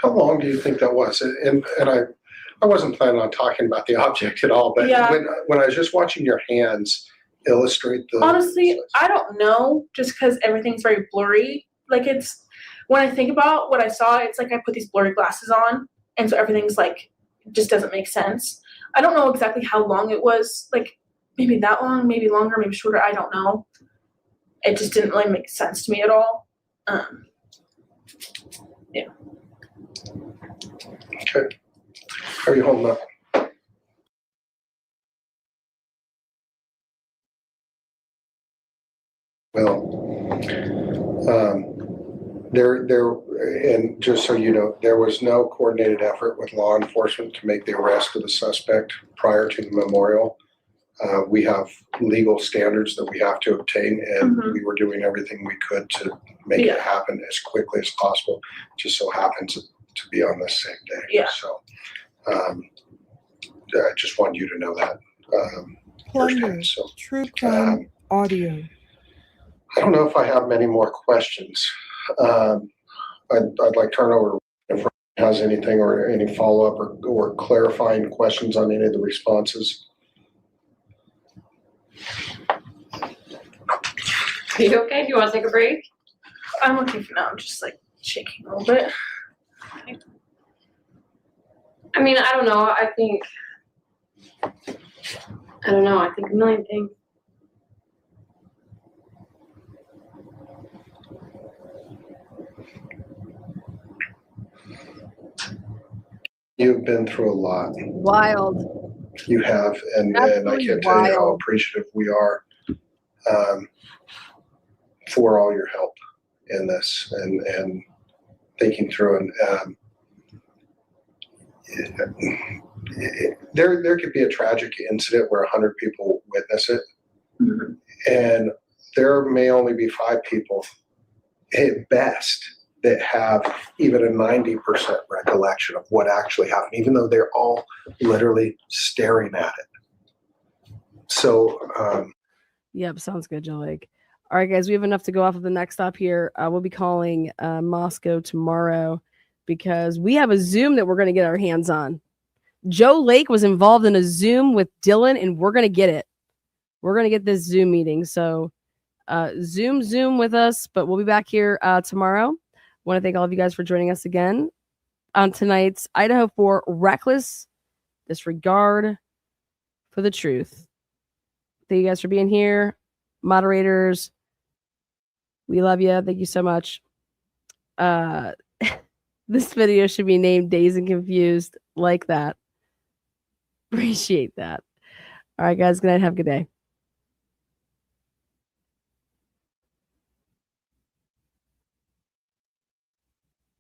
How long do you think that was? And I wasn't planning on talking about the object at all, but Yeah. when I was just watching your hands illustrate the. Honestly, I don't know, just because everything's very blurry. Like it's, when I think about what I saw, it's like I put these blurry glasses on, and so everything's like, just doesn't make sense. I don't know exactly how long it was, like maybe that long, maybe longer, maybe shorter, I don't know. It just didn't really make sense to me at all. Yeah. Okay. How are you holding up? Well, and just so you know, there was no coordinated effort with law enforcement to make the arrest of the suspect prior to the memorial. We have legal standards that we have to obtain, and we were doing everything we could to make it happen as quickly as possible. Just so happens to be on this same day. Yeah. So I just want you to know that Plunder. firsthand. So True crime audio. I don't know if I have many more questions. I'd like to turn over if Ryan has anything or any follow-up or clarifying questions on any of the responses. Are you okay? Do you want to take a break? I'm okay for now. I'm just like shaking a little bit. I mean, I don't know. I don't know. I think a million things. You've been through a lot. Wild. You have, and I can't tell you how appreciative we are for all your help in this and thinking through. And there could be a tragic incident where 100 people witness it, and there may only be 5 people at best that have even a 90% recollection of what actually happened, even though they're all literally staring at it. So, Yep, sounds good, Joe Lake. All right, guys, we have enough to go off of the next stop here. We'll be calling Moscow tomorrow because we have a Zoom that we're going to get our hands on. Joe Lake was involved in a Zoom with Dylan, and we're going to get it. We're going to get this Zoom meeting. So Zoom with us, but we'll be back here tomorrow. I want to thank all of you guys for joining us again on tonight's Idaho4 Reckless Disregard for the Truth. Thank you guys for being here. Moderators, we love you. Thank you so much. This video should be named Dazed and Confused like that. Appreciate that. All right, guys. Good night. Have a good day.